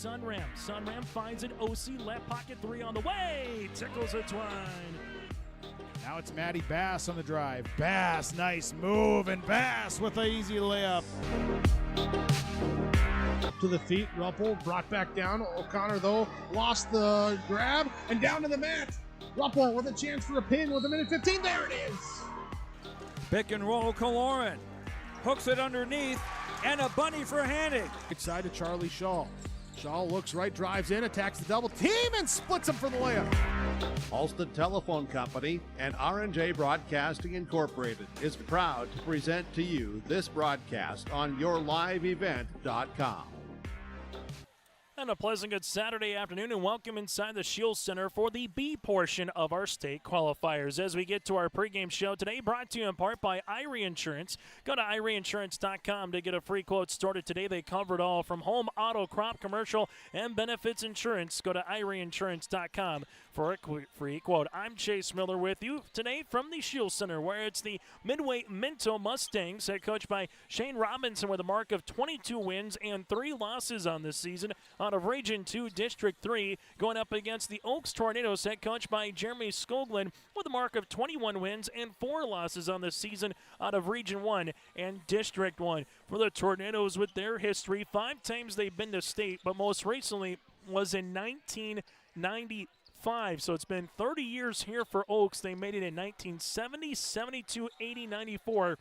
Sunram. Sunram finds an OC, left pocket three on the way. Tickles it Twine. Now it's Maddie Bass on the drive. Bass, nice move, and Bass with an easy layup. To the feet, Ruppel brought back down. O'Connor, though, lost the grab, and down to the mat. Ruppel with a chance for a pin with a minute 15. There it is. Pick and roll, Kaloran. Hooks it underneath, and a bunny for Hannig. Right side to Charlie Shaw. Shaw looks right, drives in, attacks the double team, and splits him for the layup. Alston Telephone Company and R&J Broadcasting Incorporated is proud to present to you this broadcast on yourliveevent.com. And a pleasant good Saturday afternoon, and welcome inside the Shield Center for the B portion of our state qualifiers. As we get to our pregame show today, brought to you in part by Irie Insurance. Go to IrieInsurance.com to get a free quote started today. They cover it all from home, auto, crop, commercial, and benefits insurance. Go to IrieInsurance.com for a free quote. I'm Chase Miller with you today from the Shield Center, where it's the Midway-Minto Mustangs, head coached by Shane Robinson with a mark of 22 wins and 3 losses on this season. Out of Region 2, District 3, going up against the Oaks Tornadoes, head coached by Jeremy Skoglund with a mark of 21 wins and 4 losses on this season out of Region 1 and District 1. For the Tornadoes, with their history, 5 times they've been to state, but most recently was in 1995. So it's been 30 years here for Oaks. They made it in 1970, 72, 80, 94.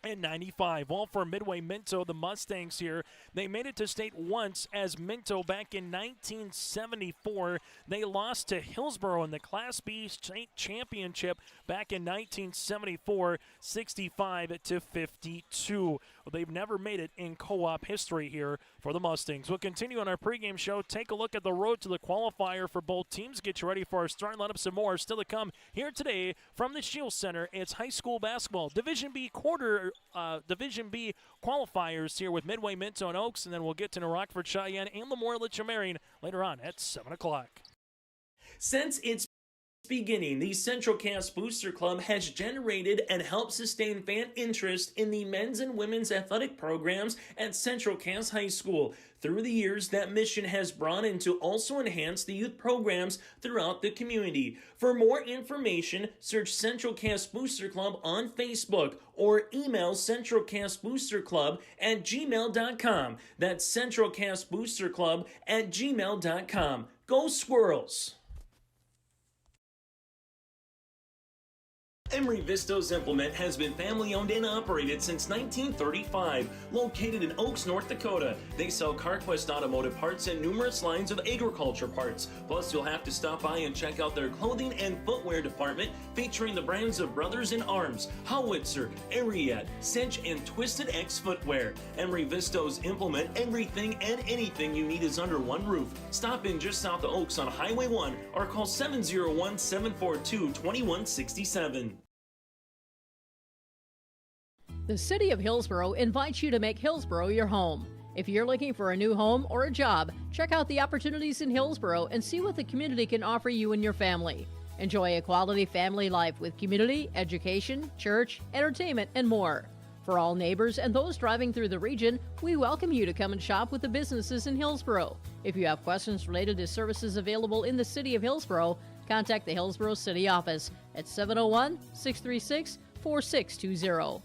And 95. All for Midway-Minto, the Mustangs here. They made it to state once as Minto back in 1974. They lost to Hillsborough in the Class B state championship back in 1974, 65-52. Well, they've never made it in co-op history here for the Mustangs. We'll continue on our pregame show. Take a look at the road to the qualifier for both teams. Get you ready for our starting lineups and more still to come here today from the Shield Center. It's high school basketball, Division B qualifiers here with Midway-Minto and Oaks, and then we'll get to New Rockford, Cheyenne, and Lemoore Litchfield later on at 7 o'clock. Since its beginning, the Central Cass Booster Club has generated and helped sustain fan interest in the men's and women's athletic programs at Central Cass High School. Through the years, that mission has brought in to also enhance the youth programs throughout the community. For more information, search Central Cass Booster Club on Facebook or email centralcassboosterclub@gmail.com. That's centralcassboosterclub@gmail.com. Go Squirrels! Emery Visto's Implement has been family-owned and operated since 1935. Located in Oaks, North Dakota, they sell CarQuest automotive parts and numerous lines of agriculture parts. Plus, you'll have to stop by and check out their clothing and footwear department, featuring the brands of Brothers in Arms, Howitzer, Ariat, Cinch, and Twisted X Footwear. Emery Visto's Implement, everything and anything you need is under one roof. Stop in just south of Oaks on Highway 1 or call 701-742-2167. The City of Hillsborough invites you to make Hillsborough your home. If you're looking for a new home or a job, check out the opportunities in Hillsborough and see what the community can offer you and your family. Enjoy a quality family life with community, education, church, entertainment, and more. For all neighbors and those driving through the region, we welcome you to come and shop with the businesses in Hillsborough. If you have questions related to services available in the City of Hillsborough, contact the Hillsborough City Office at 701-636-4620.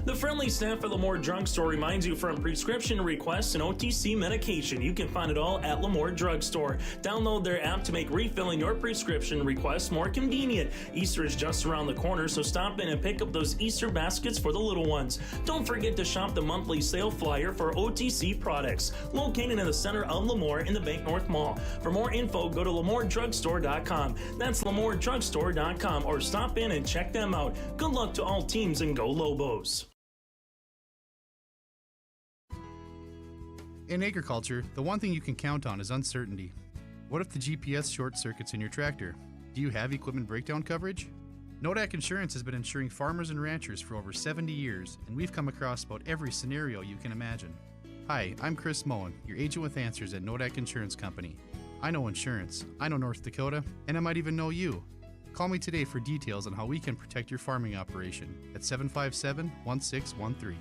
The friendly staff at Lemoore Drugstore reminds you from prescription requests and OTC medication. You can find it all at Lemoore Drugstore. Download their app to make refilling your prescription requests more convenient. Easter is just around the corner, so stop in and pick up those Easter baskets for the little ones. Don't forget to shop the monthly sale flyer for OTC products, located in the center of Lemoore in the Bank North Mall. For more info, go to LemooreDrugstore.com. That's LemooreDrugstore.com, or stop in and check them out. Good luck to all teams and go Lobos. In agriculture, the one thing you can count on is uncertainty. What if the GPS short circuits in your tractor? Do you have equipment breakdown coverage? Nodak Insurance has been insuring farmers and ranchers for over 70 years, and we've come across about every scenario you can imagine. Hi, I'm Chris Moen, your agent with answers at Nodak Insurance Company. I know insurance, I know North Dakota, and I might even know you. Call me today for details on how we can protect your farming operation at 757-1613.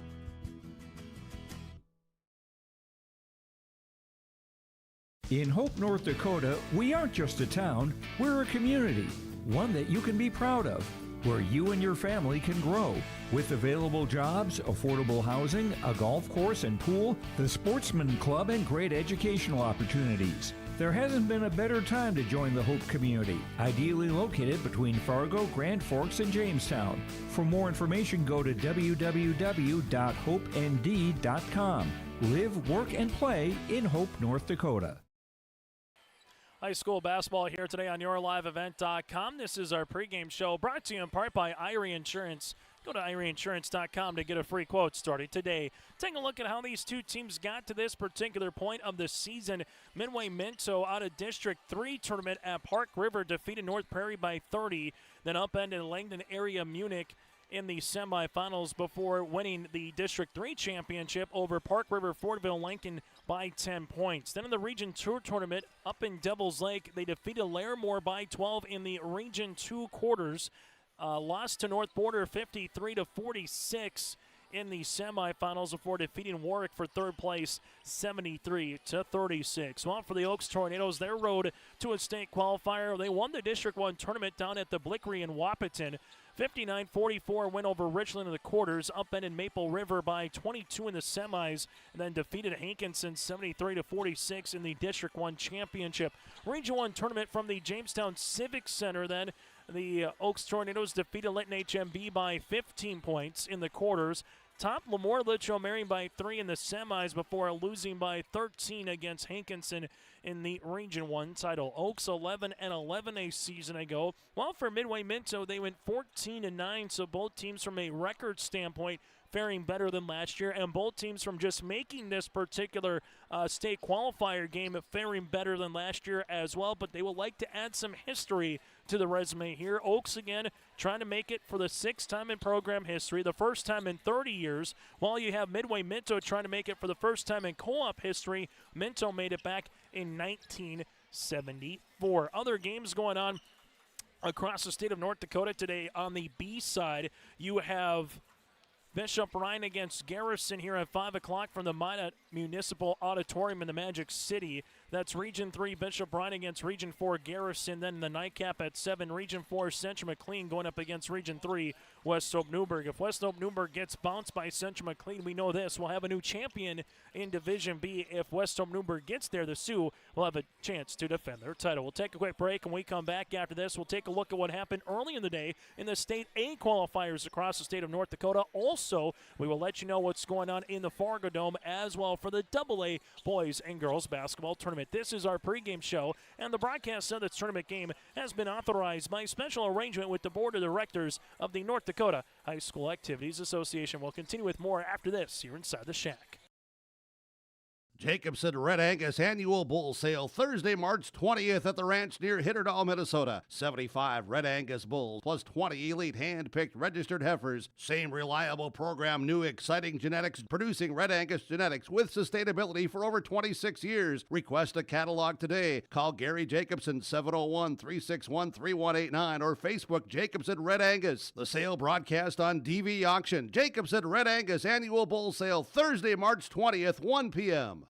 In Hope, North Dakota, we aren't just a town, we're a community, one that you can be proud of, where you and your family can grow. With available jobs, affordable housing, a golf course and pool, the Sportsman Club, and great educational opportunities. There hasn't been a better time to join the Hope community, ideally located between Fargo, Grand Forks, and Jamestown. For more information, go to www.hopend.com. Live, work, and play in Hope, North Dakota. High school basketball here today on YourLiveEvent.com. This is our pregame show brought to you in part by Irie Insurance. Go to IrieInsurance.com to get a free quote starting today. Take a look at how these two teams got to this particular point of the season. Midway-Minto out of District 3 tournament at Park River defeated North Prairie by 30. Then upended Langdon area Munich in the semifinals before winning the District 3 championship over Park River Fortville Lincoln by 10 points. Then in the Region 2 tournament up in Devil's Lake, they defeated Larimore by 12 in the Region 2 quarters. Lost to North Border 53-46 in the semifinals before defeating Warwick for third place 73-36. Well, for the Oaks Tornadoes, their road to a state qualifier, they won the District 1 tournament down at the Blickery in Wahpeton. 59-44 win over Richland in the quarters, upended Maple River by 22 in the semis, and then defeated Hankinson 73-46 in the District 1 championship. Region 1 tournament from the Jamestown Civic Center then. The Oaks Tornadoes defeated Linton HMB by 15 points in the quarters. Top Lemoore Litchfield Marion by 3 in the semis before losing by 13 against Hankinson in the Region 1 title. Oaks 11-11 a season ago. While for Midway-Minto, they went 14-9, so both teams from a record standpoint faring better than last year, and both teams from just making this particular state qualifier game faring better than last year as well, but they would like to add some history to the resume here. Oaks again trying to make it for the 6th time in program history, the first time in 30 years, while you have Midway-Minto trying to make it for the first time in co-op history. Minto made it back in 1974. Other games going on across the state of North Dakota today. On the B side, you have Bishop Ryan against Garrison here at 5 o'clock from the Minot Municipal Auditorium in the Magic City. That's Region 3 Bishop Ryan against Region 4 Garrison. Then the nightcap at 7, Region 4 Central McLean going up against Region 3 West Hope Newburgh. If West Hope Newburgh gets bounced by Central McLean, we know this. We'll have a new champion in Division B. If West Hope Newburgh gets there, the Sioux will have a chance to defend their title. We'll take a quick break, and when we come back after this, we'll take a look at what happened early in the day in the State A qualifiers across the state of North Dakota. Also, we will let you know what's going on in the Fargo Dome as well for the AA boys and girls basketball tournament. This is our pregame show, and the broadcast of this tournament game has been authorized by special arrangement with the Board of Directors of the North Dakota High School Activities Association. We'll continue with more after this here inside the Shack. Jacobson Red Angus Annual Bull Sale Thursday, March 20th at the ranch near Hitterdall, Minnesota. 75 Red Angus bulls plus 20 elite hand-picked registered heifers. Same reliable program, new exciting genetics, producing Red Angus genetics with sustainability for over 26 years. Request a catalog today. Call Gary Jacobson 701-361-3189 or Facebook Jacobson Red Angus. The sale broadcast on DV Auction. Jacobson Red Angus Annual Bull Sale Thursday, March 20th, 1 p.m.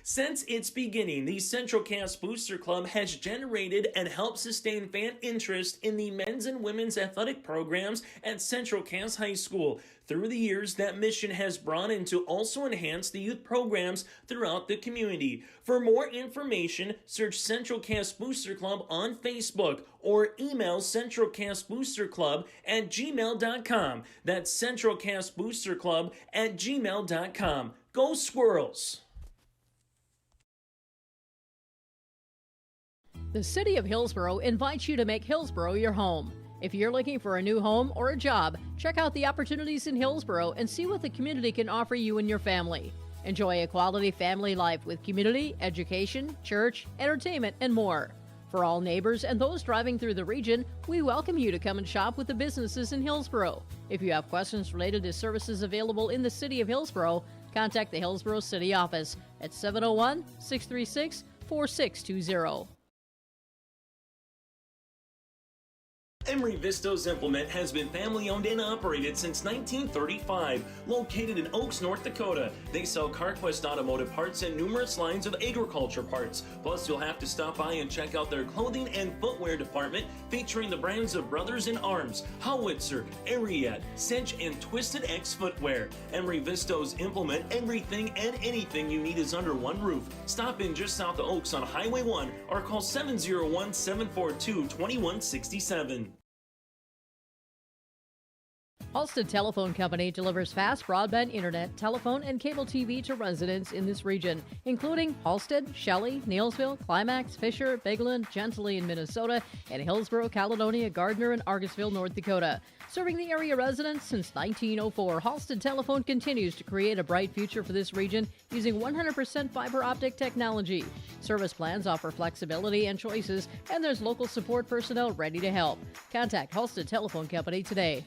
Since its beginning, the Central Cass Booster Club has generated and helped sustain fan interest in the men's and women's athletic programs at Central Cass High School. Through the years, that mission has brought in to also enhance the youth programs throughout the community. For more information, search Central Cass Booster Club on Facebook or email centralcassboosterclub@gmail.com. That's centralcassboosterclub@gmail.com. Go Squirrels! The City of Hillsborough invites you to make Hillsborough your home. If you're looking for a new home or a job, check out the opportunities in Hillsborough and see what the community can offer you and your family. Enjoy a quality family life with community, education, church, entertainment, and more. For all neighbors and those driving through the region, we welcome you to come and shop with the businesses in Hillsborough. If you have questions related to services available in the City of Hillsborough, contact the Hillsborough City Office at 701-636-4620. Emery Visto's Implement has been family-owned and operated since 1935. Located in Oaks, North Dakota, they sell CarQuest automotive parts and numerous lines of agriculture parts. Plus, you'll have to stop by and check out their clothing and footwear department, featuring the brands of Brothers in Arms, Howitzer, Ariat, Cinch, and Twisted X Footwear. Emery Visto's Implement, everything and anything you need is under one roof. Stop in just south of Oaks on Highway 1 or call 701-742-2167. Halstead Telephone Company delivers fast broadband internet, telephone, and cable TV to residents in this region, including Halstead, Shelley, Neilsville, Climax, Fisher, Bigland, Gentilly in Minnesota, and Hillsborough, Caledonia, Gardner, and Argosville, North Dakota. Serving the area residents since 1904, Halstead Telephone continues to create a bright future for this region using 100% fiber optic technology. Service plans offer flexibility and choices, and there's local support personnel ready to help. Contact Halstead Telephone Company today.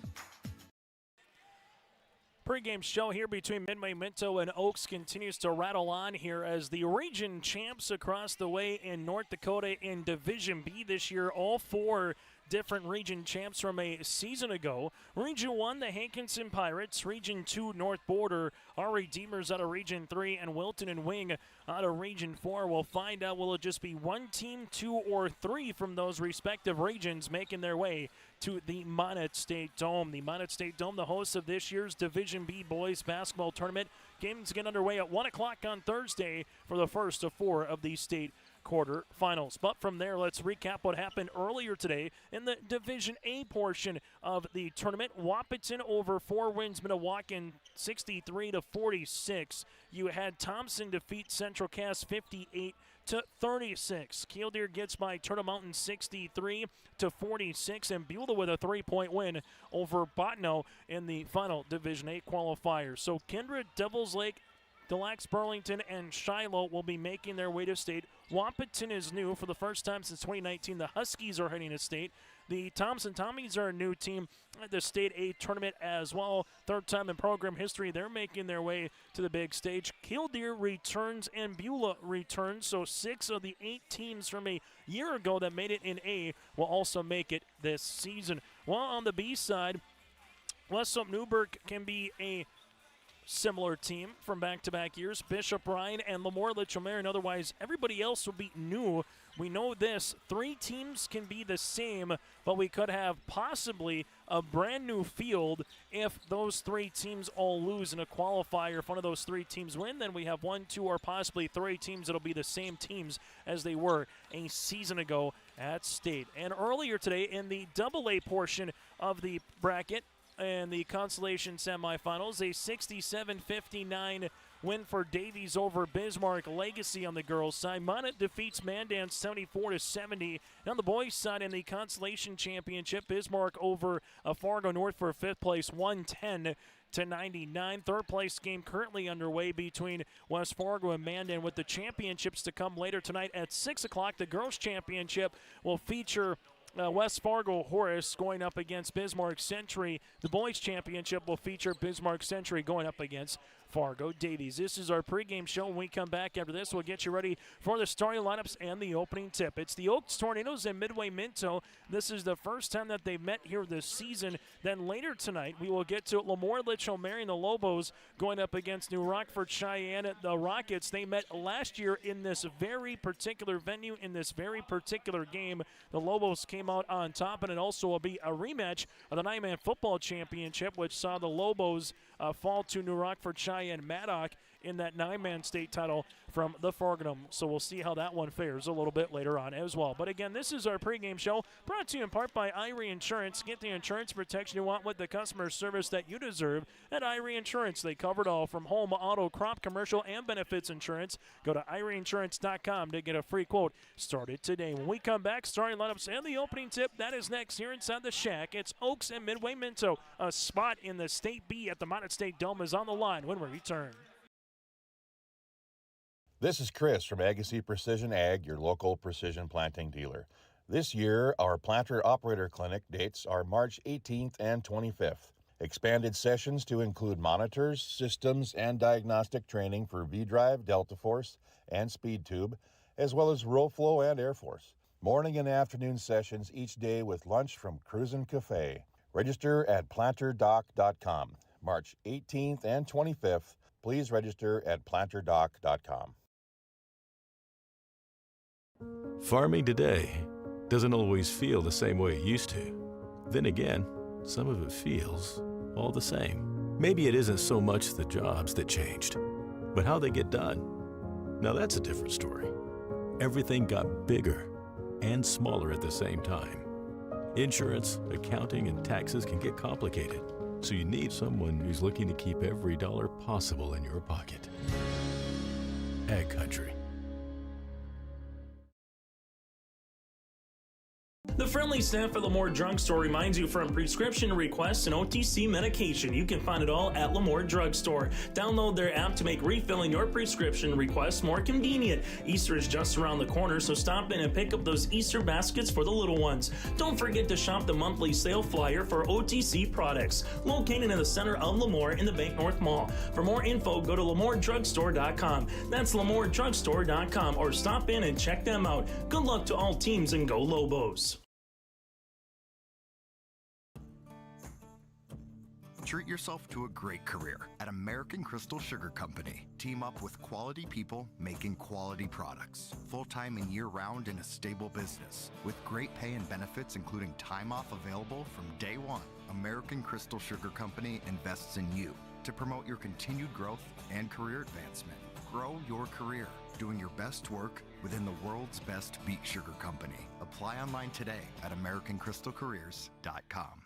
Pre-game show here between Midway-Minto and Oaks continues to rattle on here as the region champs across the way in North Dakota in Division B this year. All four different region champs from a season ago. Region 1, the Hankinson Pirates. Region 2, North Border. Our Redeemers out of Region 3, and Wilton and Wing out of Region 4. We'll find out, will it just be one team, two, or three from those respective regions making their way to the Monett State Dome. The Monett State Dome, the host of this year's Division B boys basketball tournament. Games get underway at 1 o'clock on Thursday for the first of four of the state quarterfinals. But from there, let's recap what happened earlier today in the Division A portion of the tournament. Wahpeton over 4 wins Minnewacan 63-46. You had Thompson defeat Central Cass 58-36. Killdeer gets by Turtle Mountain 63-46, and Beulah with a 3-point win over Bottineau in the final Division A qualifier. So Kindred, Devils Lake, Delax, Burlington, and Shiloh will be making their way to state. Wahpeton is new for the first time since 2019. The Huskies are heading to state. The Thompson Tommies are a new team at the State A tournament as well. Third time in program history, they're making their way to the big stage. Killdeer returns and Beulah returns, so 6 of the 8 teams from a year ago that made it in A will also make it this season. While on the B side, Westhope Newburgh can be a similar team from back-to-back years. Bishop Ryan and Lemoore Litchfield, otherwise everybody else will be new. We know this, 3 teams can be the same, but we could have possibly a brand new field if those 3 teams all lose in a qualifier. If one of those 3 teams win, then we have 1, 2, or possibly 3 teams that'll be the same teams as they were a season ago at state. And earlier today in the AA portion of the bracket, and the consolation semifinals, a 67-59 win for Davies over Bismarck Legacy on the girls' side. Monett defeats Mandan 74-70. And on the boys' side in the consolation championship, Bismarck over Fargo North for 5th place, 110-99. Third place game currently underway between West Fargo and Mandan, with the championships to come later tonight at 6 o'clock. The girls' championship will feature West Fargo Horace going up against Bismarck Century. The boys' championship will feature Bismarck Century going up against Fargo Davies. This is our pregame show. When we come back after this, we'll get you ready for the starting lineups and the opening tip. It's the Oaks Tornadoes and Midway-Minto. This is the first time that they've met here this season. Then later tonight, we will get to Lemoore Litchfield and the Lobos going up against New Rockford Cheyenne. The Rockets, they met last year in this very particular venue, in this very particular game. The Lobos came out on top, and it also will be a rematch of the 9-man football championship, which saw the Lobos fall to New Rockford Cheyenne Maddock in that 9-man state title from the Fargo. So we'll see how that one fares a little bit later on as well. But again, this is our pregame show brought to you in part by Irie Insurance. Get the insurance protection you want with the customer service that you deserve at Irie Insurance. They cover it all from home, auto, crop, commercial, and benefits insurance. Go to IrieInsurance.com to get a free quote started today. When we come back, starting lineups and the opening tip, that is next here inside the Shack. It's Oaks and Midway-Minto. A spot in the State B at the Monett State Dome is on the line when we return. This is Chris from Agassiz Precision Ag, your local precision planting dealer. This year, our Planter Operator Clinic dates are March 18th and 25th. Expanded sessions to include monitors, systems, and diagnostic training for V-Drive, Delta Force, and Speed Tube, as well as Row Flow and Air Force. Morning and afternoon sessions each day with lunch from Cruisin' Cafe. Register at planterdoc.com. March 18th and 25th. Please register at planterdoc.com. Farming today doesn't always feel the same way it used to. Then again, some of it feels all the same. Maybe it isn't so much the jobs that changed, but how they get done. Now that's a different story. Everything got bigger and smaller at the same time. Insurance, accounting, and taxes can get complicated, so you need someone who's looking to keep every dollar possible in your pocket. Ag Country. The friendly staff at Lemoore Drugstore reminds you from prescription requests and OTC medication, you can find it all at Lemoore Drugstore. Download their app to make refilling your prescription requests more convenient. Easter is just around the corner, so stop in and pick up those Easter baskets for the little ones. Don't forget to shop the monthly sale flyer for OTC products, located in the center of Lemoore in the Bank North Mall. For more info, go to LemooreDrugstore.com. That's LemooreDrugstore.com, or stop in and check them out. Good luck to all teams and go Lobos. Treat yourself to a great career at American Crystal Sugar Company. Team up with quality people making quality products. Full-time and year-round in a stable business. With great pay and benefits including time off available from day one. American Crystal Sugar Company invests in you to promote your continued growth and career advancement. Grow your career doing your best work within the world's best beet sugar company. Apply online today at AmericanCrystalCareers.com.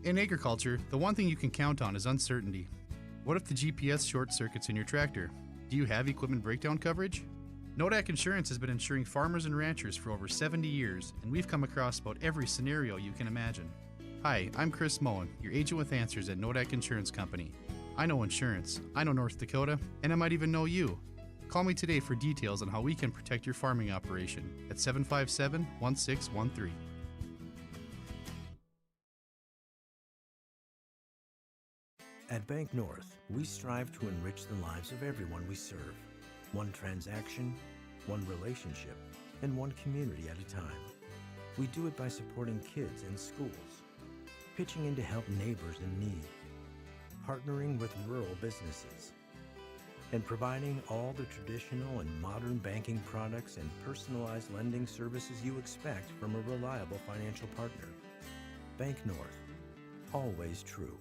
In agriculture, the one thing you can count on is uncertainty. What if the GPS short circuits in your tractor? Do you have equipment breakdown coverage? Nodak Insurance has been insuring farmers and ranchers for over 70 years, and we've come across about every scenario you can imagine. Hi, I'm Chris Moen, your agent with answers at Nodak Insurance Company. I know insurance, I know North Dakota, and I might even know you. Call me today for details on how we can protect your farming operation at 757-1613. At Bank North, we strive to enrich the lives of everyone we serve. One transaction, one relationship, and one community at a time. We do it by supporting kids in schools, pitching in to help neighbors in need, partnering with rural businesses, and providing all the traditional and modern banking products and personalized lending services you expect from a reliable financial partner. Bank North, always true.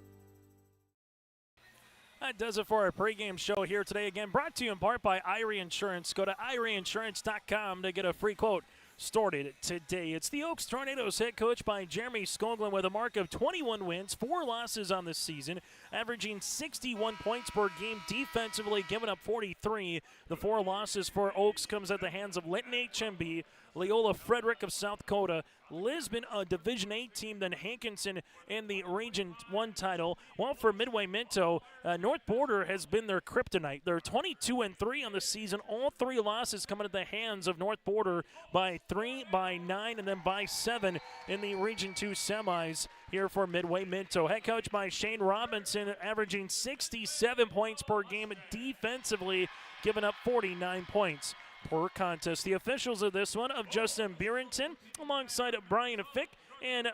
That does it for our pregame show here today. Again, brought to you in part by Irie Insurance. Go to IrieInsurance.com to get a free quote started today. It's the Oaks Tornadoes head coach by Jeremy Skoglund with a mark of 21 wins, 4 losses on this season, averaging 61 points per game defensively, giving up 43. The 4 losses for Oaks comes at the hands of Linton HMB, Leola Frederick of South Dakota, Lisbon, a Division 8 team, then Hankinson in the Region 1 title. Well, for Midway-Minto, North Border has been their kryptonite. They're 22-3 on the season. All 3 losses coming at the hands of North Border by 3, by 9, and then by 7 in the Region 2 semis here for Midway-Minto. Head coach by Shane Robinson, averaging 67 points per game defensively, giving up 49 points per contest. The officials of this one of Justin Beerington alongside Brian Fick and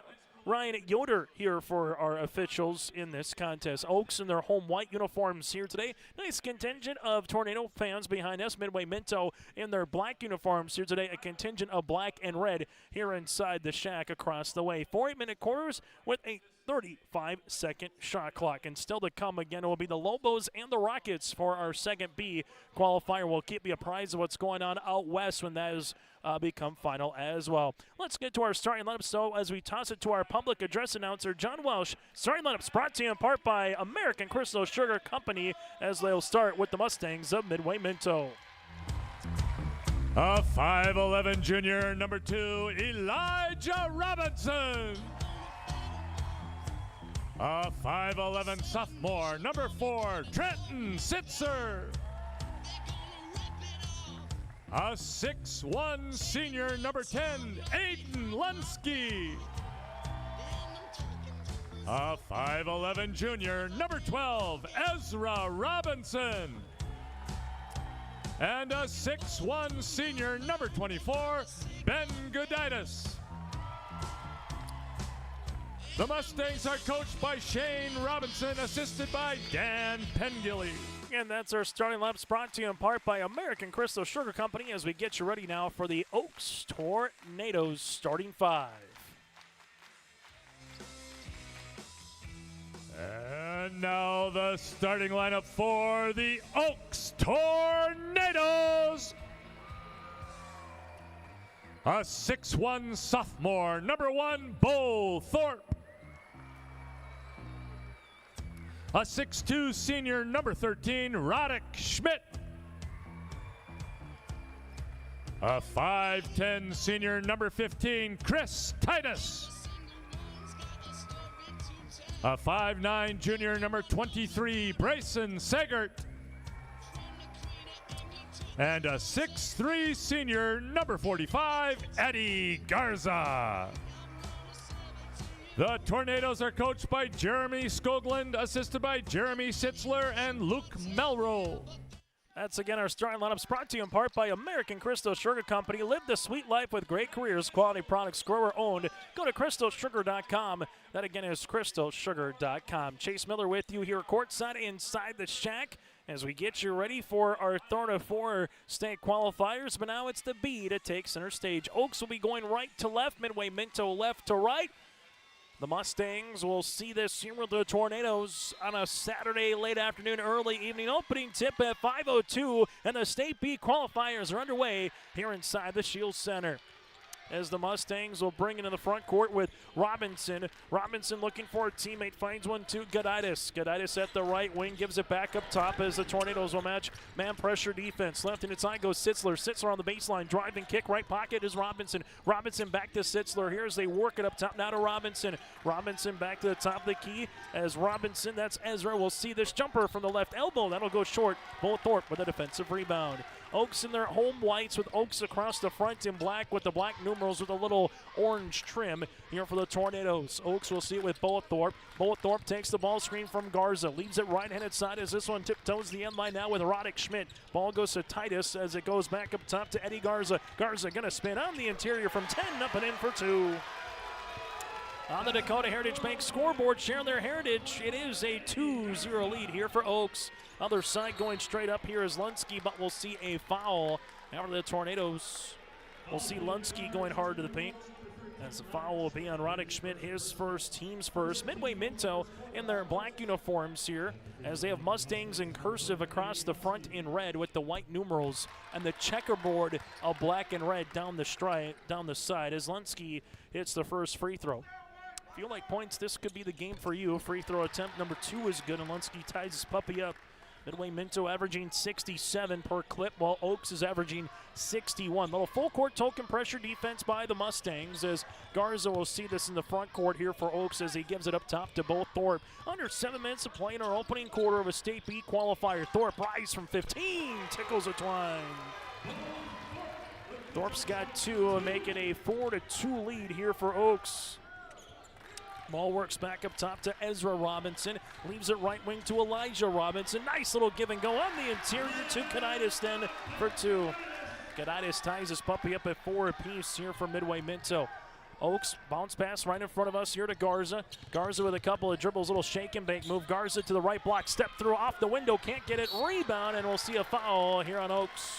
Ryan Yoder here for our officials in this contest. Oaks in their home white uniforms here today. Nice contingent of Tornado fans behind us. Midway-Minto in their black uniforms here today. A contingent of black and red here inside the shack across the way. 4 8-minute quarters with a 35-second shot clock. And still to come again will be the Lobos and the Rockets for our second B qualifier. We'll keep you apprised of what's going on out west when that has become final as well. Let's get to our starting lineup. So as we toss it to our public address announcer, John Welsh, starting lineups brought to you in part by American Crystal Sugar Company as they'll start with the Mustangs of Midway-Minto. A 5'11" junior, number 2, Elijah Robinson. A 5'11" sophomore, number 4, Trenton Sitzer. A 6'1" senior, number 10, Aiden Lunsky. A 5'11" junior, number 12, Ezra Robinson. And a 6'1" senior, number 24, Ben Goditis. The Mustangs are coached by Shane Robinson, assisted by Dan Pengilly. And that's our starting laps, brought to you in part by American Crystal Sugar Company, as we get you ready now for the Oaks Tornadoes starting 5. And now the starting lineup for the Oaks Tornadoes. A 6'1" sophomore, number 1, Bo Thorpe. A 6'2" senior, number 13, Roddick Schmidt. A 5'10" senior, number 15, Chris Titus. A 5'9" junior, number 23, Brayson Segert. And a 6'3" senior, number 45, Eddie Garza. The Tornadoes are coached by Jeremy Skoglund, assisted by Jeremy Sitzler and Luke Melrose. That's again our starting lineups, brought to you in part by American Crystal Sugar Company. Live the sweet life with great careers, quality products, grower owned. Go to crystalsugar.com. That again is crystalsugar.com. Chase Miller with you here courtside inside the shack as we get you ready for our third of 4 state qualifiers. But now it's the B to take center stage. Oaks will be going right to left, Midway-Minto left to right. The Mustangs will see this here with the Tornadoes on a Saturday late afternoon, early evening opening tip at 5:02, and the State B qualifiers are underway here inside the Shield Center. As the Mustangs will bring into the front court with Robinson. Robinson looking for a teammate, finds one to Goditis. Goditis at the right wing, gives it back up top as the Tornadoes will match man pressure defense. Left and inside goes Sitzler. Sitzler on the baseline, driving kick, right pocket is Robinson. Robinson back to Sitzler. Here as they work it up top, now to Robinson. Robinson back to the top of the key as Robinson, that's Ezra, will see this jumper from the left elbow. That'll go short. Bo Thorpe with a defensive rebound. Oaks in their home whites with Oaks across the front in black with the black numerals with a little orange trim here for the Tornadoes. Oaks will see it with Bo Thorpe. Bo Thorpe takes the ball screen from Garza. Leaves it right-handed side as this one tiptoes the end line now with Roddick Schmidt. Ball goes to Titus as it goes back up top to Eddie Garza. Garza going to spin on the interior from 10, up and in for 2. On the Dakota Heritage Bank scoreboard, share their heritage. It is a 2-0 lead here for Oaks. Other side going straight up here is Lunsky, but we'll see a foul. Out of the Tornadoes, we'll see Lunsky going hard to the paint. As the foul will be on Roddick Schmidt, his first, team's first. Midway-Minto in their black uniforms here, as they have Mustangs in cursive across the front in red with the white numerals, and the checkerboard of black and red down the side as Lunsky hits the first free throw. Feel like points, this could be the game for you. Free throw attempt number 2 is good, and Lunsky ties his puppy up. Midway-Minto averaging 67 per clip, while Oaks is averaging 61. Little full court token pressure defense by the Mustangs, as Garza will see this in the front court here for Oaks as he gives it up top to Bo Thorpe. Under 7 minutes of play in our opening quarter of a State B qualifier. Thorpe rise from 15, tickles a twine. Thorpe's got 2 and make it a 4-2 lead here for Oaks. Ball works back up top to Ezra Robinson. Leaves it right wing to Elijah Robinson. Nice little give and go on the interior to Goditis then for 2. Goditis ties his puppy up at 4 apiece here for Midway-Minto. Oaks bounce pass right in front of us here to Garza. Garza with a couple of dribbles, little shake and bake move. Garza to the right block, step through off the window, can't get it. Rebound, and we'll see a foul here on Oaks.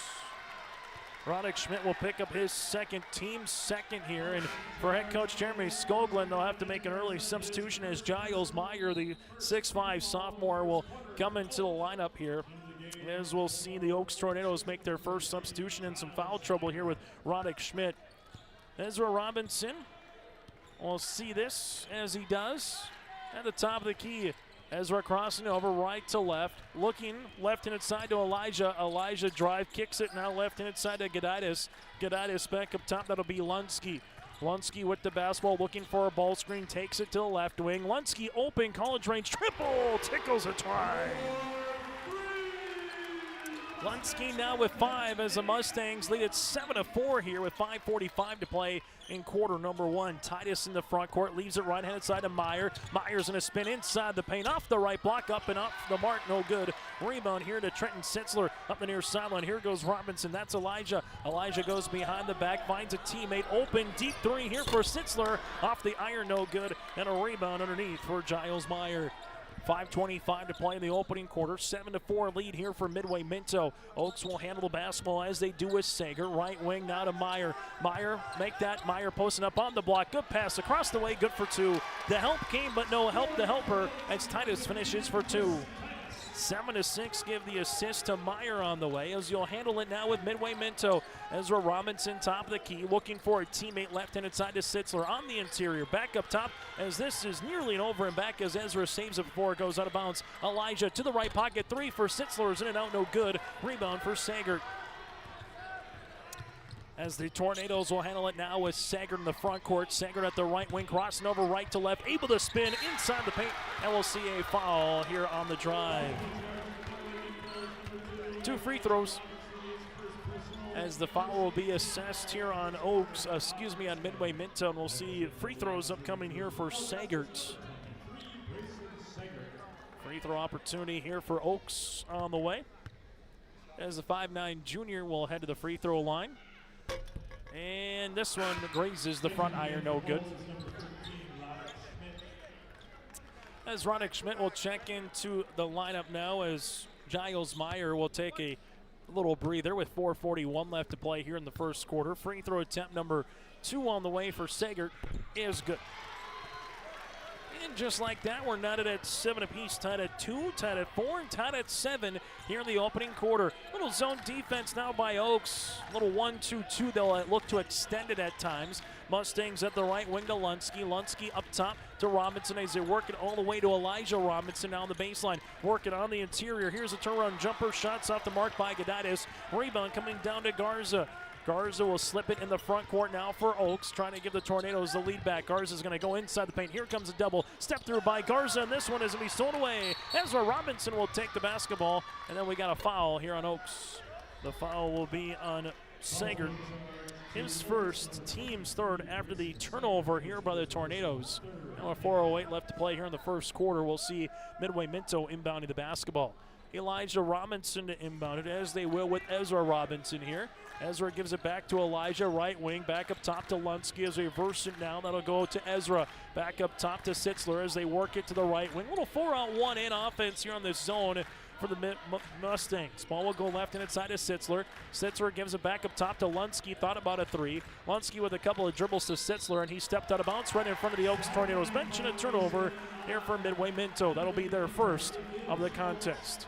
Roddick Schmidt will pick up his team's second here. And for head coach Jeremy Skoglund, they'll have to make an early substitution as Giles Meyer, the 6'5 sophomore, will come into the lineup here. As we'll see the Oaks Tornadoes make their first substitution and some foul trouble here with Roddick Schmidt. Ezra Robinson, we'll see this as he does at the top of the key. Ezra crossing over right to left, looking left-handed side to Elijah. Elijah drive, kicks it now left-handed side to Goditis. Goditis back up top, that'll be Lunsky. Lunsky with the basketball, looking for a ball screen, takes it to the left wing. Lunsky open, college range triple, tickles a try. Lunsky now with 5 as the Mustangs lead it 7-4 here with 5:45 to play in quarter number 1. Titus in the front court leaves it right-handed side to Meyer. Meyer's going to spin inside the paint, off the right block, up and up the mark, no good. Rebound here to Trenton Sitzler up the near sideline. Here goes Robinson, that's Elijah. Elijah goes behind the back, finds a teammate open, deep 3 here for Sitzler, off the iron, no good, and a rebound underneath for Giles Meyer. 5:25 to play in the opening quarter. 7-4 lead here for Midway-Minto. Oaks will handle the basketball as they do with Sager. Right wing now to Meyer. Meyer, make that. Meyer posting up on the block. Good pass across the way, good for 2. The help came, but no help to helper as Titus finishes for 2. 7-6 give the assist to Meyer on the way as you'll handle it now with Midway-Minto. Ezra Robinson top of the key, looking for a teammate left-handed side to Sitzler on the interior. Back up top as this is nearly an over and back as Ezra saves it before it goes out of bounds. Elijah to the right pocket, 3 for Sitzler is in and out, no good. Rebound for Sager. As the Tornadoes will handle it now with Sager in the front court. Sager at the right wing, crossing over right to left, able to spin inside the paint, and we'll see a foul here on the drive. 2 free throws. As the foul will be assessed here on on Midway-Minto, and we'll see free throws upcoming here for Sagert. Free throw opportunity here for Oaks on the way. As the 5'9" junior will head to the free throw line. And this one grazes the front iron, no good. As Roddick Schmidt will check into the lineup now as Giles Meyer will take a little breather with 4:41 left to play here in the first quarter. Free throw attempt number 2 on the way for Sager is good. And just like that, we're knotted at 7 apiece, tied at 2, tied at 4, and tied at 7 here in the opening quarter. Little zone defense now by Oaks. Little 1-2-2. They'll look to extend it at times. Mustangs at the right wing to Lunsky. Lunsky up top to Robinson as they work it all the way to Elijah Robinson down the baseline. Working on the interior. Here's a turnaround jumper. Shots off the mark by Gaditis. Rebound coming down to Garza. Garza will slip it in the front court now for Oaks, trying to give the Tornadoes the lead back. Garza's going to go inside the paint. Here comes a double. Step through by Garza, and this one is going to be thrown away. Ezra Robinson will take the basketball, and then we got a foul here on Oaks. The foul will be on Sager. His first, team's third after the turnover here by the Tornadoes. Now a 4:08 left to play here in the first quarter. We'll see Midway-Minto inbounding the basketball. Elijah Robinson to inbound it, as they will with Ezra Robinson here. Ezra gives it back to Elijah, right wing, back up top to Lunsky as they reverse it now. That'll go to Ezra, back up top to Sitzler as they work it to the right wing. Little 4-on-1 in offense here on this zone for the Mustangs. Ball will go left and inside to Sitzler. Sitzler gives it back up top to Lunsky, thought about a 3. Lunsky with a couple of dribbles to Sitzler, and he stepped out of bounds right in front of the Oaks Tornadoes bench, and a turnover here for Midway-Minto. That'll be their first of the contest.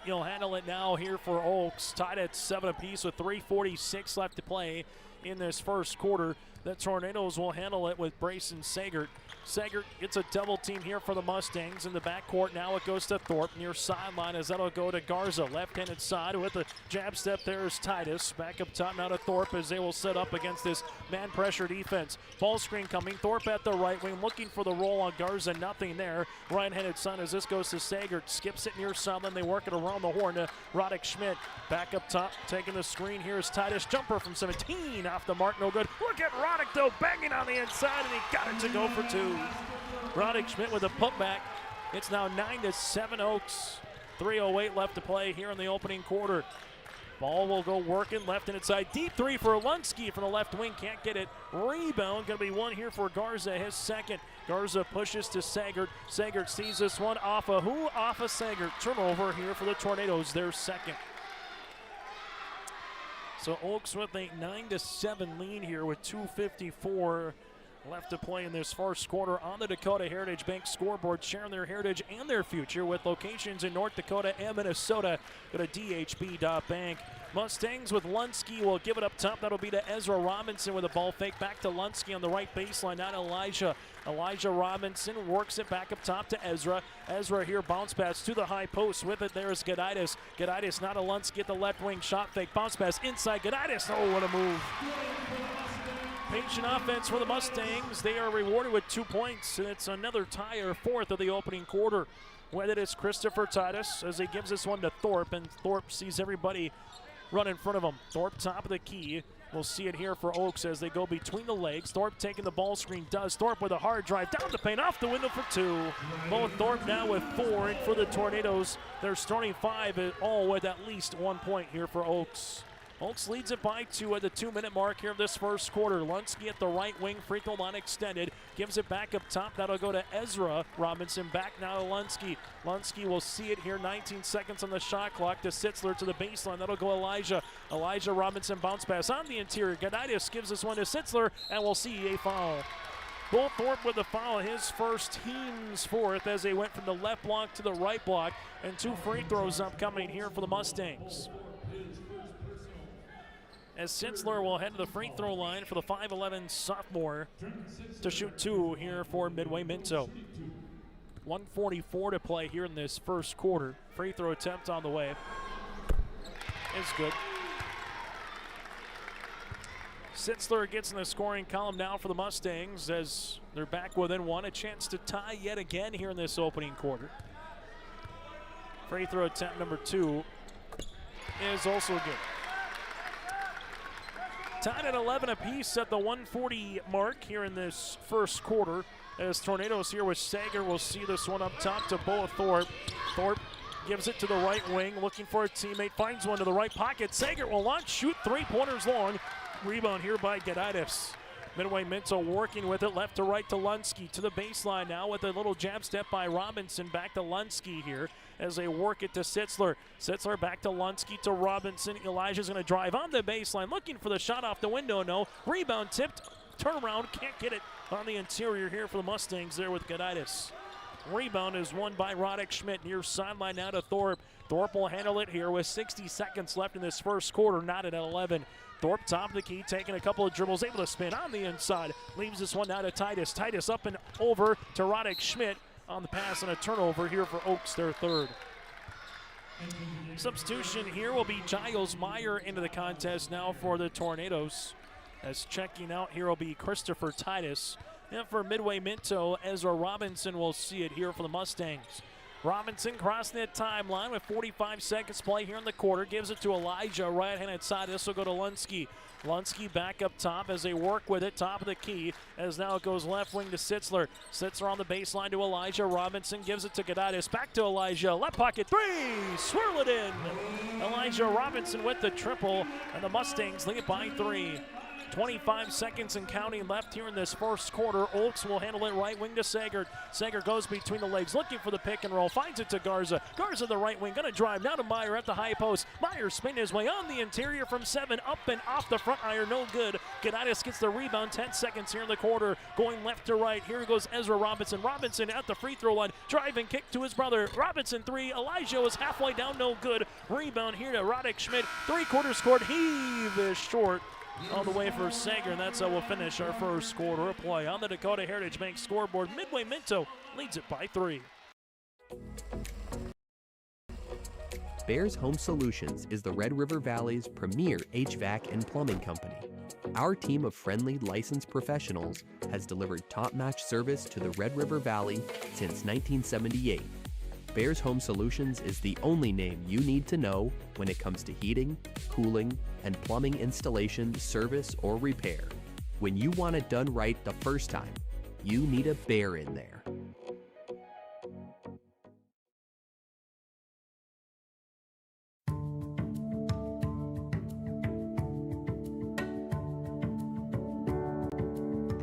You'll handle it now here for Oaks, tied at 7 apiece with 3:46 left to play in this first quarter. The Tornadoes will handle it with Brayson Sagert. Sagert gets a double team here for the Mustangs. In the backcourt now it goes to Thorpe near sideline as that'll go to Garza. Left-handed side with a jab step there is Titus. Back up top now to Thorpe as they will set up against this man pressure defense. Ball screen coming. Thorpe at the right wing looking for the roll on Garza. Nothing there. Right-handed side as this goes to Sagert. Skips it near sideline. They work it around the horn to Roddick Schmidt. Back up top taking the screen. Here's Titus. Jumper from 17 off the mark. No good. Look at Roddick though banging on the inside and he got it to go for 2. Roddick Schmidt with a putback. It's now 9-7 Oaks. 3:08 left to play here in the opening quarter. Ball will go working left and inside. Deep 3 for Lunsky from the left wing. Can't get it. Rebound. Going to be one here for Garza. His second. Garza pushes to Sagert. Sagert sees this one off of who? Off of Sagert. Turnover here for the Tornadoes. Their second. So Oaks with a 9-7 lead here with 2:54 left to play in this first quarter on the Dakota Heritage Bank scoreboard, sharing their heritage and their future with locations in North Dakota and Minnesota. Go to dhb.bank. Mustangs with Lunsky will give it up top. That'll be to Ezra Robinson with a ball fake back to Lunsky on the right baseline. Now to Elijah. Elijah Robinson works it back up top to Ezra. Ezra here bounce pass to the high post. With it there's Gaditis. Gaditis now to Lunsky at the left wing. Shot fake. Bounce pass inside Gaditis. Oh, what a move. Patient offense for the Mustangs. They are rewarded with 2 points, and it's another tie or fourth of the opening quarter. Whether it's Christopher Titus as he gives this one to Thorpe, and Thorpe sees everybody run in front of him. Thorpe top of the key. We'll see it here for Oaks as they go between the legs. Thorpe taking the ball screen. Does Thorpe with a hard drive down the paint, off the window for 2. Both Thorpe now with 4, and for the Tornadoes, they're starting 5, all with at least 1 point here for Oaks. Oaks leads it by 2 at the 2-minute mark here of this first quarter. Lunsky at the right wing, free throw line extended. Gives it back up top. That'll go to Ezra Robinson. Back now to Lunsky. Lunsky will see it here. 19 seconds on the shot clock to Sitzler to the baseline. That'll go Elijah. Elijah Robinson bounce pass on the interior. Gaditis gives this one to Sitzler, and we'll see a foul. Bull Thorpe with the foul, his first, team's fourth, as they went from the left block to the right block, and 2 free throws upcoming here for the Mustangs. As Sitzler will head to the free throw line for the 5'11 sophomore to shoot 2 here for Midway-Minto. 1:44 to play here in this first quarter. Free throw attempt on the way. Is good. Sitzler gets in the scoring column now for the Mustangs as they're back within 1. A chance to tie yet again here in this opening quarter. Free throw attempt number 2 is also good. Tied at 11 apiece at the 1:40 mark here in this first quarter. As Tornadoes here with Sager will see this one up top to Boa Thorpe. Thorpe gives it to the right wing, looking for a teammate, finds one to the right pocket. Sager will launch, shoot 3-pointers long. Rebound here by Gaditis. Midway-Minto working with it left to right to Lunsky to the baseline now with a little jab step by Robinson. Back to Lunsky here as they work it to Sitzler. Sitzler back to Lunsky to Robinson. Elijah's going to drive on the baseline looking for the shot off the window. No. Rebound tipped. Turnaround. Can't get it on the interior here for the Mustangs there with Gaditis. Rebound is won by Roddick Schmidt. Near sideline now to Thorpe. Thorpe will handle it here with 60 seconds left in this first quarter. Not at 11. Thorpe top of the key, taking a couple of dribbles, able to spin on the inside. Leaves this one now to Titus. Titus up and over to Roddick Schmidt on the pass, and a turnover here for Oaks, their 3rd. Substitution here will be Giles Meyer into the contest now for the Tornadoes. As checking out here will be Christopher Titus. And for Midway-Minto, Ezra Robinson will see it here for the Mustangs. Robinson crossing the timeline with 45 seconds to play here in the quarter. Gives it to Elijah, right-handed side. This will go to Lunsky. Lunsky back up top as they work with it, top of the key, as now it goes left wing to Sitzler. Sitzler on the baseline to Elijah. Robinson gives it to Gaditis. Back to Elijah. Left pocket 3. Swirl it in. Elijah Robinson with the triple, and the Mustangs lead it by 3. 25 seconds and counting left here in this first quarter. Oaks will handle it right wing to Sager. Sager goes between the legs, looking for the pick and roll. Finds it to Garza. Garza the right wing, gonna drive now to Meyer at the high post. Meyer spinning his way on the interior from 7, up and off the front iron, no good. Gaditis gets the rebound, 10 seconds here in the quarter. Going left to right, here goes Ezra Robinson. Robinson at the free throw line, driving kick to his brother. Robinson 3, Elijah was halfway down, no good. Rebound here to Roddick Schmidt. 3-quarters scored, heave is short. All the way for Sager, and that's how we'll finish our first quarter of play. On the Dakota Heritage Bank scoreboard, Midway-Minto leads it by 3. Bears Home Solutions is the Red River Valley's premier HVAC and plumbing company. Our team of friendly, licensed professionals has delivered top-notch service to the Red River Valley since 1978. Bears Home Solutions is the only name you need to know when it comes to heating, cooling, and plumbing installation, service, or repair. When you want it done right the first time, you need a Bear in there.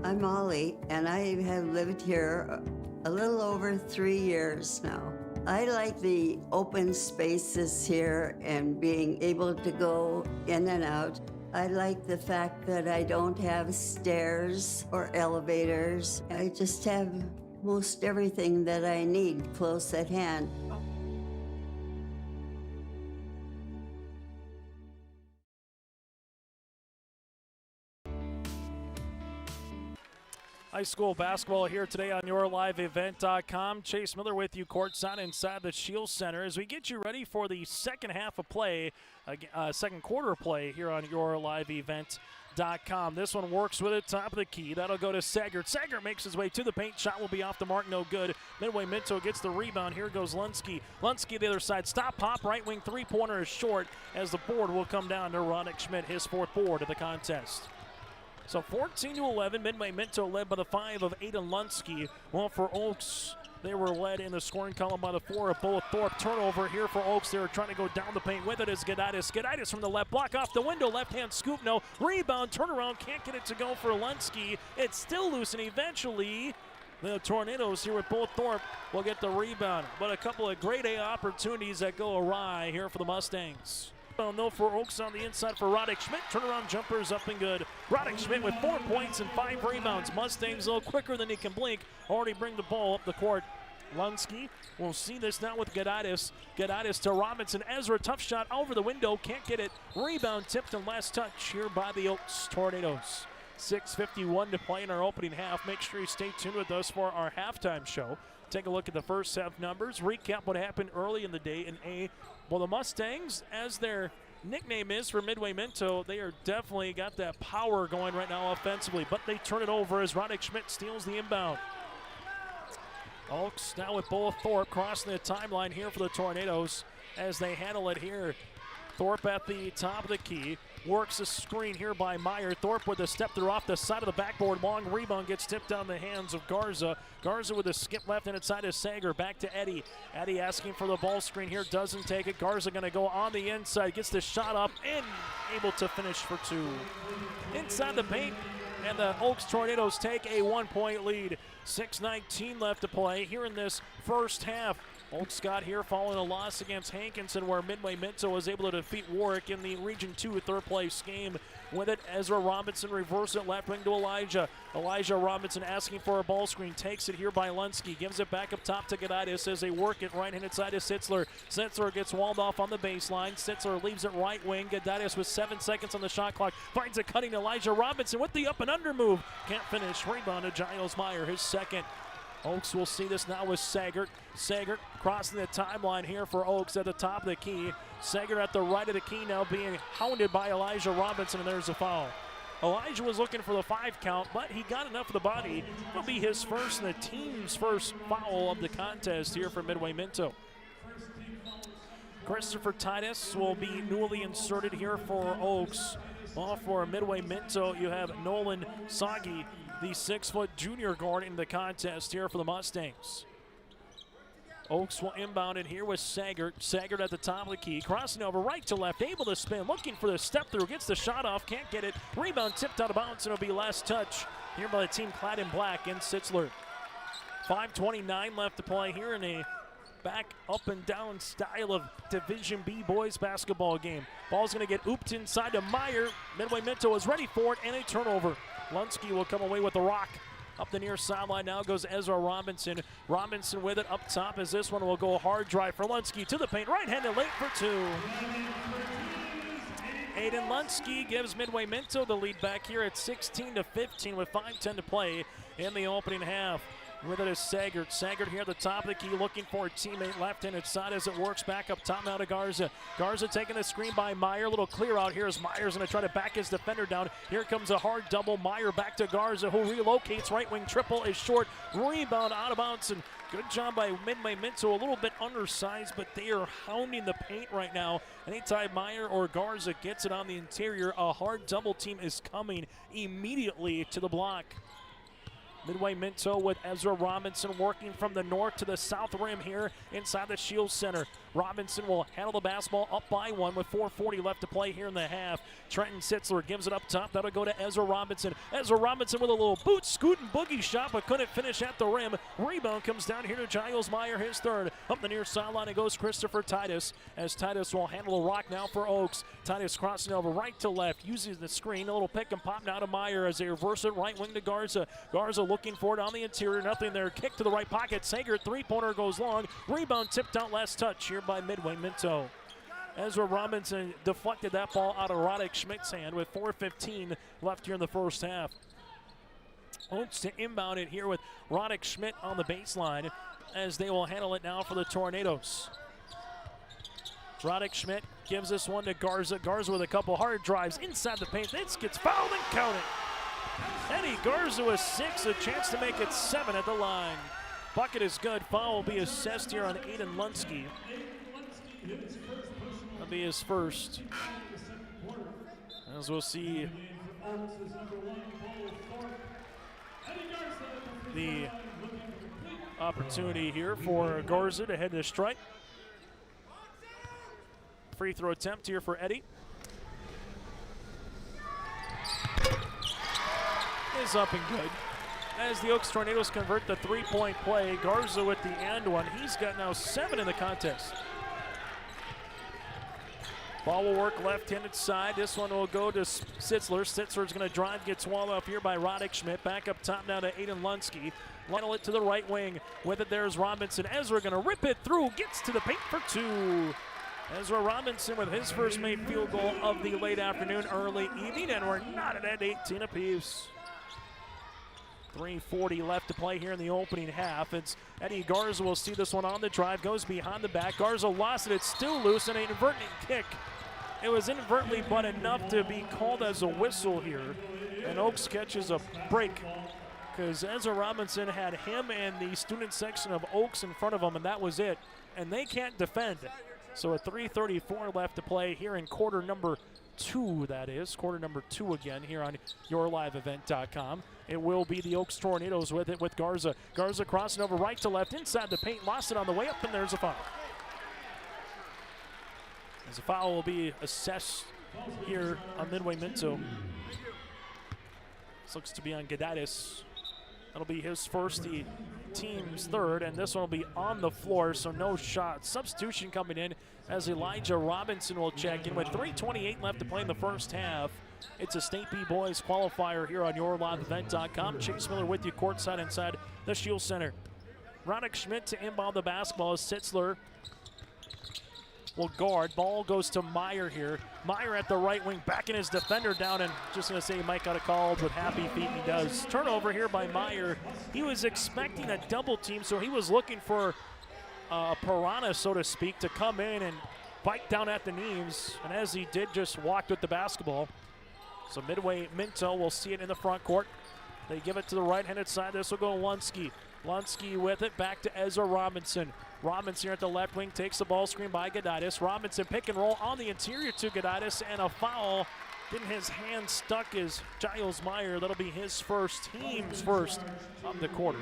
I'm Molly, and I have lived here a little over 3 years now. I like the open spaces here and being able to go in and out. I like the fact that I don't have stairs or elevators. I just have most everything that I need close at hand. High school basketball here today on YourLiveEvent.com. Chase Miller with you courtside inside the Shield Center as we get you ready for the second half of play, second quarter of play here on YourLiveEvent.com. Midway-Minto.com. This one works with it, top of the key. That'll go to Sagert. Sagert makes his way to the paint. Shot will be off the mark, no good. Midway-Minto gets the rebound. Here goes Lunsky. Lunsky the other side. Stop, pop, right wing three-pointer is short as the board will come down to Roddick Schmidt, his 4th board of the contest. So 14-11, Midway-Minto led by the 5 of Aiden Lunsky. Well, for Oaks, they were led in the scoring column by the 4 of Bo Thorpe. Turnover here for Oaks. They were trying to go down the paint with it as Gaditis. Gaditis from the left, block off the window, left-hand scoop, no. Rebound, turnaround, can't get it to go for Lunsky. It's still loose, and eventually the Tornadoes here with Bo Thorpe will get the rebound. But a couple of grade A opportunities that go awry here for the Mustangs. No for Oaks on the inside for Roddick Schmidt. Turnaround jumper is up and good. Roddick Schmidt with 4 points and 5 rebounds. Mustangs a little quicker than he can blink. Already bring the ball up the court. Lunsky will see this now with Gaditis. Gaditis to Robinson. Ezra, tough shot over the window. Can't get it. Rebound tipped and last touch here by the Oaks Tornadoes. 6:51 to play in our opening half. Make sure you stay tuned with us for our halftime show. Take a look at the first half numbers. Recap what happened early in the day in A. Well, the Mustangs, as their nickname is for Midway-Minto, they are definitely got that power going right now offensively, but they turn it over as Roddick Schmidt steals the inbound. Oaks now with Bo Thorpe crossing the timeline here for the Tornadoes as they handle it here. Thorpe at the top of the key. Works a screen here by Meyer. Thorpe with a step through off the side of the backboard. Long rebound gets tipped down the hands of Garza. Garza with a skip left and inside is Sager. Back to Eddie. Eddie asking for the ball screen here. Doesn't take it. Garza going to go on the inside. Gets the shot up and able to finish for 2. Inside the paint. And the Oaks Tornadoes take a 1-point lead. 6:19 left to play here in this first half. Oaks got here following a loss against Hankinson, where Midway-Minto was able to defeat Warwick in the Region 2 third-place game. With it, Ezra Robinson reverses it left wing to Elijah. Elijah Robinson asking for a ball screen. Takes it here by Lunsky. Gives it back up top to Gaditis as they work it right-handed side to Sitzler. Sitzler gets walled off on the baseline. Sitzler leaves it right wing. Gaditis with 7 seconds on the shot clock. Finds a cutting Elijah Robinson with the up and under move. Can't finish. Rebound to Giles Meyer, his 2nd. Oaks will see this now with Sagert. Sagert crossing the timeline here for Oaks at the top of the key. Sagert at the right of the key now being hounded by Elijah Robinson, and there's a foul. Elijah was looking for the 5 count, but he got enough of the body. It'll be his first and the team's first foul of the contest here for Midway-Minto. Christopher Titus will be newly inserted here for Oaks. Well, for Midway-Minto, you have Nolan Sagi, the 6-foot junior guard in the contest here for the Mustangs. Oaks will inbound it here with Sagert. Sagert at the top of the key, crossing over right to left, able to spin, looking for the step through, gets the shot off, can't get it. Rebound tipped out of bounds, and it'll be last touch here by the team clad in black in Sitzler. 5:29 left to play here in a back up and down style of Division B boys basketball game. Ball's going to get ooped inside to Meyer. Midway-Minto is ready for it, and a turnover. Lunsky will come away with the rock. Up the near sideline now goes Ezra Robinson. Robinson with it up top as this one will go hard drive for Lunsky to the paint. Right-handed late for 2. Aiden Lunsky gives Midway-Minto the lead back here at 16-15 with 5:10 to play in the opening half. With it is Sagert. Sagert here at the top of the key looking for a teammate left-handed side as it works back up top now to Garza. Garza taking the screen by Meyer. A little clear out here as Meyer's going to try to back his defender down. Here comes a hard double. Meyer back to Garza who relocates. Right wing triple is short. Rebound out of bounds, and good job by Midway-Minto. A little bit undersized, but they are hounding the paint right now. Anytime Meyer or Garza gets it on the interior, a hard double team is coming immediately to the block. Midway-Minto with Ezra Robinson working from the north to the south rim here inside the Shields Center. Robinson will handle the basketball up by 1 with 4:40 left to play here in the half. Trenton Sitzler gives it up top. That'll go to Ezra Robinson. Ezra Robinson with a little boot, scoot, and boogie shot, but couldn't finish at the rim. Rebound comes down here to Giles Meyer, his 3rd. Up the near sideline it goes Christopher Titus, as Titus will handle the rock now for Oaks. Titus crossing over right to left, uses the screen. A little pick and pop now to Meyer as they reverse it right wing to Garza. Garza looking for it on the interior. Nothing there. Kick to the right pocket. Sager, 3-pointer goes long. Rebound tipped out last touch here by Midway-Minto. Ezra Robinson deflected that ball out of Roddick Schmidt's hand with 4:15 left here in the first half. Oaks to inbound it here with Roddick Schmidt on the baseline as they will handle it now for the Tornadoes. Roddick Schmidt gives this one to Garza. Garza with a couple hard drives inside the paint. This gets fouled and counted. Eddie Garza with 6, a chance to make it 7 at the line. Bucket is good. Foul will be assessed here on Aiden Lunsky. That'll be his first. As we'll see the opportunity here for Garza to head to strike. Free throw attempt here for Eddie. Is up and good. As the Oaks Tornadoes convert the three-point play, Garza with the and one. He's got now 7 in the contest. Ball will work left-handed side. This one will go to Sitzler. Sitzler's going to drive, gets walled up here by Roddick Schmidt. Back up top now to Aiden Lunsky. Funnel it to the right wing. With it, there's Robinson. Ezra going to rip it through. Gets to the paint for 2. Ezra Robinson with his first made field goal of the late afternoon, early evening, and we're knotted at 18 apiece. 3:40 left to play here in the opening half. It's Eddie Garza will see this one on the drive, goes behind the back. Garza lost it, it's still loose, and an inadvertent kick. It was inadvertently, but enough to be called as a whistle here. And Oaks catches a break because Ezra Robinson had him and the student section of Oaks in front of him, and that was it. And they can't defend. So a 3:34 left to play here in quarter number 2, that is. Quarter number 2 again here on yourliveevent.com. It will be the Oaks Tornadoes with it with Garza. Garza crossing over right to left inside the paint. Lost it on the way up, and there's a foul. As a foul will be assessed here on Midway-Minto. This looks to be on Gaditis. That'll be his first, the team's third, and this one will be on the floor, so no shot. Substitution coming in as Elijah Robinson will check in with 3:28 left to play in the first half. It's a State B Boys qualifier here on yourliveevent.com. Chase Miller with you courtside inside the Shield Center. Roddick Schmidt to inbound the basketball as Sitzler will guard. Ball goes to Meyer here. Meyer at the right wing, backing his defender down, and just going to say he might got a call with happy feet, and he does. Turnover here by Meyer. He was expecting a double team, so he was looking for a piranha, so to speak, to come in and bite down at the knees, and as he did, just walked with the basketball. So Midway-Minto will see it in the front court. They give it to the right-handed side. This will go to Lunsky. Lunsky with it, back to Ezra Robinson. Robinson here at the left wing takes the ball screen by Gaditis. Robinson pick and roll on the interior to Gaditis, and a foul. Then his hand stuck is Giles Meyer. That'll be his first, team's first of the quarter.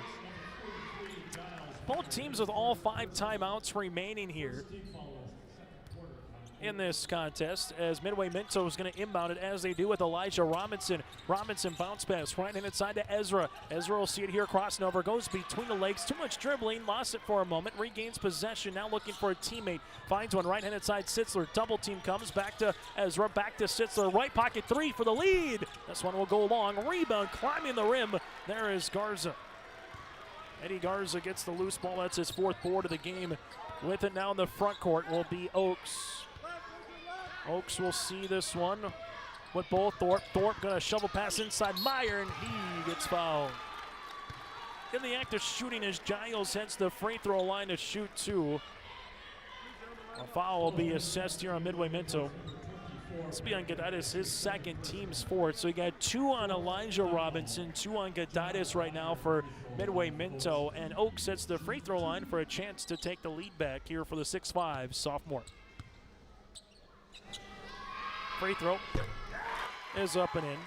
Both teams with all 5 timeouts remaining here in this contest, as Midway-Minto is going to inbound it as they do with Elijah Robinson. Robinson bounce pass right hand side to Ezra. Ezra will see it here, crossing over, goes between the legs, too much dribbling, lost it for a moment, regains possession, now looking for a teammate, finds one right hand side. Sitzler, double team comes back to Ezra, back to Sitzler, right pocket 3 for the lead. This one will go long, rebound, climbing the rim. There is Garza. Eddie Garza gets the loose ball. That's his 4th board of the game. With it now in the front court will be Oaks. Oaks will see this one with both Thorpe. Thorpe going to shovel pass inside Meyer, and he gets fouled. In the act of shooting as Giles heads to the free throw line to shoot 2. A foul will be assessed here on Midway-Minto. This will be on Gaditis, his second, team's 4th. So you got 2 on Elijah Robinson, 2 on Gaditis right now for Midway-Minto. And Oaks sets the free throw line for a chance to take the lead back here for the 6'5" sophomore. Free throw is up and in.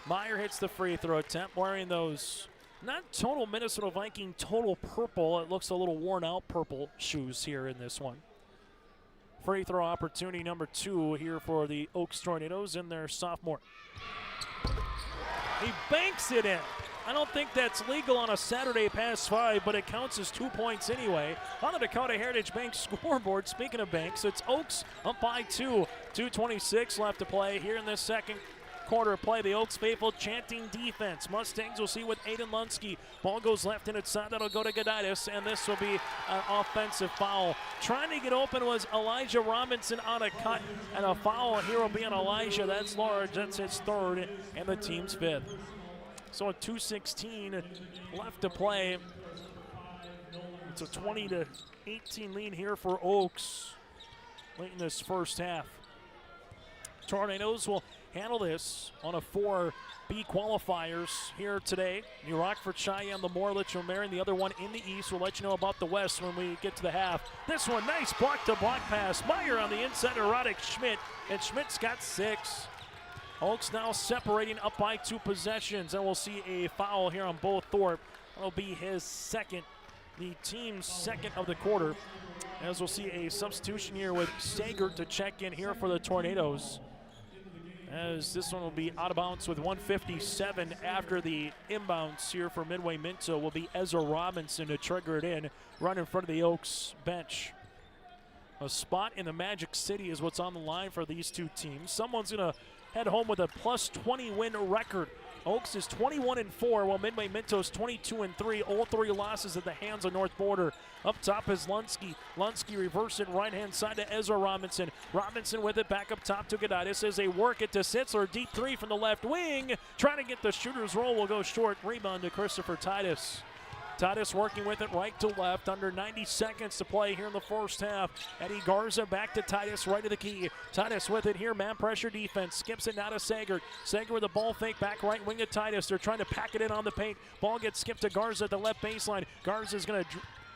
Meyer hits the free throw attempt, wearing those not total Minnesota Viking, total purple. It looks a little worn out purple shoes here in this one. Free throw opportunity number 2 here for the Oaks Tornadoes in their sophomore. He banks it in. I don't think that's legal on a Saturday past 5, but it counts as 2 points anyway. On the Dakota Heritage Bank scoreboard, speaking of banks, it's Oaks up by 2. 2:26 left to play here in this second quarter of play. The Oaks faithful chanting defense. Mustangs will see with Aiden Lunsky. Ball goes left-handed side. That'll go to Gaditis, and this will be an offensive foul. Trying to get open was Elijah Robinson on a cut, and a foul here will be on Elijah. That's large. That's his 3rd and the team's 5th. So a 2:16 left to play. It's a 20-18 lead here for Oaks. late in this first half. Tornadoes will handle this on a 4B qualifiers here today. New Rockford, Cheyenne, Lemoore, Litchfield, Marion, the other one in the east. We'll let you know about the west when we get to the half. This one, nice block-to-block pass. Meyer on the inside to Roddick Schmidt, and Schmidt's got 6. Oaks now separating up by 2 possessions, and we'll see a foul here on Bo Thorpe. That'll be his second, the team's second of the quarter, as we'll see a substitution here with Sager to check in here for the Tornadoes, as this one will be out of bounds with 1:57 after the inbounds here for Midway-Minto will be Ezra Robinson to trigger it in, run in front of the Oaks bench. A spot in the Magic City is what's on the line for these two teams. Someone's going to head home with a +20 win record. Oaks is 21-4, while Midway-Minto's 22-3. All 3 losses at the hands of North Border. Up top is Lunsky. Lunsky reversing right-hand side to Ezra Robinson. Robinson with it back up top to Gaditis as they work it to Sitzler. Deep 3 from the left wing. Trying to get the shooter's roll, will go short. Rebound to Christopher Titus. Titus working with it right to left. Under 90 seconds to play here in the first half. Eddie Garza back to Titus, right of the key. Titus with it here, man pressure defense. Skips it now to Sager. Sager with a ball fake back right wing to Titus. They're trying to pack it in on the paint. Ball gets skipped to Garza at the left baseline. Garza's going to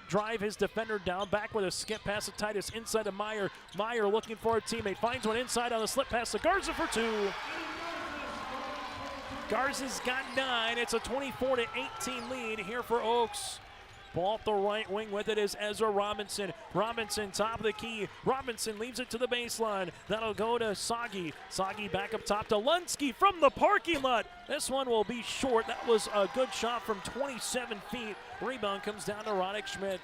drive his defender down. Back with a skip pass to Titus inside to Meyer. Meyer looking for a teammate. Finds one inside on the slip pass to Garza for 2. Garza's got 9. It's a 24-18 lead here for Oaks. Ball up the right wing with it is Ezra Robinson. Robinson top of the key. Robinson leaves it to the baseline. That'll go to Sagi. Sagi back up top to Lunsky from the parking lot. This one will be short. That was a good shot from 27 feet. Rebound comes down to Roddick Schmidt.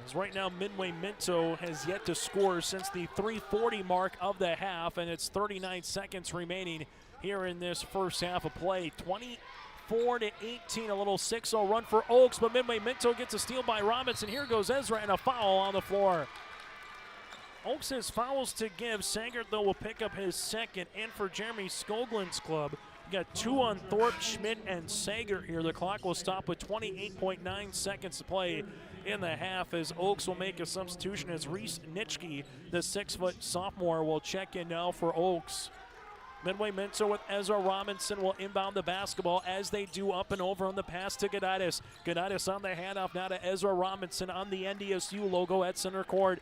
As right now, Midway-Minto has yet to score since the 3:40 mark of the half, and it's 39 seconds remaining here in this first half of play. 24-18, a little 6-0 run for Oaks, but Midway-Minto gets a steal by Robinson. Here goes Ezra, and a foul on the floor. Oaks has fouls to give. Sanger, though, will pick up his second, and for Jeremy Skoglund's club, we got 2 on Thorpe, Schmidt, and Sager here. The clock will stop with 28.9 seconds to play in the half, as Oaks will make a substitution as Reese Nitschke, the 6-foot sophomore, will check in now for Oaks. Midway-Minto with Ezra Robinson will inbound the basketball as they do up and over on the pass to Gaditis. Gaditis on the handoff now to Ezra Robinson on the NDSU logo at center court.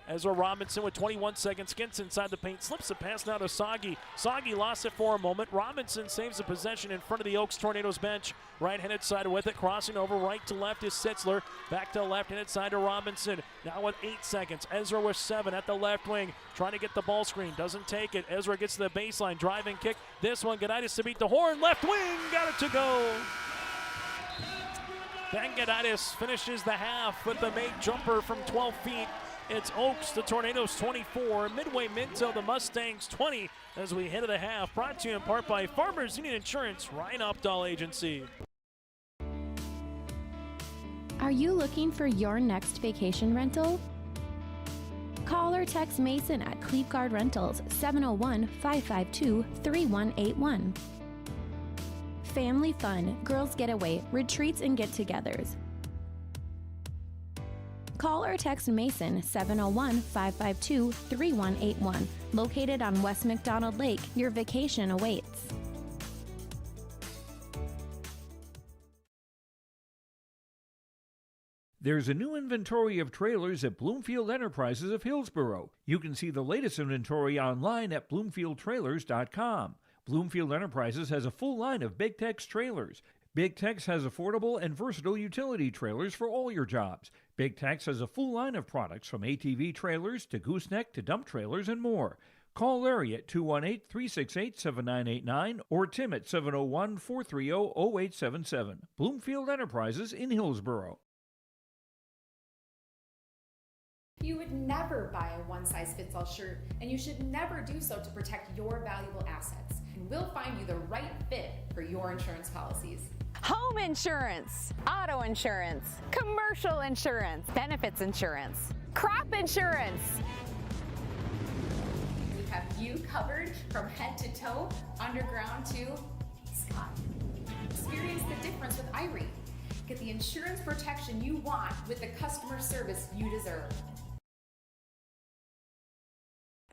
Ezra Robinson with 21 seconds, gets inside the paint, slips the pass now to Sagi. Sagi lost it for a moment. Robinson saves the possession in front of the Oaks Tornadoes bench. Right-handed side with it, crossing over right to left is Sitzler. Back to left-handed side to Robinson. Now with 8 seconds, Ezra with 7 at the left wing, trying to get the ball screen, doesn't take it. Ezra gets to the baseline, driving kick. This one, Gaditis to beat the horn, left wing, got it to go. Ben Gaditis finishes the half with the made jumper from 12 feet. It's Oaks, the Tornadoes 24, Midway-Minto, the Mustangs 20, as we head to the half. Brought to you in part by Farmers Union Insurance, Ryan Opdahl Agency. Are you looking for your next vacation rental? Call or text Mason at Cleapguard Rentals, 701-552-3181. Family fun, girls getaway, retreats and get-togethers. Call or text Mason, 701-552-3181. Located on West McDonald Lake, your vacation awaits. There's a new inventory of trailers at Bloomfield Enterprises of Hillsborough. You can see the latest inventory online at bloomfieldtrailers.com. Bloomfield Enterprises has a full line of Big Tex trailers. Big Tex has affordable and versatile utility trailers for all your jobs. Big Tex has a full line of products from ATV trailers to gooseneck to dump trailers and more. Call Larry at 218-368-7989 or Tim at 701-430-0877. Bloomfield Enterprises in Hillsborough. You would never buy a one-size-fits-all shirt, and you should never do so to protect your valuable assets. And we'll find you the right fit for your insurance policies. Home insurance, auto insurance, commercial insurance, benefits insurance, crop insurance. We have you covered from head to toe, underground to sky. Experience the difference with Irie. Get the insurance protection you want with the customer service you deserve.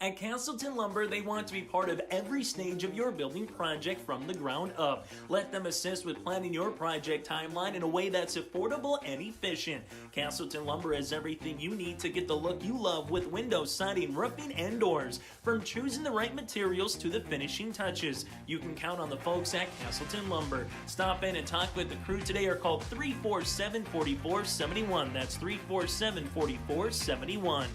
At Castleton Lumber, they want to be part of every stage of your building project from the ground up. Let them assist with planning your project timeline in a way that's affordable and efficient. Castleton Lumber has everything you need to get the look you love with windows, siding, roofing, and doors. From choosing the right materials to the finishing touches, you can count on the folks at Castleton Lumber. Stop in and talk with the crew today or call 347-4471. That's 347-4471.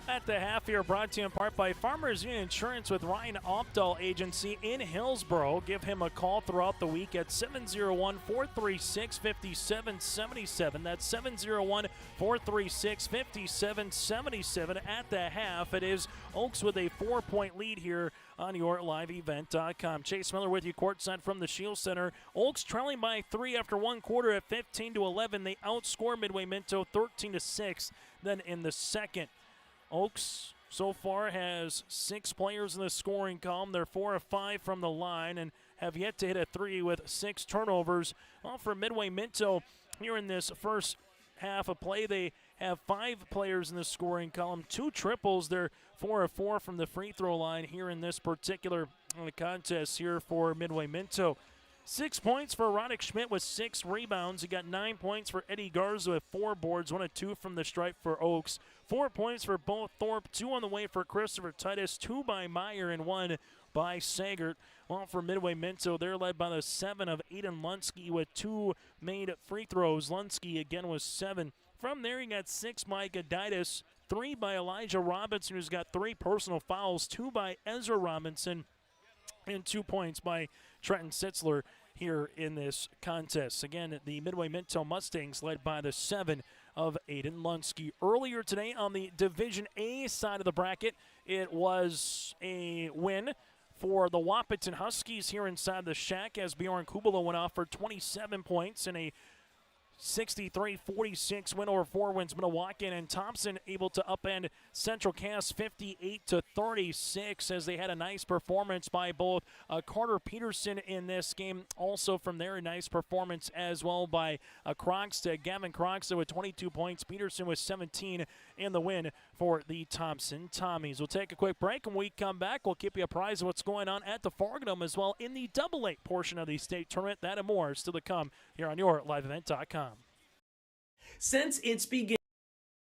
At the half here, brought to you in part by Farmers Union Insurance with Ryan Opdahl Agency in Hillsboro. Give him a call throughout the week at 701-436-5777. That's 701-436-5777. At the half, it is Oaks with a 4-point lead here on your liveevent.com. Chase Miller with you courtside from the Shield Center. Oaks trailing by 3 after one quarter at 15-11. They outscore Midway-Minto 13-6. Then in the second, Oaks so far has 6 players in the scoring column. They're 4 of 5 from the line and have yet to hit a 3 with 6 turnovers. Well, for Midway-Minto here in this first half of play, they have 5 players in the scoring column, 2 triples. They're 4 of 4 from the free throw line here in this particular contest here for Midway-Minto. 6 points for Roddick Schmidt with 6 rebounds. He got 9 points for Eddie Garza with 4 boards, 1 of 2 from the stripe for Oaks. 4 points for both Thorpe, 2 on the way for Christopher Titus, 2 by Meyer, and 1 by Sagert. Well, for Midway-Minto, they're led by the 7 of Aiden Lunsky with 2 made free throws. Lunsky again was 7. From there, he got 6 by Goditis, 3 by Elijah Robinson, who's got 3 personal fouls, 2 by Ezra Robinson, and 2 points by Trenton Sitzler here in this contest. Again, the Midway-Minto Mustangs led by the 7 of Aiden Lunsky. Earlier today on the Division A side of the bracket, it was a win for the Wahpeton Huskies here inside the Shack as Bjorn Kubala went off for 27 points in a 63-46 win over Four Winds Milwaukee, and Thompson able to upend Central Cass 58-36 as they had a nice performance by both Carter Peterson in this game. Also from there, a nice performance as well by Croxton, Gavin Croxton with 22 points. Peterson with 17 in the win for the Thompson Tommies. We'll take a quick break, and when we come back, we'll keep you apprised of what's going on at the Fargodome as well in the AA portion of the state tournament. That and more still to come here on your liveevent.com. Since its beginning,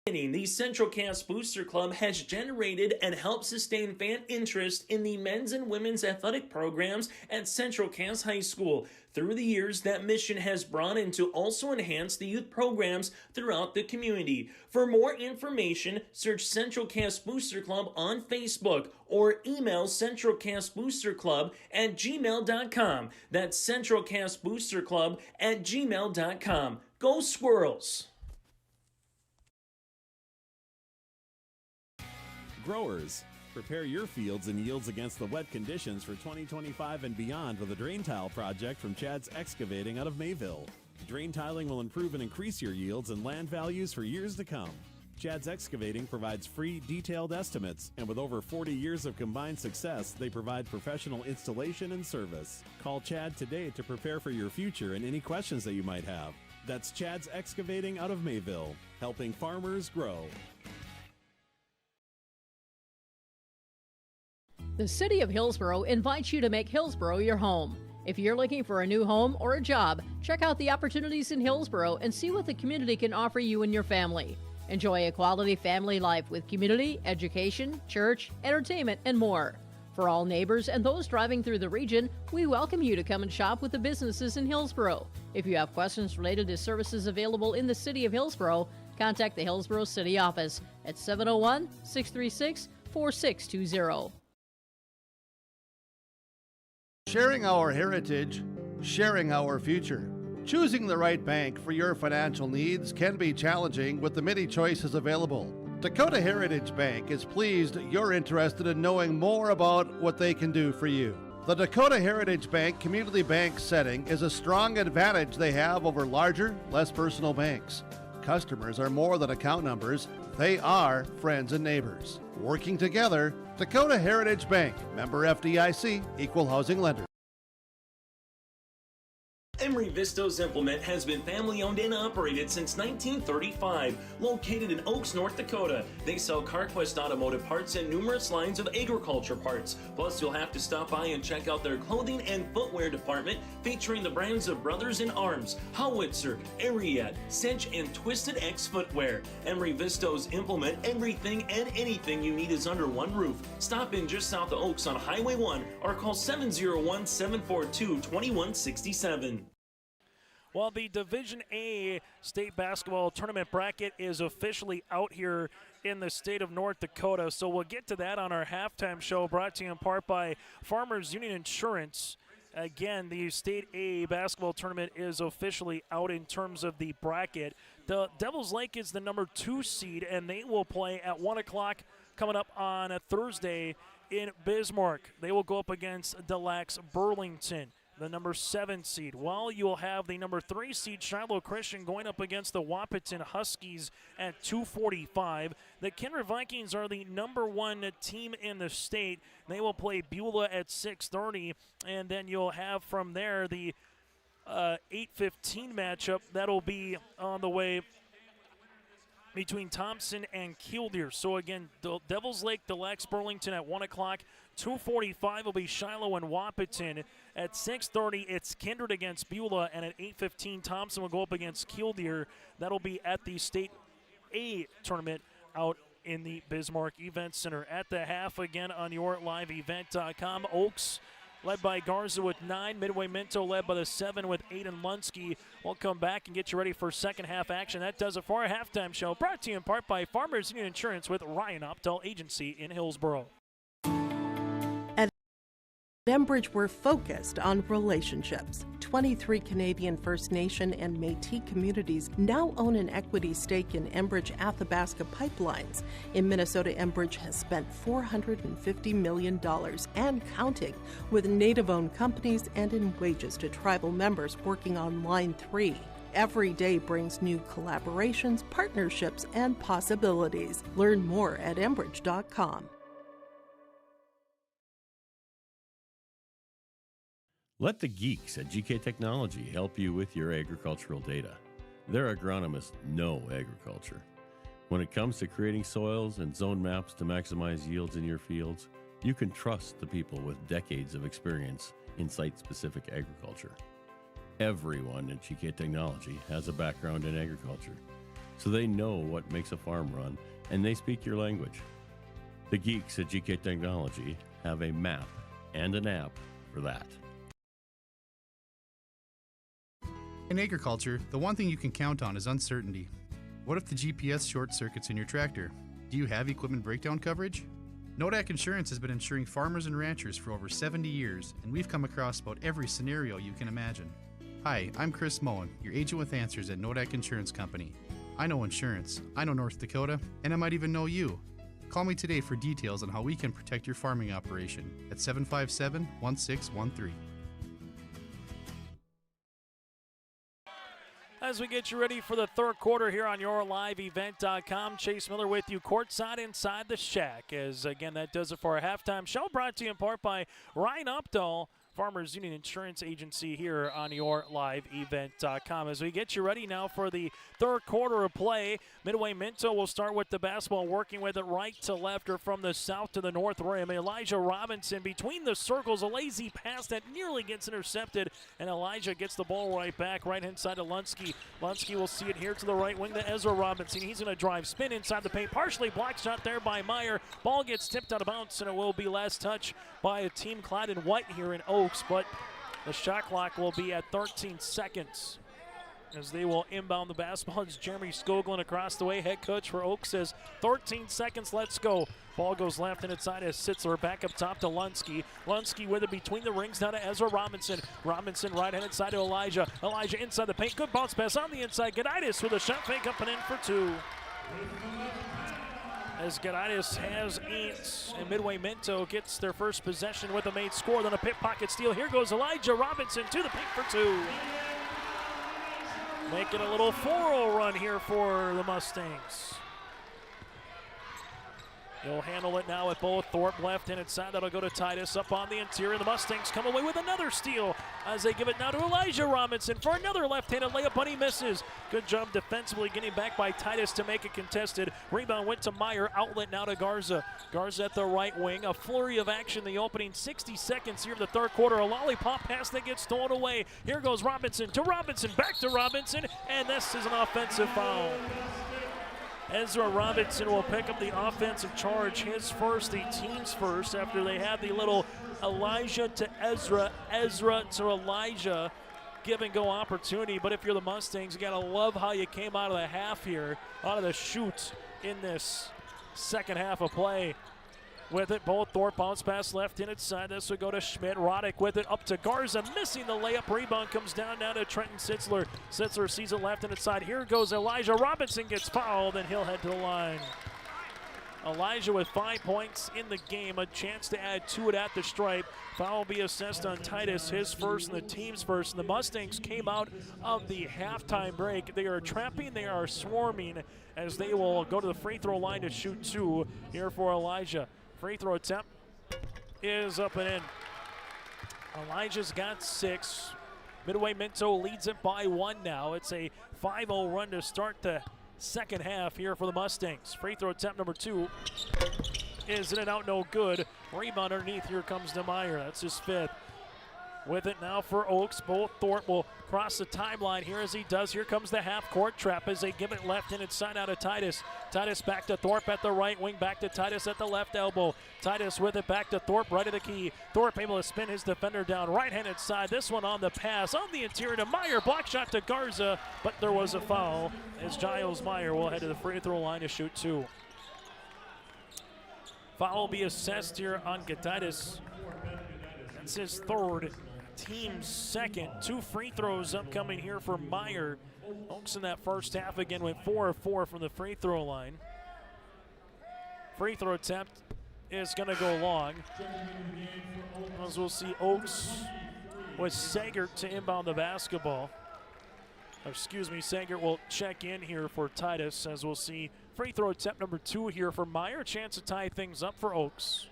the Central Cass Booster Club has generated and helped sustain fan interest in the men's and women's athletic programs at Central Cass High School. Through the years, that mission has brought in to also enhance the youth programs throughout the community. For more information, search Central Cass Booster Club on Facebook or email centralcassboosterclub@gmail.com. That's centralcassboosterclub@gmail.com. Go Squirrels! Growers, prepare your fields and yields against the wet conditions for 2025 and beyond with a drain tile project from Chad's Excavating out of Mayville. Drain tiling will improve and increase your yields and land values for years to come. Chad's Excavating provides free, detailed estimates, and with over 40 years of combined success, they provide professional installation and service. Call Chad today to prepare for your future and any questions that you might have. That's Chad's Excavating out of Mayville, helping farmers grow. The City of Hillsboro invites you to make Hillsboro your home. If you're looking for a new home or a job, check out the opportunities in Hillsboro and see what the community can offer you and your family. Enjoy a quality family life with community, education, church, entertainment, and more. For all neighbors and those driving through the region, we welcome you to come and shop with the businesses in Hillsboro. If you have questions related to services available in the City of Hillsboro, contact the Hillsboro City Office at 701-636-4620. Sharing our heritage, sharing our future. Choosing the right bank for your financial needs can be challenging with the many choices available. Dakota Heritage Bank is pleased you're interested in knowing more about what they can do for you. The Dakota Heritage Bank community bank setting is a strong advantage they have over larger, less personal banks. Customers are more than account numbers, they are friends and neighbors. Working together, Dakota Heritage Bank, member FDIC, equal housing lender. Emery Visto's Implement has been family-owned and operated since 1935. Located in Oaks, North Dakota, they sell CarQuest automotive parts and numerous lines of agriculture parts. Plus, you'll have to stop by and check out their clothing and footwear department, featuring the brands of Brothers in Arms, Howitzer, Ariat, Cinch, and Twisted X Footwear. Emery Visto's Implement, everything and anything you need is under one roof. Stop in just south of Oaks on Highway 1 or call 701-742-2167. Well, the Division A state basketball tournament bracket is officially out here in the state of North Dakota, so we'll get to that on our halftime show, brought to you in part by Farmers Union Insurance. Again, the State A basketball tournament is officially out in terms of the bracket. The Devils Lake is the number 2 seed, and they will play at 1 o'clock coming up on a Thursday in Bismarck. They will go up against Delax Burlington, the number 7 seed. While you'll have the number 3 seed Shiloh Christian going up against the Wahpeton Huskies at 2:45. The Kenner Vikings are the number 1 team in the state. They will play Beulah at 6:30, and then you'll have from there the 8:15 matchup. That'll be on the way between Thompson and Killdeer. So again, Devils Lake, Delax Burlington at 1 o'clock. 2:45 will be Shiloh and Wahpeton. At 6:30, it's Kindred against Beulah, and at 8:15, Thompson will go up against Killdeer. That'll be at the State A tournament out in the Bismarck Event Center. At the half, again on your liveevent.com, Oaks led by Garza with 9. Midway-Minto led by the 7 with Aiden Lunsky. We'll come back and get you ready for second half action. That does it for our halftime show, brought to you in part by Farmers Union Insurance with Ryan Optel Agency in Hillsboro. At Enbridge, we're focused on relationships. 23 Canadian First Nation and Métis communities now own an equity stake in Enbridge Athabasca Pipelines. In Minnesota, Enbridge has spent $450 million and counting, with Native-owned companies and in wages to tribal members working on Line 3. Every day brings new collaborations, partnerships, and possibilities. Learn more at Enbridge.com. Let the geeks at GK Technology help you with your agricultural data. Their agronomists know agriculture. When it comes to creating soils and zone maps to maximize yields in your fields, you can trust the people with decades of experience in site-specific agriculture. Everyone at GK Technology has a background in agriculture, so they know what makes a farm run, and they speak your language. The geeks at GK Technology have a map and an app for that. In agriculture, the one thing you can count on is uncertainty. What if the GPS short circuits in your tractor? Do you have equipment breakdown coverage? Nodak Insurance has been insuring farmers and ranchers for over 70 years, and we've come across about every scenario you can imagine. Hi, I'm Chris Moen, your agent with answers at Nodak Insurance Company. I know insurance, I know North Dakota, and I might even know you. Call me today for details on how we can protect your farming operation at 757-1613. As we get you ready for the third quarter here on yourliveevent.com, Chase Miller with you courtside inside the shack. As again, that does it for our halftime show, brought to you in part by Ryan Opdahl, Farmers Union Insurance Agency here on yourliveevent.com. As we get you ready now for the third quarter of play, Midway-Minto will start with the basketball, working with it right to left or from the south to the north rim. Elijah Robinson between the circles, a lazy pass that nearly gets intercepted, and Elijah gets the ball right back, right-hand side to Lunsky. Lunsky will see it here to the right wing to Ezra Robinson. He's going to drive, spin inside the paint, partially blocked shot there by Meyer. Ball gets tipped out of bounds, and it will be last touch by a team clad in white here in Oaks, but the shot clock will be at 13 seconds as they will inbound the basketball. It's Jeremy Skoglund across the way. Head coach for Oaks says 13 seconds, let's go. Ball goes left and inside as Sitzler back up top to Lunsky. Lunsky with it between the rings now to Ezra Robinson. Robinson right-handed side to Elijah. Elijah inside the paint. Good bounce pass on the inside. Gaditis with a shot fake up and in for two. As Gaditis has 8, and Midway-Minto gets their first possession with a made score, then a pit pocket steal. Here goes Elijah Robinson to the paint for 2. Making a little 4-0 run here for the Mustangs. He'll handle it now with both Thorpe left-handed side. That'll go to Titus up on the interior. The Mustangs come away with another steal as they give it now to Elijah Robinson for another left-handed layup, but he misses. Good job defensively getting back by Titus to make it contested. Rebound went to Meyer. Outlet now to Garza. Garza at the right wing. A flurry of action the opening 60 seconds here of the third quarter. A lollipop pass that gets stolen away. Here goes Robinson to Robinson. Back to Robinson. And this is an offensive foul. Ezra Robinson will pick up the offensive charge, his first, the team's first, after they had the little Elijah to Ezra, Ezra to Elijah give and go opportunity. But if you're the Mustangs, you gotta love how you came out of the half here, out of the shoot in this second half of play. With it, both Thorpe bounce pass left-handed side. This would go to Schmidt. Roddick with it up to Garza, missing the layup. Rebound comes down now to Trenton Sitzler. Sitzler sees it left-handed side. Here goes Elijah Robinson, gets fouled, and he'll head to the line. Elijah with 5 points in the game, a chance to add to it at the stripe. Foul will be assessed on Titus, his first and the team's first. And the Mustangs came out of the halftime break. They are trapping, they are swarming, as they will go to the free throw line to shoot two here for Elijah. Free throw attempt is up and in. Elijah's got 6. Midway-Minto leads it by 1 now. It's a 5-0 run to start the second half here for the Mustangs. Free throw attempt number 2 is in and out, no good. Rebound underneath, here comes DeMeyer. That's his 5th. With it now for Oaks. Both Thorpe will cross the timeline here as he does. Here comes the half-court trap as they give it left-handed side out of Titus. Titus back to Thorpe at the right wing, back to Titus at the left elbow. Titus with it back to Thorpe, right of the key. Thorpe able to spin his defender down, right-handed side. This one on the pass, on the interior to Meyer. Block shot to Garza, but there was a foul as Giles Meyer will head to the free throw line to shoot 2. Foul will be assessed here on Gatitis. That's his 3rd. Team's 2nd. 2 free throws upcoming here for Meyer. Oaks in that first half again went 4 of 4 from the free throw line. Free throw attempt is going to go long. As we'll see Oaks with Sagert to inbound the basketball. Sagert will check in here for Titus, as we'll see free throw attempt number 2 here for Meyer. Chance to tie things up for Oaks.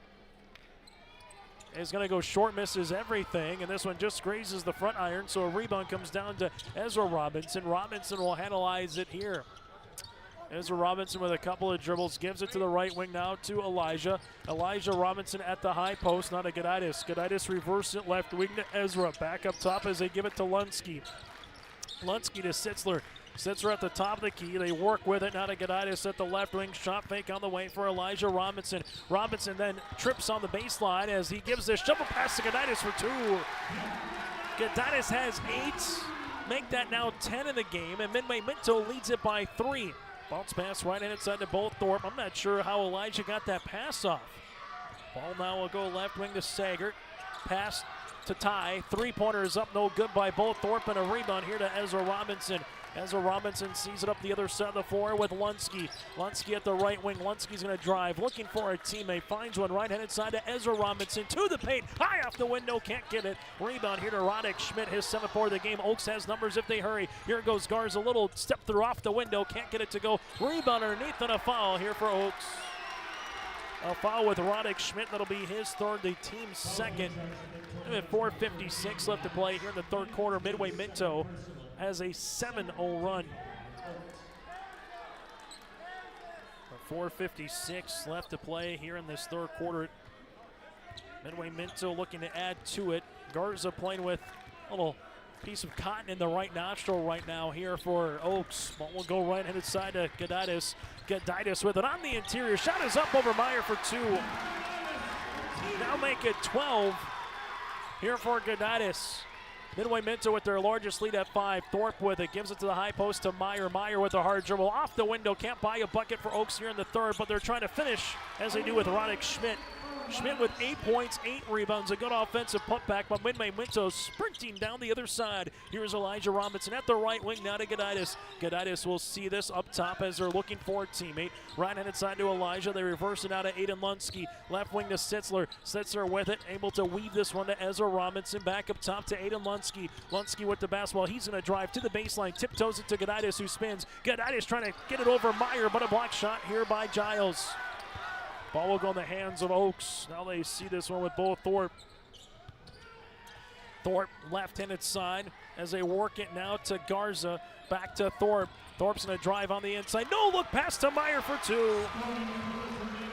Is going to go short, misses everything, and this one just grazes the front iron, so a rebound comes down to Ezra Robinson. Robinson will handleize it here. Ezra Robinson with a couple of dribbles, gives it to the right wing now to Elijah. Elijah Robinson at the high post, now to Gaditis. Gaditis reverse it left wing to Ezra. Back up top as they give it to Lunsky. Lunsky to Sitzler. Sitzler at the top of the key. They work with it now to Gaditis at the left wing. Shot fake on the way for Elijah Robinson. Robinson then trips on the baseline as he gives this shovel pass to Gaditis for 2. Gaditis has 8. Make that now 10 in the game, and Midway-Minto leads it by 3. Bounce pass right-handed side to both Thorpe. I'm not sure how Elijah got that pass off. Ball now will go left wing to Sagert. Pass to Ty. 3-pointer is up, no good by both Thorpe, and a rebound here to Ezra Robinson. Ezra Robinson sees it up the other side of the floor with Lunsky. Lunsky at the right wing. Lunsky's going to drive, looking for a teammate. Finds one right-handed side to Ezra Robinson. To the paint, high off the window, can't get it. Rebound here to Roddick. Schmidt, his 7th for the game. Oaks has numbers if they hurry. Here goes Garza, a little step through off the window, can't get it to go. Rebound underneath and a foul here for Oaks. A foul with Roddick Schmidt. That'll be his 3rd, the team's 2nd. 4:56 left to play here in the 3rd quarter. Midway-Minto has a 7-0 run. 4:56 left to play here in this 3rd quarter. Midway-Minto looking to add to it. Garza playing with a little piece of cotton in the right nostril right now here for Oaks. Ball will go right-handed side to Gaditis. Gaditis with it on the interior. Shot is up over Meyer for 2. Now make it 12 here for Gaditis. Midway-Minto with their largest lead at 5. Thorpe with it, gives it to the high post to Meyer. Meyer with a hard dribble off the window. Can't buy a bucket for Oaks here in the 3rd, but they're trying to finish as they do with Roddick Schmidt. Schmidt with 8 points, 8 rebounds, a good offensive putback, but Midway-Minto sprinting down the other side. Here's Elijah Robinson at the right wing, now to Gaditis. Gaditis will see this up top as they're looking for a teammate. Right-handed side to Elijah. They reverse it out to Aiden Lunsky. Left wing to Sitzler. Sitzler with it, able to weave this one to Ezra Robinson. Back up top to Aiden Lunsky. Lunsky with the basketball. He's going to drive to the baseline, tiptoes it to Gaditis, who spins. Gaditis trying to get it over Meyer, but a block shot here by Giles. Ball will go in the hands of Oaks. Now they see this one with Bo Thorpe. Thorpe left-handed side as they work it now to Garza. Back to Thorpe. Thorpe's going to drive on the inside. No look pass to Meyer for 2.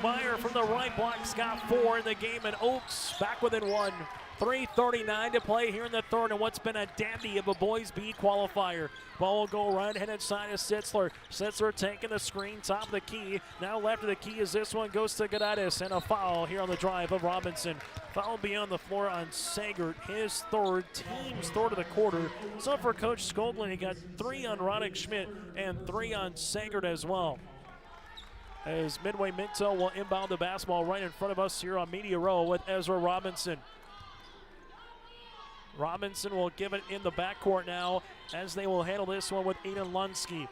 Meyer from the right block's got 4 in the game, and Oaks back within 1. 3:39 to play here in the third, and what's been a dandy of a boys B qualifier. Ball will go right-handed side of Sitzler. Sitzler taking the screen, top of the key. Now left of the key as this one goes to Gaditis, and a foul here on the drive of Robinson. Foul beyond the floor on Sagert, his third, team's third of the quarter. So for Coach Skoglund, he got 3 on Roddick Schmidt and 3 on Sagert as well. As Midway-Minto will inbound the basketball right in front of us here on Media Row with Ezra Robinson. Robinson will give it in the backcourt now as they will handle this one with Aiden Lunsky.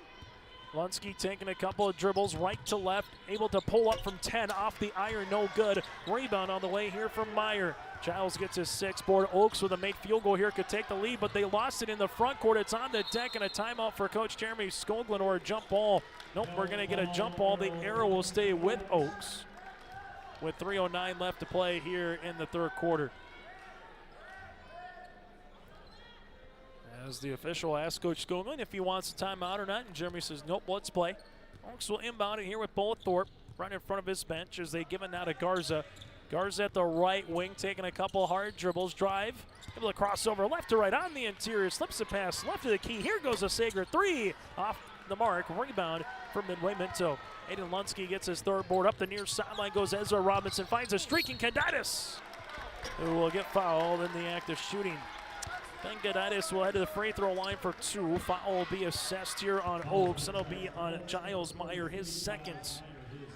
Lunsky taking a couple of dribbles right to left, able to pull up from 10 off the iron, no good. Rebound on the way here from Meyer. Giles gets his 6th board. Oaks with a make field goal here could take the lead, but they lost it in the front court. It's on the deck and a timeout for Coach Jeremy Skoglund, or a jump ball. Nope, we're going to get a jump ball. The arrow will stay with Oaks with 3:09 left to play here in the third quarter. As the official asks Coach Skoglund if he wants a timeout or not, and Jeremy says, nope, let's play. Oaks will inbound it here with Bo Thorpe right in front of his bench as they give it now to Garza. Garza at the right wing, taking a couple hard dribbles, drive, able to cross over left to right on the interior, slips a pass left of the key. Here goes a Sager 3 off the mark, rebound for Midway-Minto. Aiden Lunsky gets his 3rd board. Up the near sideline goes Ezra Robinson, finds a streaking Kaditis, who will get fouled in the act of shooting. Then Gaditis will head to the free throw line for 2. Foul will be assessed here on Oaks. It'll be on Giles Meyer, his 2nd,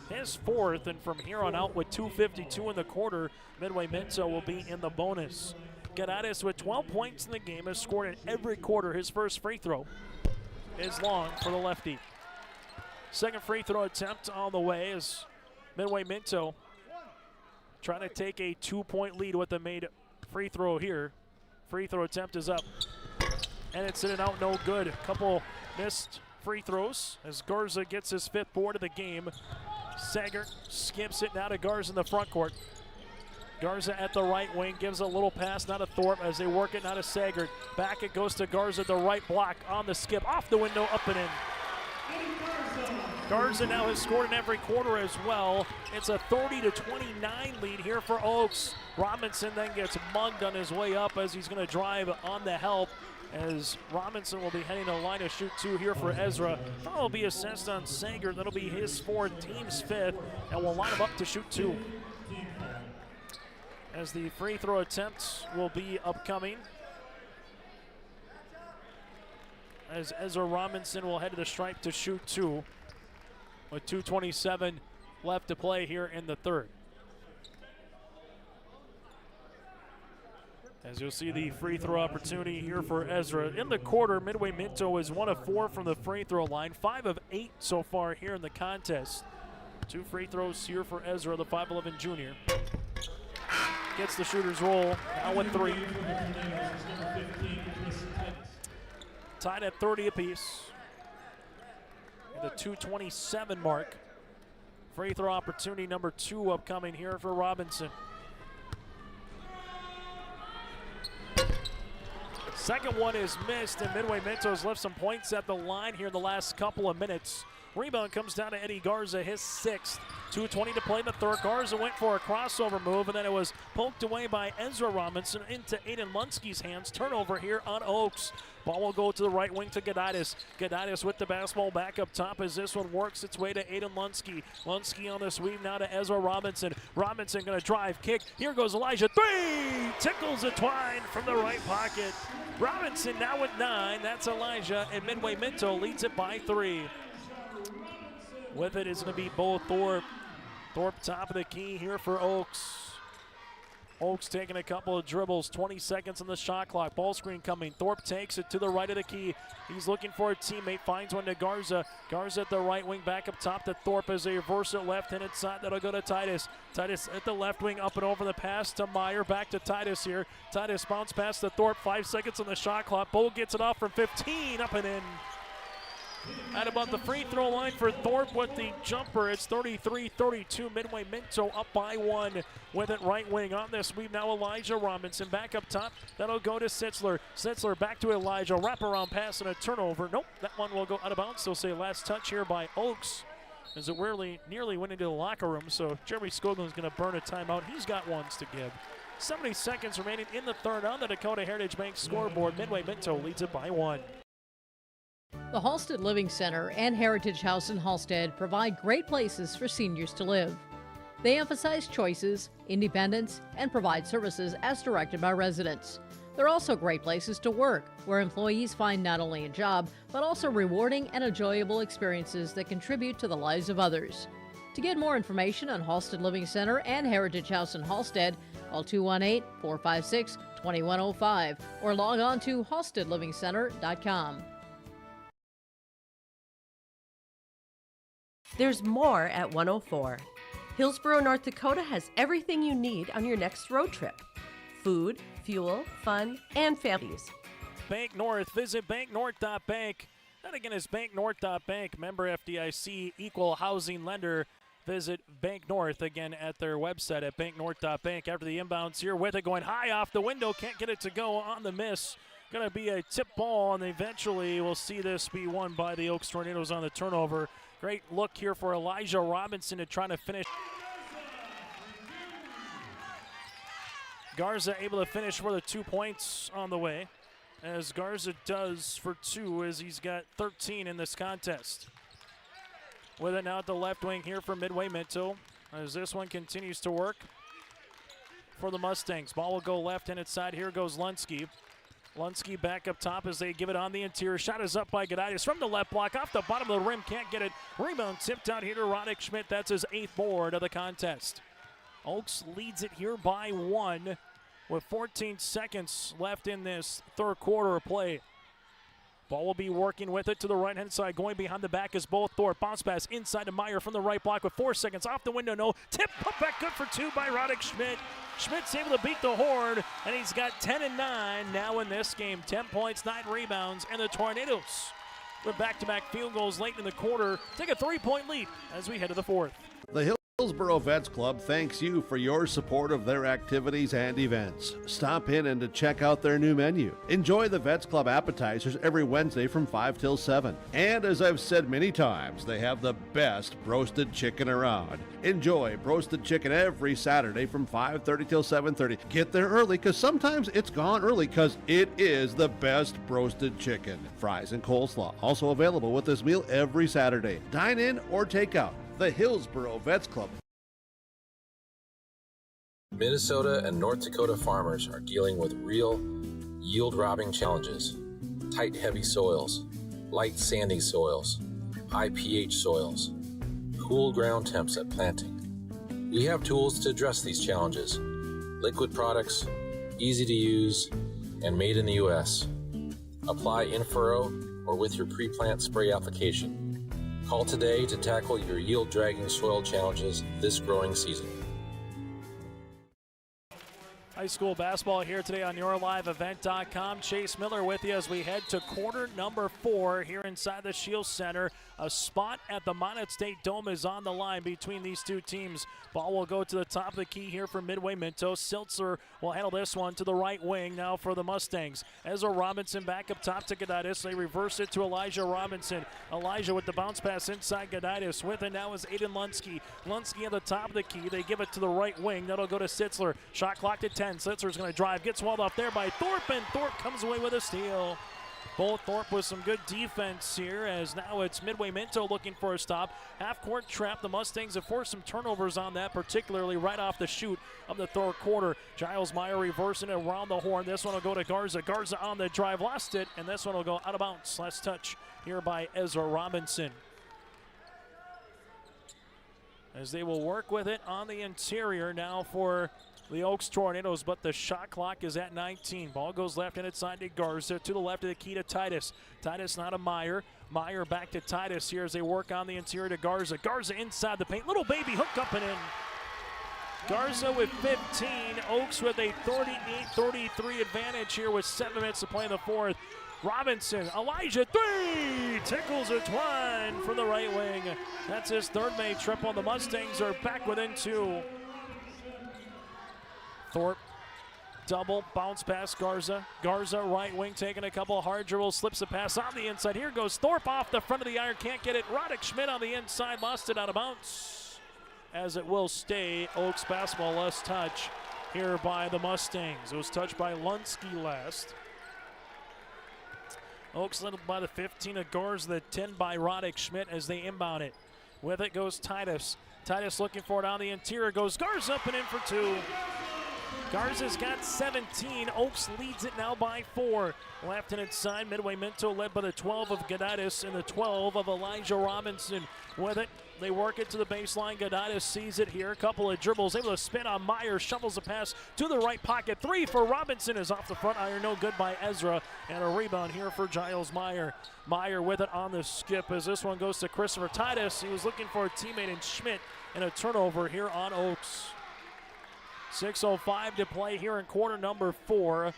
his 4th, and from here on out with 2:52 in the quarter, Midway-Minto will be in the bonus. Gaditis with 12 points in the game has scored in every quarter. His first free throw is long for the lefty. Second free throw attempt on the way as Midway-Minto trying to take a 2-point lead with the made free throw here. Free throw attempt is up, and it's in and out, no good. A couple missed free throws as Garza gets his 5th board of the game. Sager skips it now to Garza in the front court. Garza at the right wing gives a little pass now to Thorpe as they work it now to Sager. Back it goes to Garza, the right block on the skip, off the window, up and in. Garza now has scored in every quarter as well. It's a 30-29 lead here for Oaks. Robinson then gets mugged on his way up as he's going to drive on the help, as Robinson will be heading to the line to shoot 2 here for Ezra. That will be assessed on Sager. That'll be his 4th, team's 5th, and will line him up to shoot 2. As the free throw attempts will be upcoming, as Ezra Robinson will head to the stripe to shoot 2 with 2:27 left to play here in the third. As you'll see the free throw opportunity here for Ezra. In the quarter, Midway-Minto is 1 of 4 from the free throw line, 5 of 8 so far here in the contest. 2 free throws here for Ezra, the 5'11 junior. Gets the shooter's roll, now with 3. Tied at 30 apiece. The 2:27 mark. Free throw opportunity number 2 upcoming here for Robinson. Second one is missed, and Midway-Minto has left some points at the line here in the last couple of minutes. Rebound comes down to Eddie Garza, his 6th. 2:20 to play in the third. Garza went for a crossover move, and then it was poked away by Ezra Robinson into Aiden Lunsky's hands. Turnover here on Oaks. Ball will go to the right wing to Gaditis. Gaditis with the basketball back up top as this one works its way to Aiden Lunsky. Lunsky on the sweep now to Ezra Robinson. Robinson going to drive, kick. Here goes Elijah. 3! Tickles the twine from the right pocket. Robinson now with 9. That's Elijah, and Midway-Minto leads it by 3. With it is going to be Bo Thorpe. Thorpe top of the key here for Oaks. Oaks taking a couple of dribbles, 20 seconds on the shot clock. Ball screen coming. Thorpe takes it to the right of the key. He's looking for a teammate, finds one to Garza. Garza at the right wing, back up top to Thorpe as they reverse it left-handed side. That'll go to Titus. Titus at the left wing, up and over the pass to Meyer. Back to Titus here. Titus bounce pass to Thorpe, 5 seconds on the shot clock. Bo gets it off from 15, up and in. At about the free throw line for Thorpe with the jumper. It's 33-32. Midway-Minto up by 1 with it right wing. On this sweep now Elijah Robinson back up top. That'll go to Sitzler. Sitzler back to Elijah. Wraparound pass and a turnover. Nope, that one will go out of bounds. They'll say last touch here by Oaks, as it nearly went into the locker room. So Jeremy Skoglund's going to burn a timeout. He's got ones to give. 70 seconds remaining in the third on the Dakota Heritage Bank scoreboard. Midway-Minto leads it by 1. The Halstead Living Center and Heritage House in Halstead provide great places for seniors to live. They emphasize choices, independence, and provide services as directed by residents. They're also great places to work, where employees find not only a job, but also rewarding and enjoyable experiences that contribute to the lives of others. To get more information on Halstead Living Center and Heritage House in Halstead, call 218-456-2105 or log on to halsteadlivingcenter.com. There's more at 104. Hillsborough, North Dakota has everything you need on your next road trip. Food, fuel, fun, and families. Bank North. Visit banknorth.bank. That again is banknorth.bank. Member FDIC, equal housing lender. Visit Bank North again at their website at banknorth.bank. After the inbounds here with it going high off the window. Can't get it to go on the miss. Going to be a tip ball, and eventually we'll see this be won by the Oaks Tornadoes on the turnover. Great look here for Elijah Robinson to try to finish. Garza able to finish for the 2 points on the way, as Garza does for 2, as he's got 13 in this contest. With it now at the left wing here for Midway-Minto, as this one continues to work for the Mustangs. Ball will go left-hand side. Here goes Lunsky. Lunsky back up top as they give it on the interior. Shot is up by Goditis from the left block. Off the bottom of the rim, can't get it. Rebound tipped out here to Roddick Schmidt. That's his 8th board of the contest. Oaks leads it here by 1 with 14 seconds left in this third quarter of play. Ball will be working with it to the right-hand side. Going behind the back is both Thorpe. Bounce pass inside to Meyer from the right block with 4 seconds. Off the window, no. Tip, put back good for 2 by Roddick Schmidt. Schmidt's able to beat the Horde, and he's got 10 and 9 now in this game. 10 points, 9 rebounds, and the Tornadoes with back-to-back field goals late in the quarter take a 3-point lead as we head to the fourth. The Hillsborough Vets Club thanks you for your support of their activities and events. Stop in and to check out their new menu. Enjoy the Vets Club appetizers every Wednesday from 5 till 7. And as I've said many times, they have the best roasted chicken around. Enjoy roasted chicken every Saturday from 5:30 till 7:30. Get there early, because sometimes it's gone early, because it is the best roasted chicken. Fries and coleslaw also available with this meal every Saturday. Dine in or take out. The Hillsborough Vets Club. Minnesota and North Dakota farmers are dealing with real yield-robbing challenges. Tight, heavy soils, light, sandy soils, high pH soils, cool ground temps at planting. We have tools to address these challenges. Liquid products, easy to use, and made in the U.S. Apply in furrow or with your pre-plant spray application. Call today to tackle your yield-dragging soil challenges this growing season. High school basketball here today on YourLiveEvent.com. Chase Miller with you as we head to quarter number 4 here inside the Shield Center. A spot at the Minot State Dome is on the line between these two teams. Ball will go to the top of the key here for Midway-Minto. Siltzer will handle this one to the right wing now for the Mustangs. Ezra Robinson back up top to Goditis. They reverse it to Elijah Robinson. Elijah with the bounce pass inside Goditis. With it now is Aiden Lunsky. Lunsky at the top of the key. They give it to the right wing. That'll go to Sitzler. Shot clock at 10. Sitzler's going to drive. Gets walled off there by Thorpe, and Thorpe comes away with a steal. Both Thorpe with some good defense here, as now it's Midway-Minto looking for a stop. Half-court trap. The Mustangs have forced some turnovers on that, particularly right off the shoot of the third quarter. Giles Meyer reversing it around the horn. This one will go to Garza. Garza on the drive, lost it, and this one will go out of bounds. Last touch here by Ezra Robinson, as they will work with it on the interior now for the Oaks Tornadoes, but the shot clock is at 19. Ball goes left-handed side to Garza. To the left of the key to Titus. Titus now to Meyer. Meyer back to Titus here as they work on the interior to Garza. Garza inside the paint. Little baby hook up and in. Garza with 15. Oaks with a 38-33 advantage here with 7 minutes to play in the fourth. Robinson, Elijah, three! Tickles a twine from the right wing. That's his third May triple. The Mustangs are back within two. Thorpe, double, bounce pass Garza. Garza, right wing, taking a couple hard dribbles, slips a pass on the inside. Here goes Thorpe off the front of the iron, can't get it. Roddick Schmidt on the inside, lost it out of bounds. As it will stay, Oaks basketball less touch here by the Mustangs. It was touched by Lunsky last. Oaks led by the 15 of Garza, the 10 by Roddick Schmidt as they inbound it. With it goes Titus. Titus looking for it on the interior, goes Garza up and in for two. Garza's got 17. Oaks leads it now by 4. Left-handed side, Midway-Minto led by the 12 of Gaditis and the 12 of Elijah Robinson. With it, they work it to the baseline. Gaditis sees it here. A couple of dribbles, able to spin on Meyer. Shovels the pass to the right pocket. 3 for Robinson is off the front iron. No good by Ezra. And a rebound here for Giles Meyer. Meyer with it on the skip as this one goes to Christopher Titus. He was looking for a teammate in Schmidt, and a turnover here on Oaks. 6:05 to play here in quarter number 4.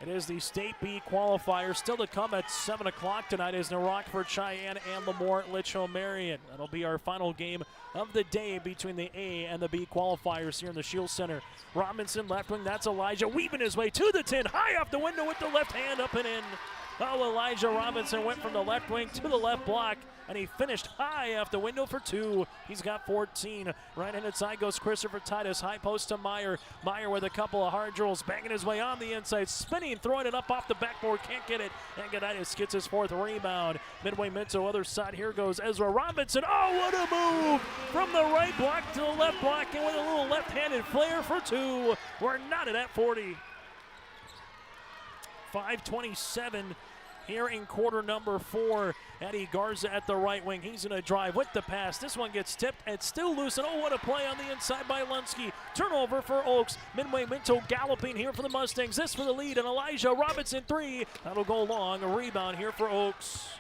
It is the State B qualifier. Still to come at 7 o'clock tonight is New Rockford, Cheyenne, and Lemoore Litchfield Marion. That'll be our final game of the day between the A and the B qualifiers here in the Shield Center. Robinson left wing, that's Elijah weaving his way to the 10, high off the window with the left hand up and in. Oh, Elijah Robinson went from the left wing to the left block, and he finished high off the window for 2. He's got 14. Right-handed side goes Christopher Titus. High post to Meyer. Meyer with a couple of hard drills, banging his way on the inside, spinning, throwing it up off the backboard, can't get it. And Gaditis gets his 4th rebound. Midway-Minto, other side. Here goes Ezra Robinson. Oh, what a move! From the right block to the left block, and with a little left-handed flare for 2. We're knotted at 40. 5:27 here in quarter number 4. Eddie Garza at the right wing. He's going to drive with the pass. This one gets tipped. It's still loose. And oh, what a play on the inside by Lunsky. Turnover for Oaks. Midway-Minto galloping here for the Mustangs. This for the lead. And Elijah Robinson 3. That'll go long. A rebound here for Oaks.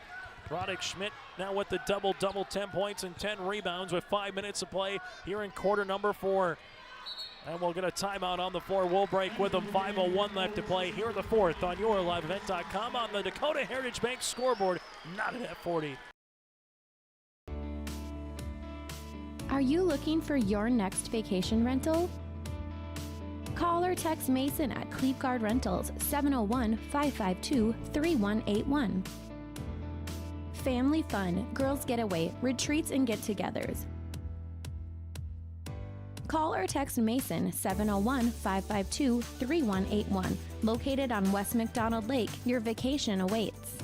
Roddick Schmidt now with the double-double, 10 points and 10 rebounds with 5 minutes to play here in quarter number 4. And we'll get a timeout on the floor. We'll break with them. 5:01 left to play here in the 4th on YourLiveEvent.com on the Dakota Heritage Bank scoreboard. Knotted at 40. Are you looking for your next vacation rental? Call or text Mason at Cleapguard Rentals 701-552-3181. Family fun, girls getaway, retreats and get-togethers. Call or text Mason 701-552-3181. Located on West McDonald Lake, your vacation awaits.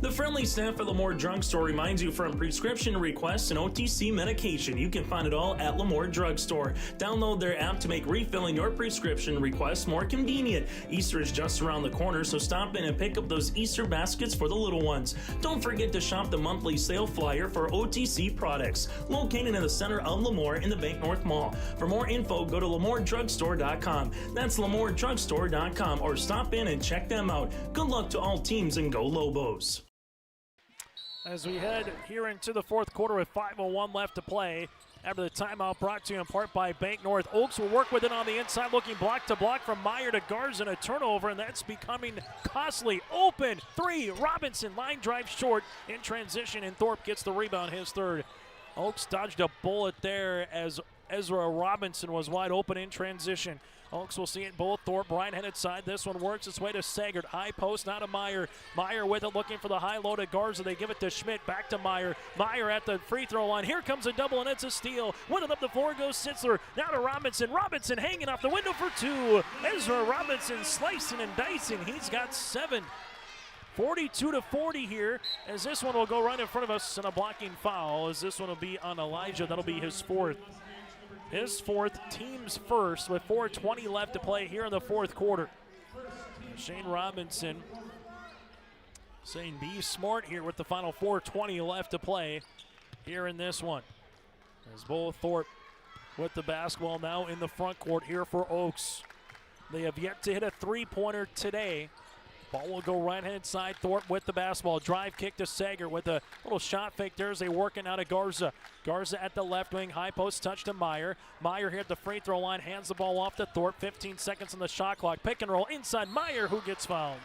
The friendly staff at Lemoore Drugstore reminds you from prescription requests and OTC medication, you can find it all at Lemoore Drugstore. Download their app to make refilling your prescription requests more convenient. Easter is just around the corner, so stop in and pick up those Easter baskets for the little ones. Don't forget to shop the monthly sale flyer for OTC products, located in the center of Lemoore in the Bank North Mall. For more info, go to LemooreDrugstore.com. That's LemooreDrugstore.com, or stop in and check them out. Good luck to all teams and go Lobos. As we head here into the 4th quarter with 5:01 left to play. After the timeout brought to you in part by Bank North. Oaks will work with it on the inside, looking block to block from Meyer to Garza, and a turnover, and that's becoming costly. Open 3, Robinson, line drive short in transition, and Thorpe gets the rebound, his 3rd. Oaks dodged a bullet there as Ezra Robinson was wide open in transition. Oaks will see it both. Thorpe right-handed side. This one works its way to Sagert. High post now to Meyer. Meyer with it, looking for the high low to Garza. They give it to Schmidt. Back to Meyer. Meyer at the free throw line. Here comes a double, and it's a steal. Winning up the floor goes Sitzler. Now to Robinson. Robinson hanging off the window for 2. Ezra Robinson slicing and dicing. He's got 7. 42-40 here, as this one will go right in front of us, and a blocking foul, as this one will be on Elijah. That'll be his 4th. His 4th, team's first, with 4:20 left to play here in the 4th quarter. Shane Robinson saying be smart here with the final 4:20 left to play here in this one. As Bo Thorpe with the basketball now in the front court here for Oaks. They have yet to hit a 3-pointer today. Ball will go right-hand side. Thorpe with the basketball. Drive kick to Sager with a little shot fake there as they working out of Garza. Garza at the left wing. High post touch to Meyer. Meyer here at the free throw line. Hands the ball off to Thorpe. 15 seconds on the shot clock. Pick and roll inside Meyer, who gets fouled.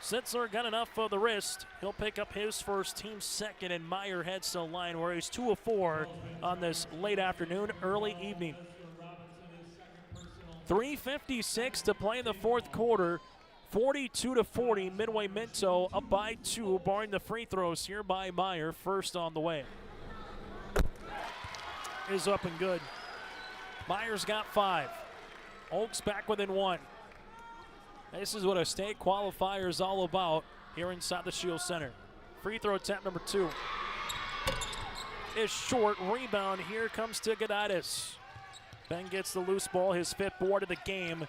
Sitzler got enough for the wrist. He'll pick up his first, team second, and Meyer heads to the line where he's 2 of 4 on this late afternoon, early evening. 3:56 to play in the fourth quarter. 42-40, Midway-Minto up by 2, barring the free throws here by Meyer. First on the way. Is up and good. Meyer's got 5. Oaks back within 1. This is what a state qualifier is all about here inside the Shield Center. Free throw attempt number 2 is short. Rebound here comes to Gaditis. Ben gets the loose ball, his 5th board of the game.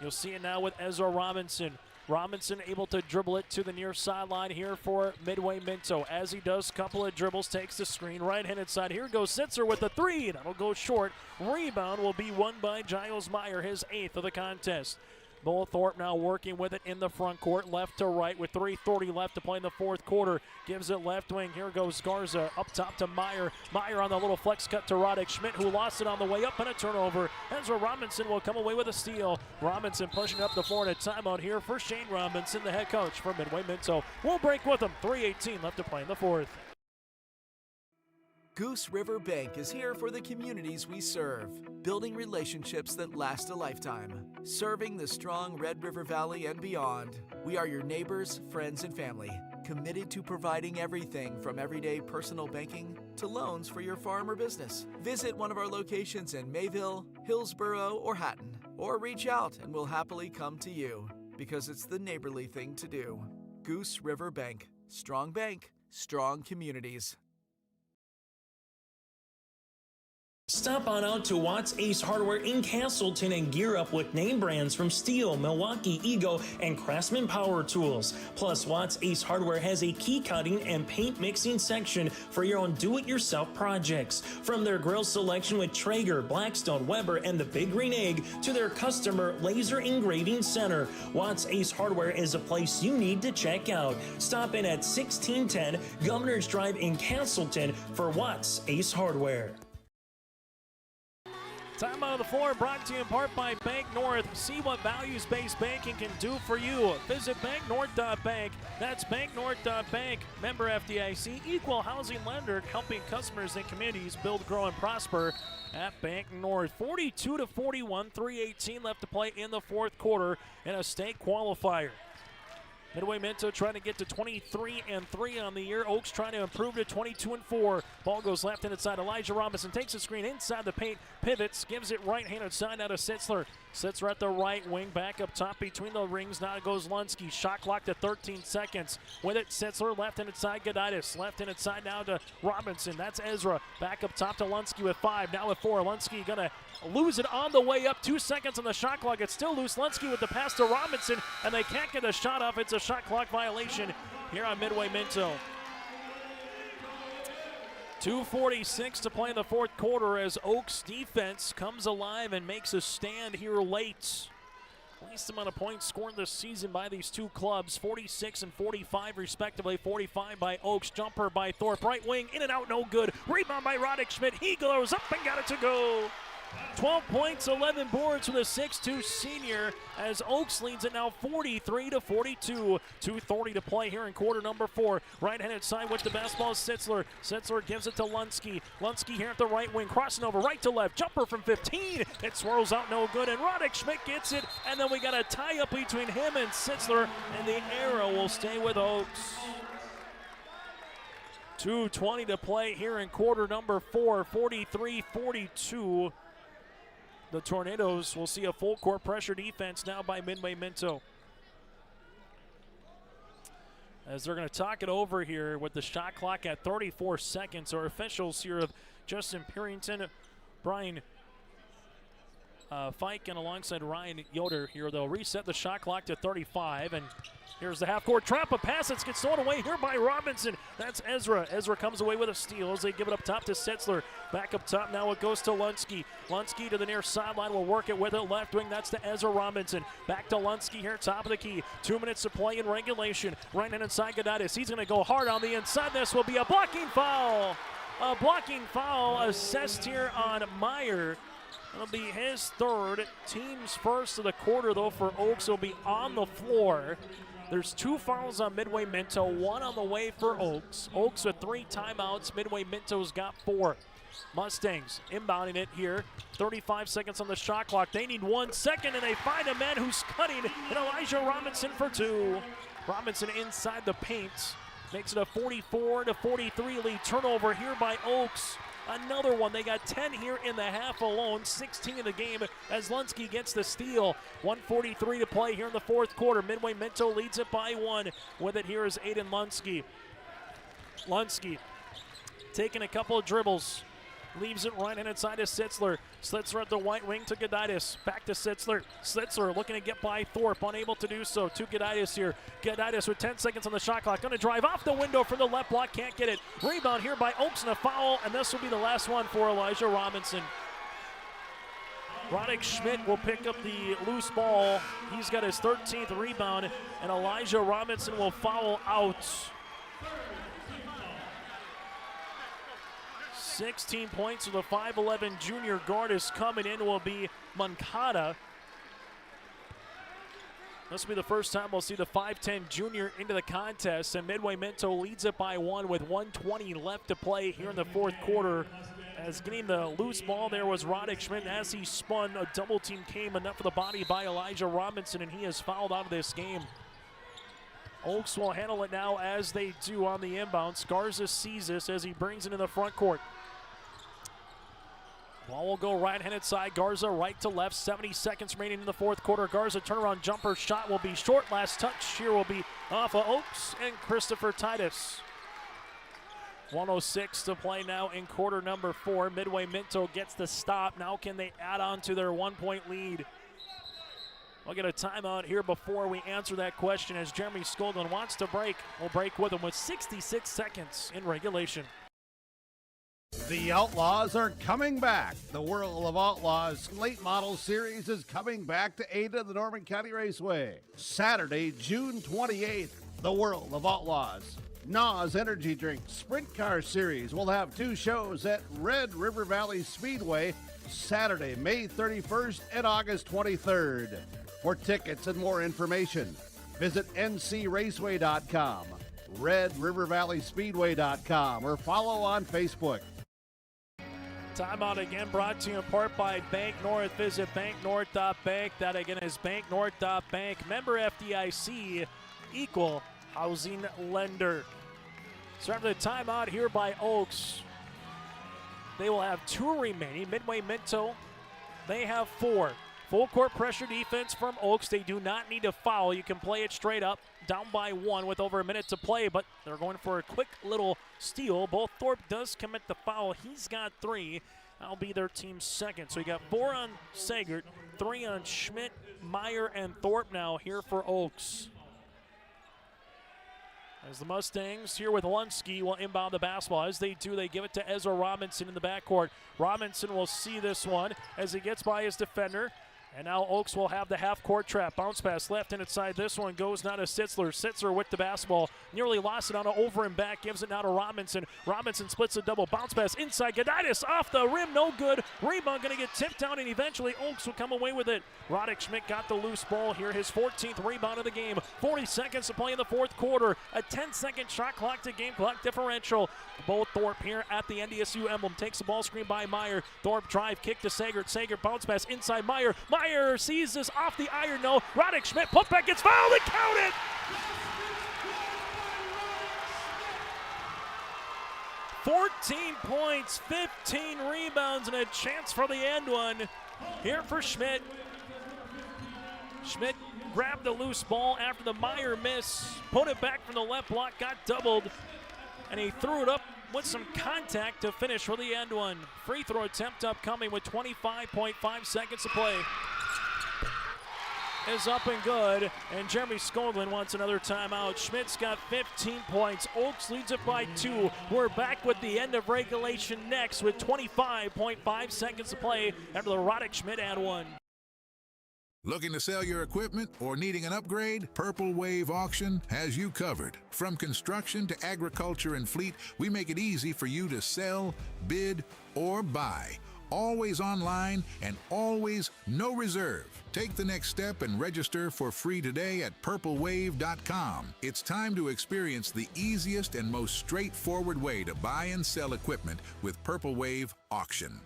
You'll see it now with Ezra Robinson. Robinson able to dribble it to the near sideline here for Midway-Minto. As he does, couple of dribbles, takes the screen, right-handed side. Here goes Sitzer with the 3. That'll go short. Rebound will be won by Giles Meyer, his 8th of the contest. Bull Thorpe now working with it in the front court, left to right with 3:30 left to play in the fourth quarter. Gives it left wing. Here goes Garza up top to Meyer. Meyer on the little flex cut to Roddick. Schmidt, who lost it on the way up, and a turnover. Ezra Robinson will come away with a steal. Robinson pushing up the floor in a timeout here for Shane Robinson, the head coach for Midway-Minto. We'll break with him. 3:18 left to play in the fourth. Goose River Bank is here for the communities we serve, building relationships that last a lifetime. Serving the strong Red River Valley and beyond, we are your neighbors, friends, and family, committed to providing everything from everyday personal banking to loans for your farm or business. Visit one of our locations in Mayville, Hillsborough, or Hatton, or reach out and we'll happily come to you, because it's the neighborly thing to do. Goose River Bank, strong bank, strong communities. Stop on out to Watts Ace Hardware in Castleton and gear up with name brands from Steel, Milwaukee, Ego, and Craftsman Power Tools. Plus, Watts Ace Hardware has a key cutting and paint mixing section for your own do-it-yourself projects. From their grill selection with Traeger, Blackstone, Weber, and the Big Green Egg to their customer laser engraving center, Watts Ace Hardware is a place you need to check out. Stop in at 1610 Governor's Drive in Castleton for Watts Ace Hardware. Time out of the floor brought to you in part by Bank North. See what values-based banking can do for you. Visit banknorth.bank. That's banknorth.bank. Member FDIC, equal housing lender, helping customers and communities build, grow, and prosper at Bank North. 42-41, 3:18 left to play in the fourth quarter in a state qualifier. Midway-Minto trying to get to 23-3 on the year. Oaks trying to improve to 22-4. Ball goes left-handed side. Elijah Robinson takes the screen inside the paint, pivots, gives it right-handed side out to Sitzler. Sitzler at the right wing, back up top between the rings. Now it goes Lunsky. Shot clock to 13 seconds. With it, Sitzler left-handed side, Gaditis. Left-handed side now to Robinson. That's Ezra. Back up top to Lunsky with 5. Now with 4. Lunsky gonna lose it on the way up. 2 seconds on the shot clock. It's still loose. Lunsky with the pass to Robinson, and they can't get the shot off. It's a shot clock violation here on Midway-Minto. 2:46 to play in the fourth quarter as Oaks defense comes alive and makes a stand here late. Least amount of points scored this season by these two clubs, 46 and 45 respectively. 45 by Oaks, jumper by Thorpe, right wing, in and out, no good. Rebound by Roddick Schmidt, he goes up and got it to go. 12 points, 11 boards for the 6'2 senior as Oaks leads it now 43-42. 2:30 to play here in quarter number 4. Right-handed side with the basketball is Sitzler. Sitzler gives it to Lunsky. Lunsky here at the right wing, crossing over right to left. Jumper from 15. It swirls out no good, and Roddick Schmidt gets it. And then we got a tie-up between him and Sitzler, and the arrow will stay with Oaks. 2:20 to play here in quarter number 4, 43-42. The Tornadoes will see a full court pressure defense now by Midway-Minto. As they're going to talk it over here with the shot clock at 34 seconds. Our officials here of Justin Perrington, Brian Fike and alongside Ryan Yoder here. They'll reset the shot clock to 35, and here's the half-court trap. A pass that gets thrown away here by Robinson. That's Ezra. Ezra comes away with a steal as they give it up top to Sitzler. Back up top now it goes to Lunsky. Lunsky to the near sideline will work it with it. Left wing, that's to Ezra Robinson. Back to Lunsky here, top of the key. 2 minutes to play in regulation. Right in inside Gaditis. He's going to go hard on the inside. This will be a blocking foul. A blocking foul assessed here on Meyer. It'll be his third. Team's first of the quarter, though, for Oaks. Will be on the floor. There's 2 fouls on Midway-Minto, 1 on the way for Oaks. Oaks with 3 timeouts. Midway-Minto's got 4. Mustangs inbounding it here. 35 seconds on the shot clock. They need 1 second, and they find a man who's cutting, and Elijah Robinson for 2. Robinson inside the paint. Makes it a 44-43 lead. Turnover here by Oaks. Another one. They got 10 here in the half alone, 16 in the game as Lunsky gets the steal. 1:43 to play here in the fourth quarter. Midway-Minto leads it by 1. With it here is Aiden Lunsky. Lunsky taking a couple of dribbles. Leaves it right inside to Sitzler. Sitzler at the white wing to Gaditis. Back to Sitzler. Sitzler looking to get by Thorpe. Unable to do so. To Gaditis here. Gaditis with 10 seconds on the shot clock. Going to drive off the window from the left block. Can't get it. Rebound here by Oaks and a foul. And this will be the last one for Elijah Robinson. Roddick Schmidt will pick up the loose ball. He's got his 13th rebound. And Elijah Robinson will foul out. 16 points for the 5'11 junior guard is coming in. Will be Moncada. This will be the first time we'll see the 5'10 junior into the contest, and Midway-Minto leads it by 1 with 1:20 left to play here in the fourth quarter. As getting the loose ball there was Roddick Schmidt. As he spun, a double team came, enough for the body by Elijah Robinson, and he is fouled out of this game. Oaks will handle it now as they do on the inbound. Garza sees this as he brings it in the front court. Ball will go right-handed side. Garza right to left. 70 seconds remaining in the fourth quarter. Garza turnaround jumper shot will be short. Last touch here will be off of Oaks and Christopher Titus. 1:06 to play now in quarter number 4. Midway-Minto gets the stop. Now can they add on to their 1-point lead? We'll get a timeout here before we answer that question as Jeremy Skoglund wants to break. We'll break with him with 66 seconds in regulation. The Outlaws are coming back. The World of Outlaws late model series is coming back to Ada, the Norman County Raceway. Saturday, June 28th, the World of Outlaws. NOS Energy Drink Sprint Car Series will have 2 shows at Red River Valley Speedway Saturday, May 31st and August 23rd. For tickets and more information, visit ncraceway.com, redrivervalleyspeedway.com, or follow on Facebook. Timeout again brought to you in part by Bank North. Visit banknorth.bank. That again is banknorth.bank. Member FDIC, equal housing lender. So after the timeout here by Oaks, they will have 2 remaining. Midway-Minto, they have 4. Full court pressure defense from Oaks. They do not need to foul. You can play it straight up, down by 1 with over a minute to play, but they're going for a quick little steal. Both Thorpe does commit the foul. He's got 3. That'll be their team's second. So you got 4 on Sagert, 3 on Schmidt, Meyer, and Thorpe now here for Oaks. As the Mustangs here with Lunsky will inbound the basketball. As they do, they give it to Ezra Robinson in the backcourt. Robinson will see this one as he gets by his defender. And now Oaks will have the half-court trap. Bounce pass left and inside. This one goes now to Sitzler. Sitzler with the basketball. Nearly lost it on an over and back. Gives it now to Robinson. Robinson splits a double. Bounce pass inside. Gaditis off the rim. No good. Rebound going to get tipped down, and eventually Oaks will come away with it. Roddick Schmidt got the loose ball here. His 14th rebound of the game. 40 seconds to play in the fourth quarter. A 10-second shot clock to game clock differential. Both Thorpe here at the NDSU emblem. Takes the ball screen by Meyer. Thorpe drive, kick to Sagert. Sagert bounce pass inside Meyer. Meyer sees this off the iron. No. Roddick Schmidt putback gets fouled and count it. "14 points, 15 rebounds, and a chance for the end one here for Schmidt. Schmidt grabbed the loose ball after the Meyer miss, put it back from the left block, got doubled, and he threw it up with some contact to finish for the end one. Free throw attempt upcoming with 25.5 seconds to play. Is up and good, and Jeremy Skoglund wants another timeout. Schmidt's got 15 points. Oaks leads it by 2. We're back with the end of regulation next with 25.5 seconds to play after the Roddick Schmidt add one. Looking to sell your equipment or needing an upgrade? Purple Wave Auction has you covered. From construction to agriculture and fleet, we make it easy for you to sell, bid, or buy. Always online and always no reserve. Take the next step and register for free today at purplewave.com. It's time to experience the easiest and most straightforward way to buy and sell equipment with Purple Wave Auction.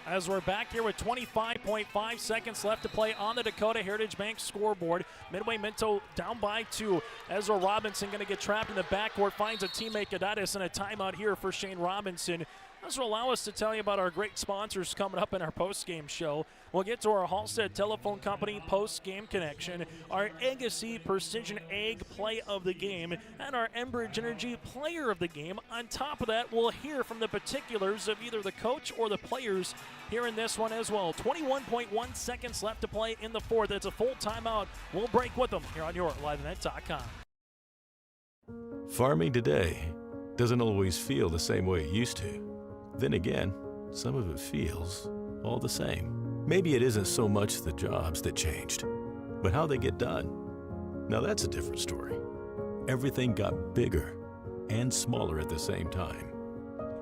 As we're back here with 25.5 seconds left to play on the Dakota Heritage Bank scoreboard. Midway-Minto down by 2. Ezra Robinson going to get trapped in the backcourt, finds a teammate, Gaditis, and a timeout here for Shane Robinson. This will allow us to tell you about our great sponsors coming up in our post-game show. We'll get to our Halstead Telephone Company post-game connection, our Agassi Precision Egg play of the game, and our Enbridge Energy player of the game. On top of that, we'll hear from the particulars of either the coach or the players here in this one as well. 21.1 seconds left to play in the fourth. It's a full timeout. We'll break with them here on your LiveNet.com. Farming today doesn't always feel the same way it used to. Then again, some of it feels all the same. Maybe it isn't so much the jobs that changed, but how they get done. Now that's a different story. Everything got bigger and smaller at the same time.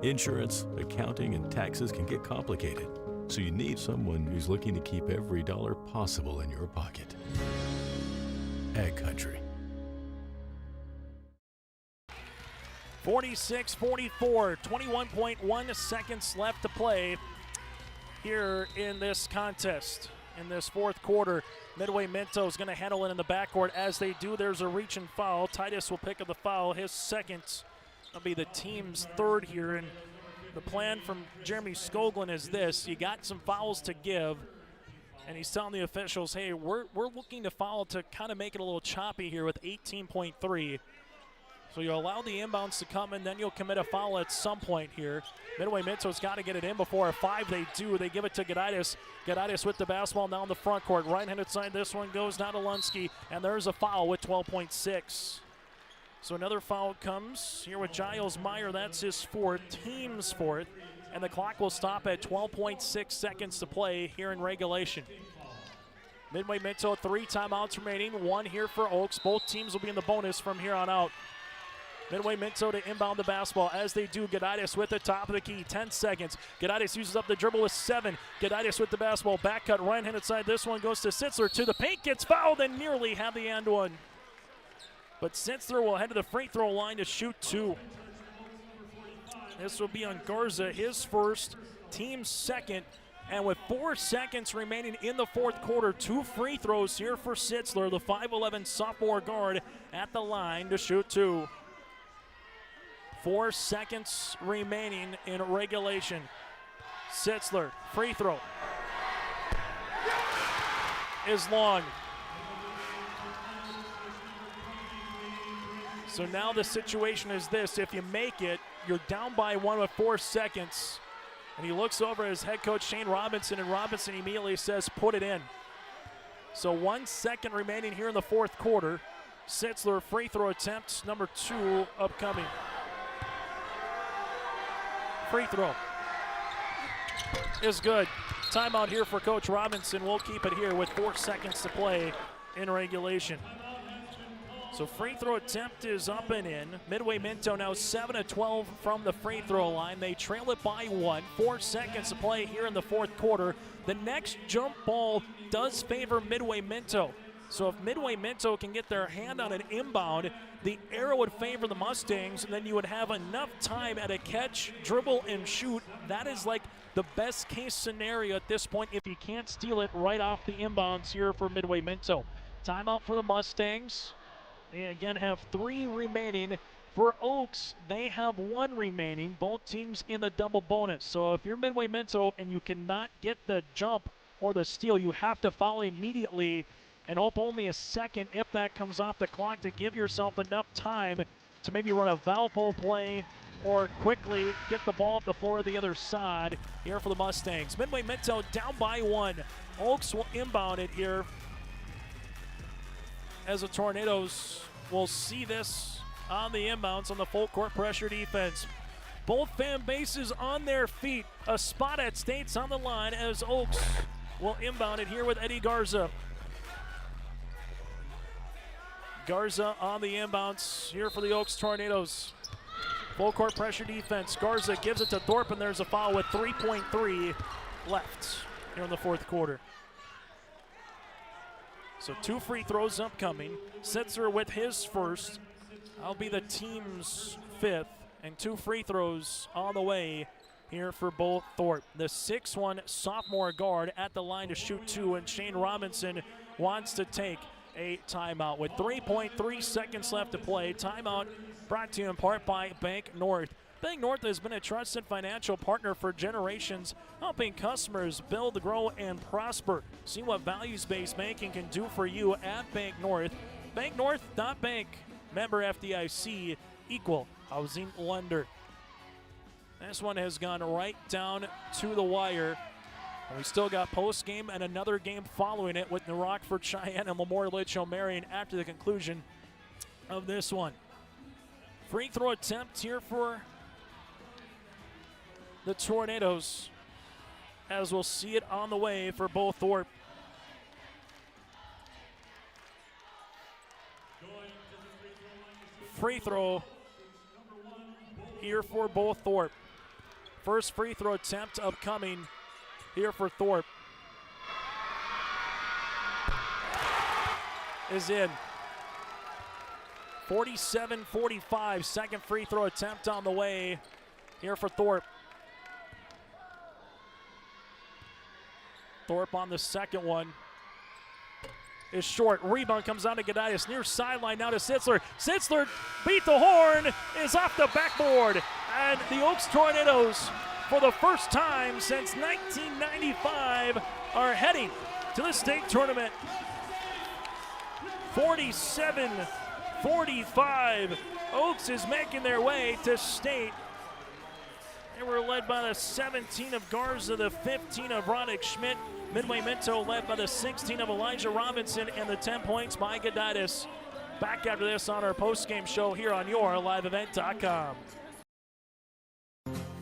Insurance, accounting, and taxes can get complicated, so you need someone who's looking to keep every dollar possible in your pocket. Ag Country. 46-44, 21.1 seconds left to play here in this contest. In this fourth quarter, Midway-Minto is going to handle it in the backcourt. As they do, there's a reach and foul. Titus will pick up the foul. His second will be the team's third here. And the plan from Jeremy Skoglund is this. You got some fouls to give, and he's telling the officials, hey, we're looking to foul to kind of make it a little choppy here with 18.3. So you allow the inbounds to come in, then you'll commit a foul at some point here. Midway-Minto's got to get it in before a 5. They do. They give it to Gaditis. Gaditis with the basketball now in the front court. Right-handed side, this one goes now to Lunsky, and there's a foul with 12.6. So another foul comes here with Giles Meyer. That's his fourth, team's fourth, and the clock will stop at 12.6 seconds to play here in regulation. Midway-Minto, 3 timeouts remaining, 1 here for Oaks. Both teams will be in the bonus from here on out. Midway-Minto to inbound the basketball. As they do, Gaditis with the top of the key, 10 seconds. Gaditis uses up the dribble with 7. Gaditis with the basketball, back cut, right-handed side. This one goes to Sitzler to the paint, gets fouled, and nearly have the end one. But Sitzler will head to the free throw line to shoot 2. This will be on Garza, his first, team's second. And with 4 seconds remaining in the fourth quarter, 2 free throws here for Sitzler, the 5'11 sophomore guard at the line to shoot 2. 4 seconds remaining in regulation. Sitzler, free throw. Is long. So now the situation is this. If you make it, you're down by 1 with 4 seconds. And he looks over at his head coach, Shane Robinson, and Robinson immediately says, put it in. So 1 second remaining here in the fourth quarter. Sitzler, free throw attempt, number 2 upcoming. Free throw is good. Timeout here for Coach Robinson. We'll keep it here with 4 seconds to play in regulation. So free throw attempt is up and in. Midway-Minto now 7-12 from the free throw line. They trail it by 1. 4 seconds to play here in the fourth quarter. The next jump ball does favor Midway-Minto. So if Midway-Minto can get their hand on an inbound, the arrow would favor the Mustangs, and then you would have enough time at a catch, dribble, and shoot. That is like the best case scenario at this point if you can't steal it right off the inbounds here for Midway-Minto. Timeout for the Mustangs. They again have 3 remaining. For Oaks, they have 1 remaining. Both teams in the double bonus. So if you're Midway-Minto and you cannot get the jump or the steal, you have to foul immediately and hope only a second, if that comes off the clock, to give yourself enough time to maybe run a foul pole play or quickly get the ball up the floor the other side here for the Mustangs. Midway-Minto down by 1. Oaks will inbound it here as the Tornadoes will see this on the inbounds on the full court pressure defense. Both fan bases on their feet. A spot at State's on the line as Oaks will inbound it here with Eddie Garza. Garza on the inbounds here for the Oaks Tornadoes. Full court pressure defense. Garza gives it to Thorpe, and there's a foul with 3.3 left here in the fourth quarter. So 2 free throws upcoming. Sitzer with his first. That'll be the team's 5th, and 2 free throws on the way here for both Thorpe. The 6'1" sophomore guard at the line to shoot 2, and Shane Robinson wants to take a timeout with 3.3 seconds left to play. Timeout brought to you in part by Bank North. Bank North has been a trusted financial partner for generations, helping customers build, grow, and prosper. See what values-based banking can do for you at Bank North. BankNorth.bank. Member FDIC, equal housing lender. This one has gone right down to the wire. And we still got post-game and another game following it with New Rockford, Cheyenne, and Memorial H.O. Marion after the conclusion of this one. Free throw attempt here for the Tornadoes, as we'll see it on the way for both Thorpe. Free throw here for both Thorpe. First free throw attempt upcoming here for Thorpe is in. 47-45, second free throw attempt on the way here for Thorpe. Thorpe on the second one is short. Rebound comes down to Gadias, near sideline now to Sitzler. Sitzler beat the horn, is off the backboard, and the Oaks Tornadoes, for the first time since 1995, are heading to the state tournament. 47-45. Oaks is making their way to state. They were led by the 17 of Garza, the 15 of Roddick Schmidt. Midway-Minto led by the 16 of Elijah Robinson and the 10 points by Gaditis. Back after this on our post-game show here on YourLiveEvent.com.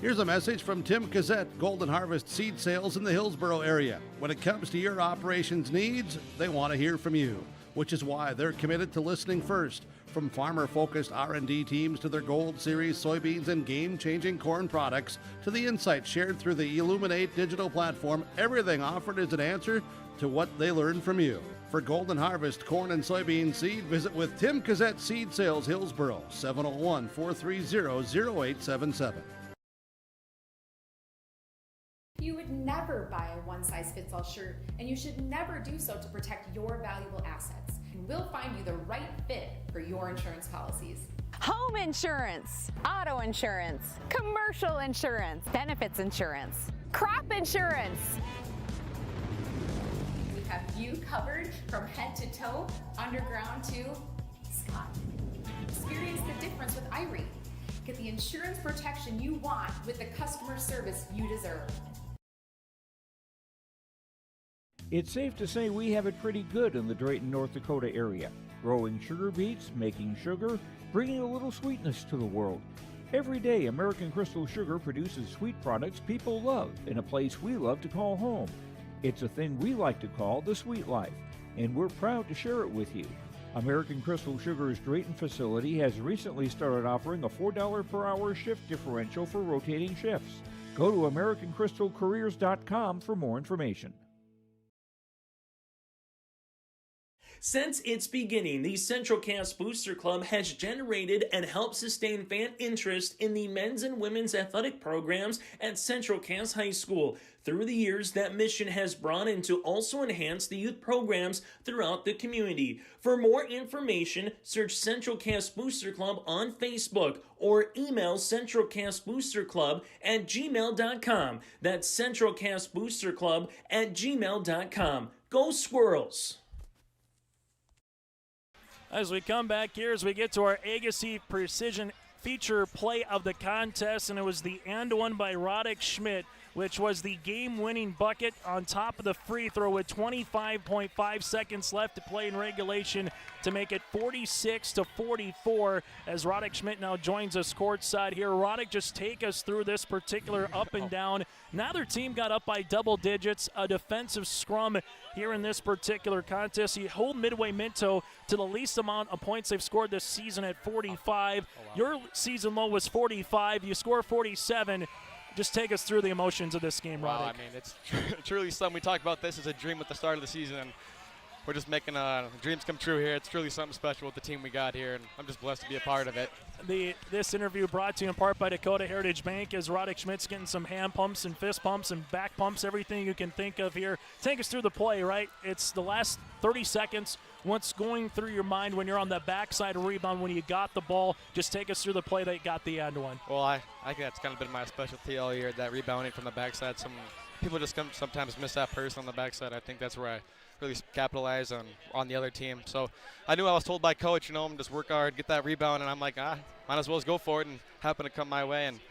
Here's a message from Tim Cassette, Golden Harvest Seed Sales in the Hillsboro area. When it comes to your operations needs, they want to hear from you, which is why they're committed to listening first. From farmer-focused R&D teams to their Gold Series soybeans and game-changing corn products to the insights shared through the Illuminate digital platform, everything offered is an answer to what they learned from you. For Golden Harvest corn and soybean seed, visit with Tim Cassette Seed Sales Hillsboro, 701-430-0877. You would never buy a one-size-fits-all shirt, and you should never do so to protect your valuable assets. And we'll find you the right fit for your insurance policies. Home insurance, auto insurance, commercial insurance, benefits insurance, crop insurance. We have you covered from head to toe, underground to sky. Experience the difference with Irie. Get the insurance protection you want with the customer service you deserve. It's safe to say we have it pretty good in the Drayton, North Dakota area. Growing sugar beets, making sugar, bringing a little sweetness to the world. Every day, American Crystal Sugar produces sweet products people love in a place we love to call home. It's a thing we like to call the sweet life, and we're proud to share it with you. American Crystal Sugar's Drayton facility has recently started offering a $4 per hour shift differential for rotating shifts. Go to AmericanCrystalCareers.com for more information. Since its beginning, the Central Cass Booster Club has generated and helped sustain fan interest in the men's and women's athletic programs at Central Cass High School. Through the years, that mission has brought in to also enhance the youth programs throughout the community. For more information, search Central Cass Booster Club on Facebook or email centralcassboosterclub@gmail.com. That's centralcassboosterclub@gmail.com. Go Squirrels! As we come back here, as we get to our Agassi Precision feature play of the contest, and it was the and one by Roddick Schmidt, which was the game-winning bucket on top of the free throw with 25.5 seconds left to play in regulation to make it 46-44 as Roddick Schmidt now joins us courtside here. Roddick, just take us through this particular up and down. Neither team got up by double digits. A defensive scrum here in this particular contest. You hold Midway-Minto to the least amount of points they've scored this season at 45. Your season low was 45. You score 47. Just take us through the emotions of this game, Roddick. Wow, I mean, it's truly something. We talked about this as a dream at the start of the season, and we're just making dreams come true here. It's truly something special with the team we got here, and I'm just blessed to be a part of it. This interview brought to you in part by Dakota Heritage Bank, as Roddick Schmidt's getting some hand pumps and fist pumps and back pumps, everything you can think of here. Take us through the play, right? It's the last 30 seconds. What's going through your mind when you're on the backside rebound, when you got the ball? Just take us through the play that got the end one. Well, I think that's kind of been my specialty all year, that rebounding from the backside. Some people just sometimes miss that person on the backside. I think that's where I really capitalize on the other team. So I knew I was told by coach, just work hard, get that rebound, and I'm like, might as well go for it, and happened to come my way, and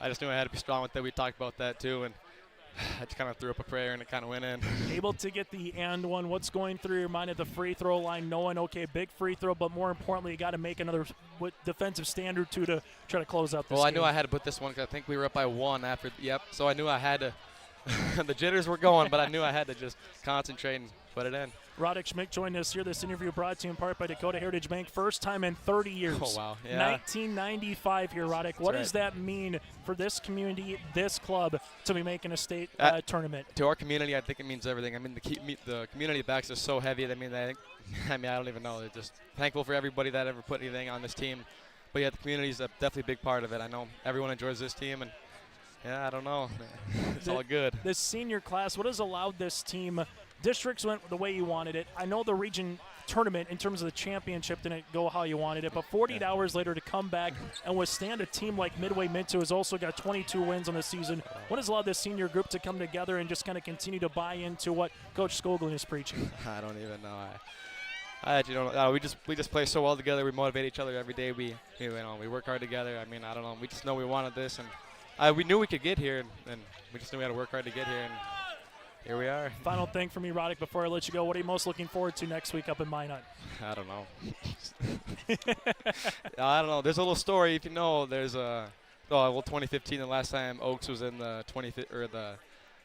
I just knew I had to be strong with it. We talked about that too, and I just kind of threw up a prayer, and it kind of went in. Able to get the and one. What's going through your mind at the free throw line, knowing, okay, big free throw, but more importantly, you got to make another defensive standard to try to close out this game? I knew I had to put this one because I think we were up by 1 after, so I knew I had to. The jitters were going, but I knew I had to just concentrate and put it in. Roddick Schmidt joined us here. This interview brought to you in part by Dakota Heritage Bank. First time in 30 years. Oh, wow. Yeah. 1995 here, Roddick. What does that mean for this community, this club, to be making a state tournament? To our community, I think it means everything. I mean, the community backs is so heavy. I don't even know. They're just thankful for everybody that ever put anything on this team. But yeah, the community is definitely a big part of it. I know everyone enjoys this team, and I don't know. It's all good. This senior class, what has allowed this team? Districts went the way you wanted it. I know the region tournament in terms of the championship didn't go how you wanted it, but 48 hours later to come back and withstand a team like Midway-Minto, who's also got 22 wins on the season. What has allowed this senior group to come together and just kind of continue to buy into what Coach Skoglund is preaching? I don't even know. I actually don't know. We just play so well together. We motivate each other every day. We work hard together. I don't know. We just know we wanted this, and we knew we could get here, and we just knew we had to work hard to get here. And here we are. Final thing for me, Roddick, before I let you go. What are you most looking forward to next week up in Minot? I don't know. I don't know. There's a little story, if you know. There's 2015, the last time Oaks was in the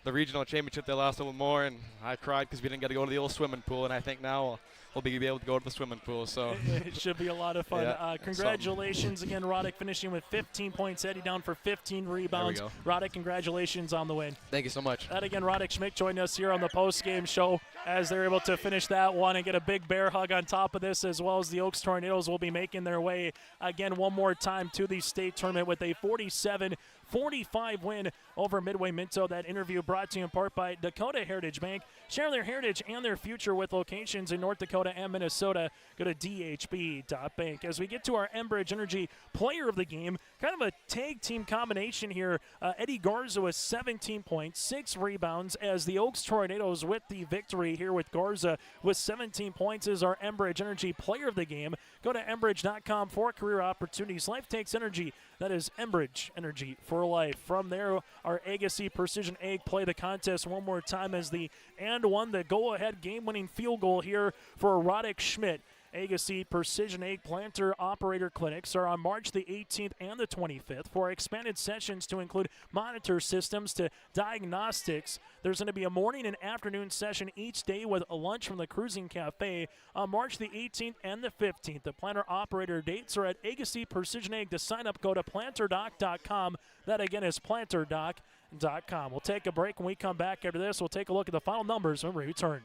the regional championship, they lost a little more, and I cried because we didn't get to go to the old swimming pool. And I think now we'll be able to go to the swimming pool. So it should be a lot of fun. Yeah, congratulations again, Roddick, finishing with 15 points, heading down for 15 rebounds. Roddick, congratulations on the win. Thank you so much. That again, Roddick Schmidt joined us here on the post-game show as they're able to finish that one and get a big bear hug on top of this, as well as the Oaks Tornadoes will be making their way again one more time to the state tournament with a 47-45 win over Midway-Minto. That interview brought to you in part by Dakota Heritage Bank. Share their heritage and their future with locations in North Dakota and Minnesota. Go to dhb.bank. As we get to our Enbridge Energy Player of the Game, kind of a tag team combination here. Eddie Garza with 17 points, 6 rebounds, as the Oaks Tornadoes with the victory here with Garza with 17 points is our Enbridge Energy Player of the Game. Go to Enbridge.com for career opportunities. Life takes energy. That is Enbridge Energy for life. From there, our Agassi Precision Egg play the contest one more time as the and one, the go-ahead game-winning field goal here for Roddick Schmidt. Agassi Precision Egg Planter Operator Clinics are on March the 18th and the 25th for expanded sessions to include monitor systems to diagnostics. There's going to be a morning and afternoon session each day with a lunch from the Cruising Cafe on March the 18th and the 15th. The planter operator dates are at Agassi Precision Egg. To sign up, go to planterdoc.com. That again is planterdoc.com. We'll take a break. When we come back after this, we'll take a look at the final numbers when we return.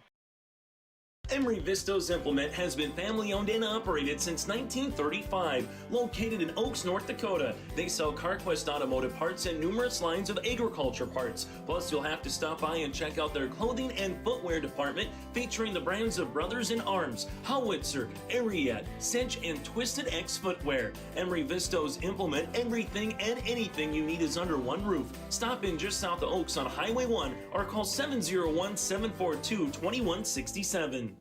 Emery Visto's Implement has been family-owned and operated since 1935. Located in Oaks, North Dakota, they sell CarQuest automotive parts and numerous lines of agriculture parts. Plus, you'll have to stop by and check out their clothing and footwear department, featuring the brands of Brothers in Arms, Howitzer, Ariat, Cinch, and Twisted X Footwear. Emery Visto's Implement, everything and anything you need is under one roof. Stop in just south of Oaks on Highway 1 or call 701-742-2167.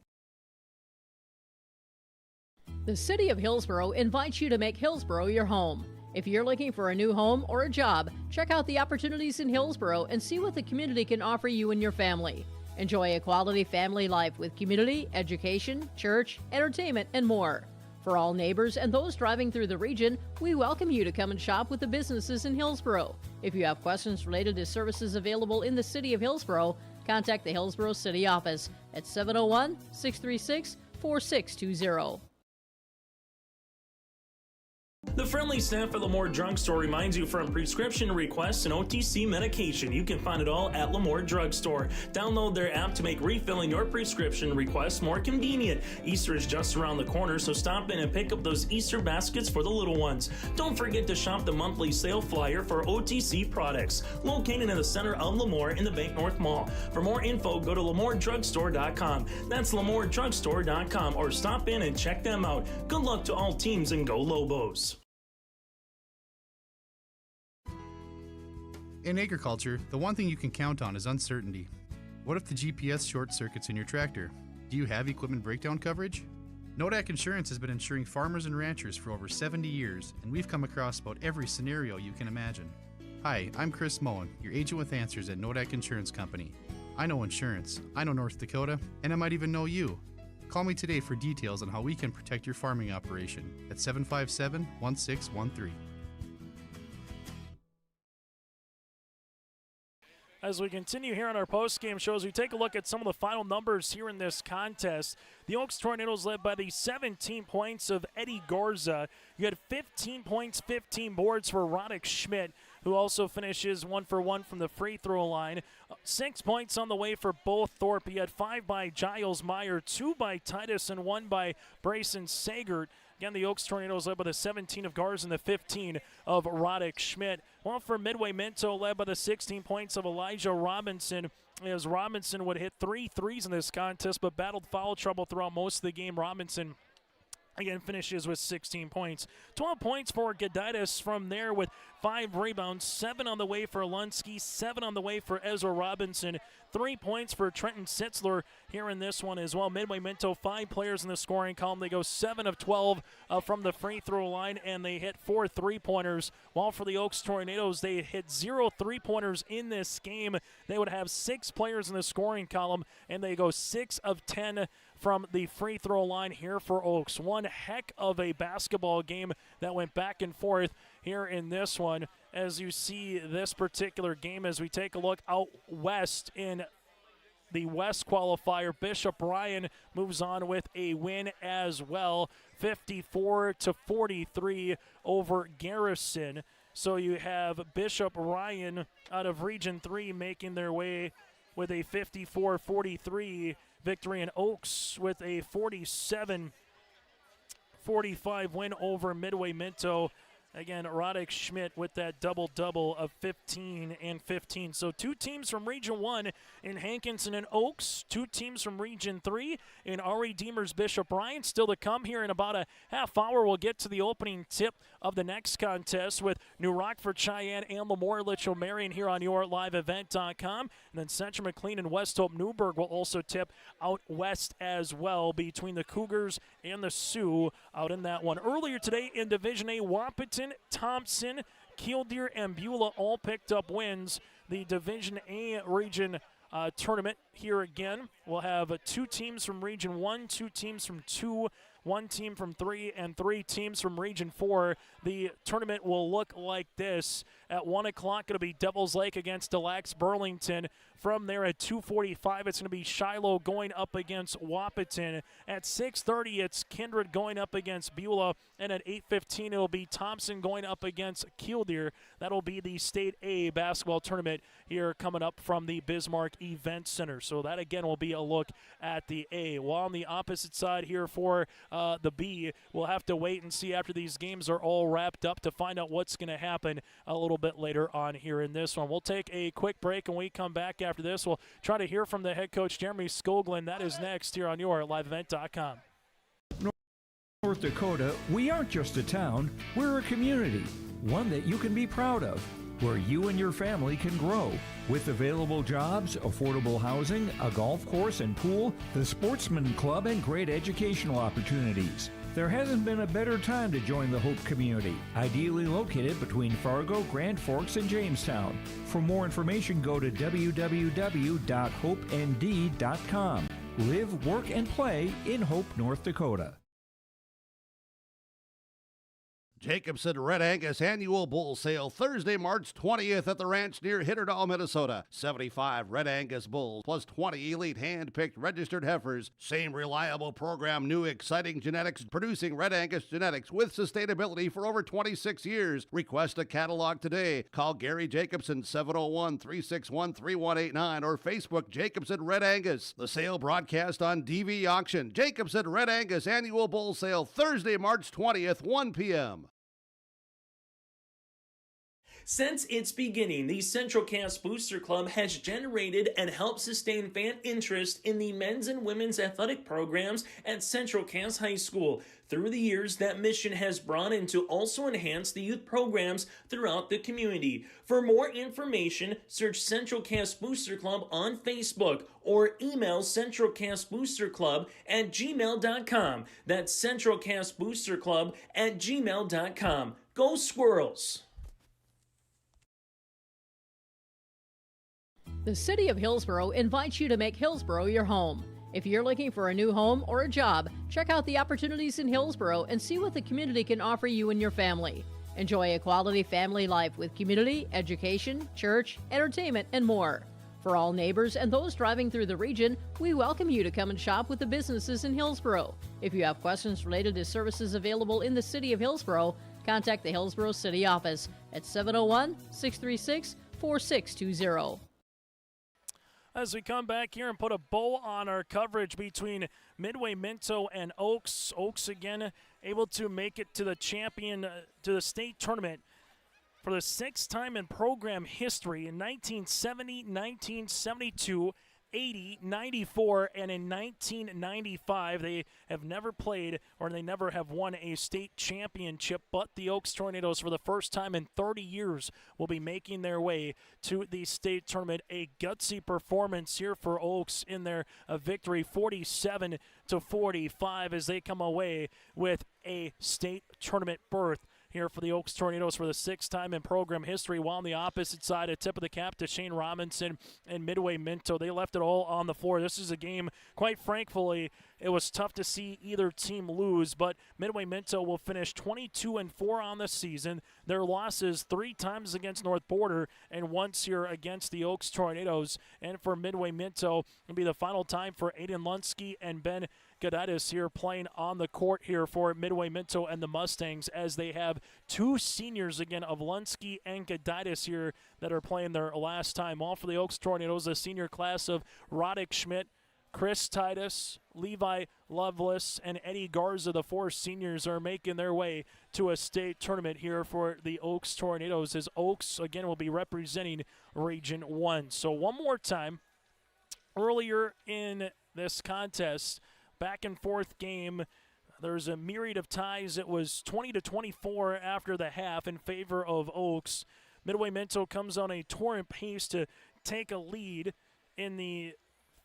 The City of Hillsborough invites you to make Hillsborough your home. If you're looking for a new home or a job, check out the opportunities in Hillsborough and see what the community can offer you and your family. Enjoy a quality family life with community, education, church, entertainment, and more. For all neighbors and those driving through the region, we welcome you to come and shop with the businesses in Hillsborough. If you have questions related to services available in the City of Hillsborough, contact the Hillsborough City Office at 701-636-4620. The friendly staff at Lemoore Drugstore reminds you from prescription requests and OTC medication, you can find it all at Lemoore Drugstore. Download their app to make refilling your prescription requests more convenient. Easter is just around the corner, so stop in and pick up those Easter baskets for the little ones. Don't forget to shop the monthly sale flyer for OTC products, located in the center of Lemoore in the Bank North Mall. For more info, go to LemooreDrugstore.com. That's LemooreDrugstore.com, or stop in and check them out. Good luck to all teams and go Lobos. In agriculture, the one thing you can count on is uncertainty. What if the GPS short circuits in your tractor? Do you have equipment breakdown coverage? Nodak Insurance has been insuring farmers and ranchers for over 70 years, and we've come across about every scenario you can imagine. Hi, I'm Chris Moen, your agent with answers at Nodak Insurance Company. I know insurance, I know North Dakota, and I might even know you. Call me today for details on how we can protect your farming operation at 757-1613. As we continue here on our post-game shows, we take a look at some of the final numbers here in this contest. The Oaks Tornadoes led by the 17 points of Eddie Garza. You had 15 points, 15 boards for Roddick Schmidt, who also finishes 1 for 1 from the free throw line. 6 points on the way for both Thorpe. He had 5 by Giles Meyer, 2 by Titus, and 1 by Brayson Sagert. Again, the Oaks Tornadoes led by the 17 of Garza and the 15 of Roddick Schmidt. While for Midway-Minto, led by the 16 points of Elijah Robinson, as Robinson would hit 3 threes in this contest, but battled foul trouble throughout most of the game. Robinson again finishes with 16 points. 12 points for Gaditis from there with 5 rebounds, 7 on the way for Lunsky, 7 on the way for Ezra Robinson, 3 points for Trenton Sitzler here in this one as well. Midway-Minto, 5 players in the scoring column. They go 7 of 12 from the free throw line, and they hit 4 3-pointers. While for the Oaks Tornadoes, they hit 0 3-pointers in this game. They would have 6 players in the scoring column, and they go 6 of 10 from the free throw line here for Oaks. One heck of a basketball game that went back and forth here in this one. As you see this particular game, as we take a look out west in the West qualifier, Bishop Ryan moves on with a win as well, 54-43 over Garrison. So you have Bishop Ryan out of Region 3 making their way with a 54-43 victory, and Oaks with a 47-45 win over Midway-Minto. Again, Roddick Schmidt with that double-double of 15 and 15. So 2 teams from Region 1 in Hankinson and Oaks, 2 teams from Region 3 in R.E. Deemer's Bishop Ryan. Still to come here in about a half hour. We'll get to the opening tip of the next contest with New Rockford, Cheyenne, and Lemoore Litchfield Marion here on YourLiveEvent.com. And then Central McLean and West Hope Newburgh will also tip out west as well between the Cougars and the Sioux out in that one. Earlier today in Division A, Wahpeton, Thompson, Killdeer, and Beulah all picked up wins. The Division A region tournament here again. We'll have 2 teams from Region 1, 2 teams from 2, 1 team from 3, and 3 teams from Region 4. The tournament will look like this. At 1 o'clock, it'll be Devils Lake against Des Lacs Burlington. From there at 2:45, it's going to be Shiloh going up against Wahpeton. At 6:30, it's Kindred going up against Beulah. And at 8:15, it'll be Thompson going up against Killdeer. That'll be the State A basketball tournament here coming up from the Bismarck Event Center. So that, again, will be a look at the A. While on the opposite side here for the B, we'll have to wait and see after these games are all wrapped up to find out what's going to happen a little bit later on here in this one. We'll take a quick break, and we come back after this. We'll try to hear from the head coach, Jeremy Skoglund. That is next here on YourLiveEvent.com. North Dakota, we aren't just a town, we're a community, one that you can be proud of, where you and your family can grow. With available jobs, affordable housing, a golf course and pool, the Sportsman Club, and great educational opportunities. There hasn't been a better time to join the Hope community, ideally located between Fargo, Grand Forks, and Jamestown. For more information, go to www.hopend.com. Live, work, and play in Hope, North Dakota. Jacobson Red Angus Annual Bull Sale Thursday, March 20th at the ranch near Hitterdall, Minnesota. 75 Red Angus bulls plus 20 elite hand-picked registered heifers. Same reliable program, new exciting genetics, producing Red Angus genetics with sustainability for over 26 years. Request a catalog today. Call Gary Jacobson 701-361-3189 or Facebook Jacobson Red Angus. The sale broadcast on DV Auction. Jacobson Red Angus Annual Bull Sale Thursday, March 20th, 1 p.m. Since its beginning, the Central Cass Booster Club has generated and helped sustain fan interest in the men's and women's athletic programs at Central Cass High School. Through the years, that mission has brought in to also enhance the youth programs throughout the community. For more information, search Central Cass Booster Club on Facebook or email centralcassboosterclub@gmail.com. That's centralcassboosterclub@gmail.com. Go Squirrels! The City of Hillsborough invites you to make Hillsborough your home. If you're looking for a new home or a job, check out the opportunities in Hillsborough and see what the community can offer you and your family. Enjoy a quality family life with community, education, church, entertainment, and more. For all neighbors and those driving through the region, we welcome you to come and shop with the businesses in Hillsborough. If you have questions related to services available in the City of Hillsborough, contact the Hillsborough City Office at 701-636-4620. As we come back here and put a bow on our coverage between Midway-Minto and Oaks. Oaks again able to make it to the to the state tournament for the sixth time in program history in 1970, 1972, 80, 94, and in 1995. They have never played or they never have won a state championship, but the Oaks Tornadoes for the first time in 30 years will be making their way to the state tournament. A gutsy performance here for Oaks in their victory 47-45 as they come away with a state tournament berth here for the Oaks Tornadoes for the sixth time in program history, while on the opposite side, a tip of the cap to Shane Robinson and Midway-Minto. They left it all on the floor. This is a game, quite frankly, it was tough to see either team lose, but Midway-Minto will finish 22-4 on the season. Their losses 3 times against North Border and once here against the Oaks Tornadoes. And for Midway-Minto, it'll be the final time for Aiden Lunsky and Ben Gaditis here playing on the court here for Midway-Minto and the Mustangs, as they have 2 seniors again of Lunsky and Gaditis here that are playing their last time. All for the Oaks Tornadoes, the senior class of Roddick Schmidt, Chris Titus, Levi Lovelace, and Eddie Garza, the 4 seniors, are making their way to a state tournament here for the Oaks Tornadoes, as Oaks again will be representing Region 1. So one more time, earlier in this contest, back and forth game, there's a myriad of ties. It was 20-24 after the half in favor of Oaks. Midway-Minto comes on a torrent pace to take a lead in the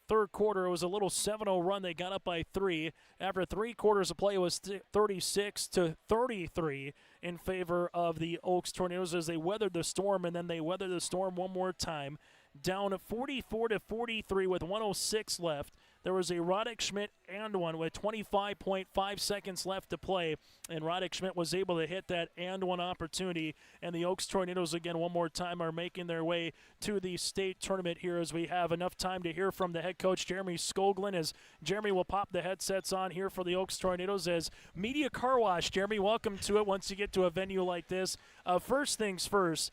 third quarter. It was a little 7-0 run. They got up by 3. After 3 quarters of play, it was 36-33 in favor of the Oaks Tornadoes as they weathered the storm, and then they weathered the storm one more time. Down 44-43 with 1:06 left. There was a Roddick Schmidt and one with 25.5 seconds left to play, and Roddick Schmidt was able to hit that and one opportunity, and the Oaks Tornadoes again one more time are making their way to the state tournament here, as we have enough time to hear from the head coach Jeremy Skoglund, as Jeremy will pop the headsets on here for the Oaks Tornadoes as Media Car Wash. Jeremy, welcome to it once you get to a venue like this. First things first,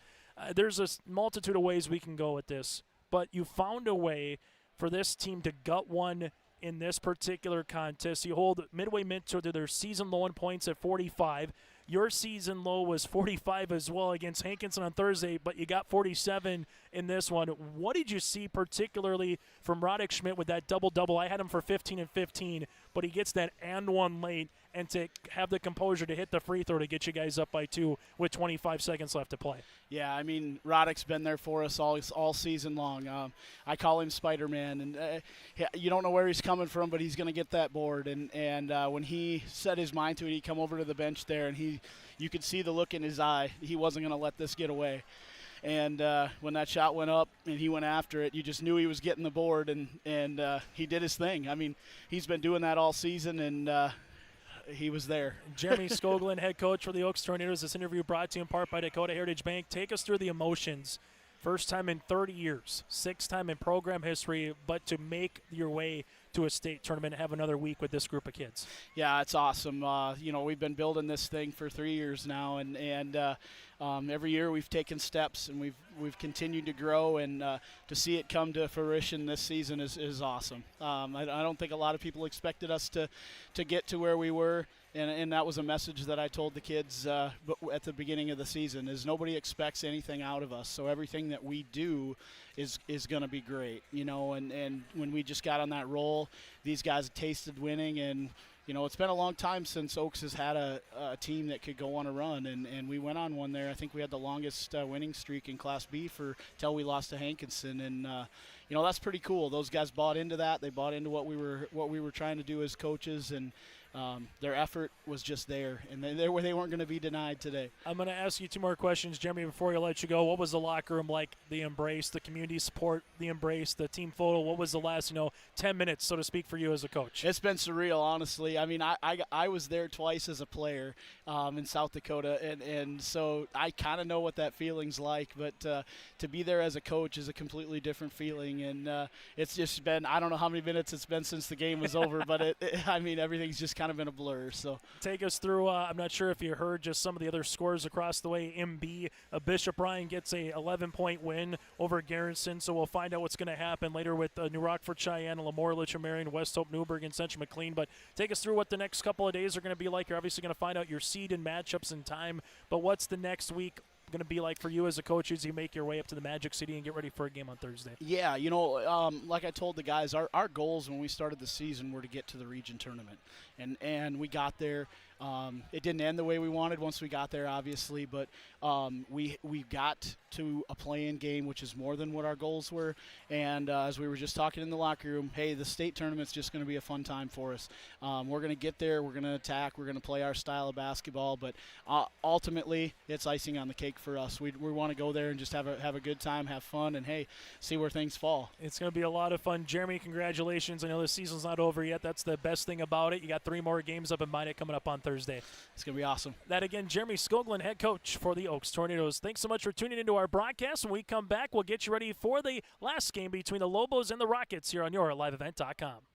there's a multitude of ways we can go with this, but you found a way for this team to gut one in this particular contest. You hold Midway-Minto to their season low in points at 45. Your season low was 45 as well against Hankinson on Thursday, but you got 47 in this one. What did you see particularly from Roddick Schmidt with that double-double? I had him for 15 and 15, but he gets that and one late, and to have the composure to hit the free throw to get you guys up by 2 with 25 seconds left to play. Yeah, I mean, Roddick's been there for us all season long. I call him Spider-Man, and you don't know where he's coming from, but he's going to get that board. And when he set his mind to it, he come over to the bench there, and you could see the look in his eye. He wasn't going to let this get away. And when that shot went up and he went after it, you just knew he was getting the board, and he did his thing. I mean, he's been doing that all season, and he was there. Jeremy Skoglund, head coach for the Oaks Tornadoes. This interview brought to you in part by Dakota Heritage Bank. Take us through the emotions. First time in 30 years, 6th time in program history, but to make your way to a state tournament and have another week with this group of kids. Yeah, it's awesome. We've been building this thing for 3 years now, and every year we've taken steps and we've continued to grow, and to see it come to fruition this season is awesome. I don't think a lot of people expected us to get to where we were. And that was a message that I told the kids at the beginning of the season, is nobody expects anything out of us. So everything that we do is going to be great, and when we just got on that roll, these guys tasted winning, and it's been a long time since Oaks has had a team that could go on a run, and we went on one there. I think we had the longest winning streak in Class B till we lost to Hankinson, and that's pretty cool. Those guys bought into that. They bought into what we were trying to do as coaches, and their effort was just there, and they weren't going to be denied today. I'm going to ask you 2 more questions, Jeremy, before I let you go. What was the locker room like, the embrace, the community support, the embrace, the team photo? What was the last, 10 minutes, so to speak, for you as a coach? It's been surreal, honestly. I mean, I was there twice as a player in South Dakota, and so I kind of know what that feeling's like, but to be there as a coach is a completely different feeling, and it's just been, I don't know how many minutes it's been since the game was over, but everything's just kind of been a blur. So take us through, I'm not sure if you heard just some of the other scores across the way. MB, Bishop Ryan gets a 11-point win over Garrison, so we'll find out what's going to happen later with New Rockford, Cheyenne, Lemoore, Litchfield, Marion, West Hope, Newburgh, and Central McLean. But take us through what the next couple of days are going to be like. You're obviously going to find out your seed and matchups in time, but what's the next week going to be like for you as a coach as you make your way up to the Magic City and get ready for a game on Thursday? Yeah, like I told the guys, our goals when we started the season were to get to the region tournament, and we got there. It didn't end the way we wanted once we got there, obviously, but we got to a play-in game, which is more than what our goals were. And as we were just talking in the locker room, hey, the state tournament's just going to be a fun time for us. We're going to get there, we're going to attack, we're going to play our style of basketball, but ultimately it's icing on the cake for us. We want to go there and just have a good time, have fun, and hey, see where things fall. It's going to be a lot of fun. Jeremy, congratulations. I know the season's not over yet. That's the best thing about it. You got 3 more games up in Minot coming up on Thursday. It's going to be awesome. That again, Jeremy Skoglund, head coach for the Oaks Tornadoes. Thanks so much for tuning into our broadcast. When we come back, we'll get you ready for the last game between the Lobos and the Rockets here on your liveevent.com.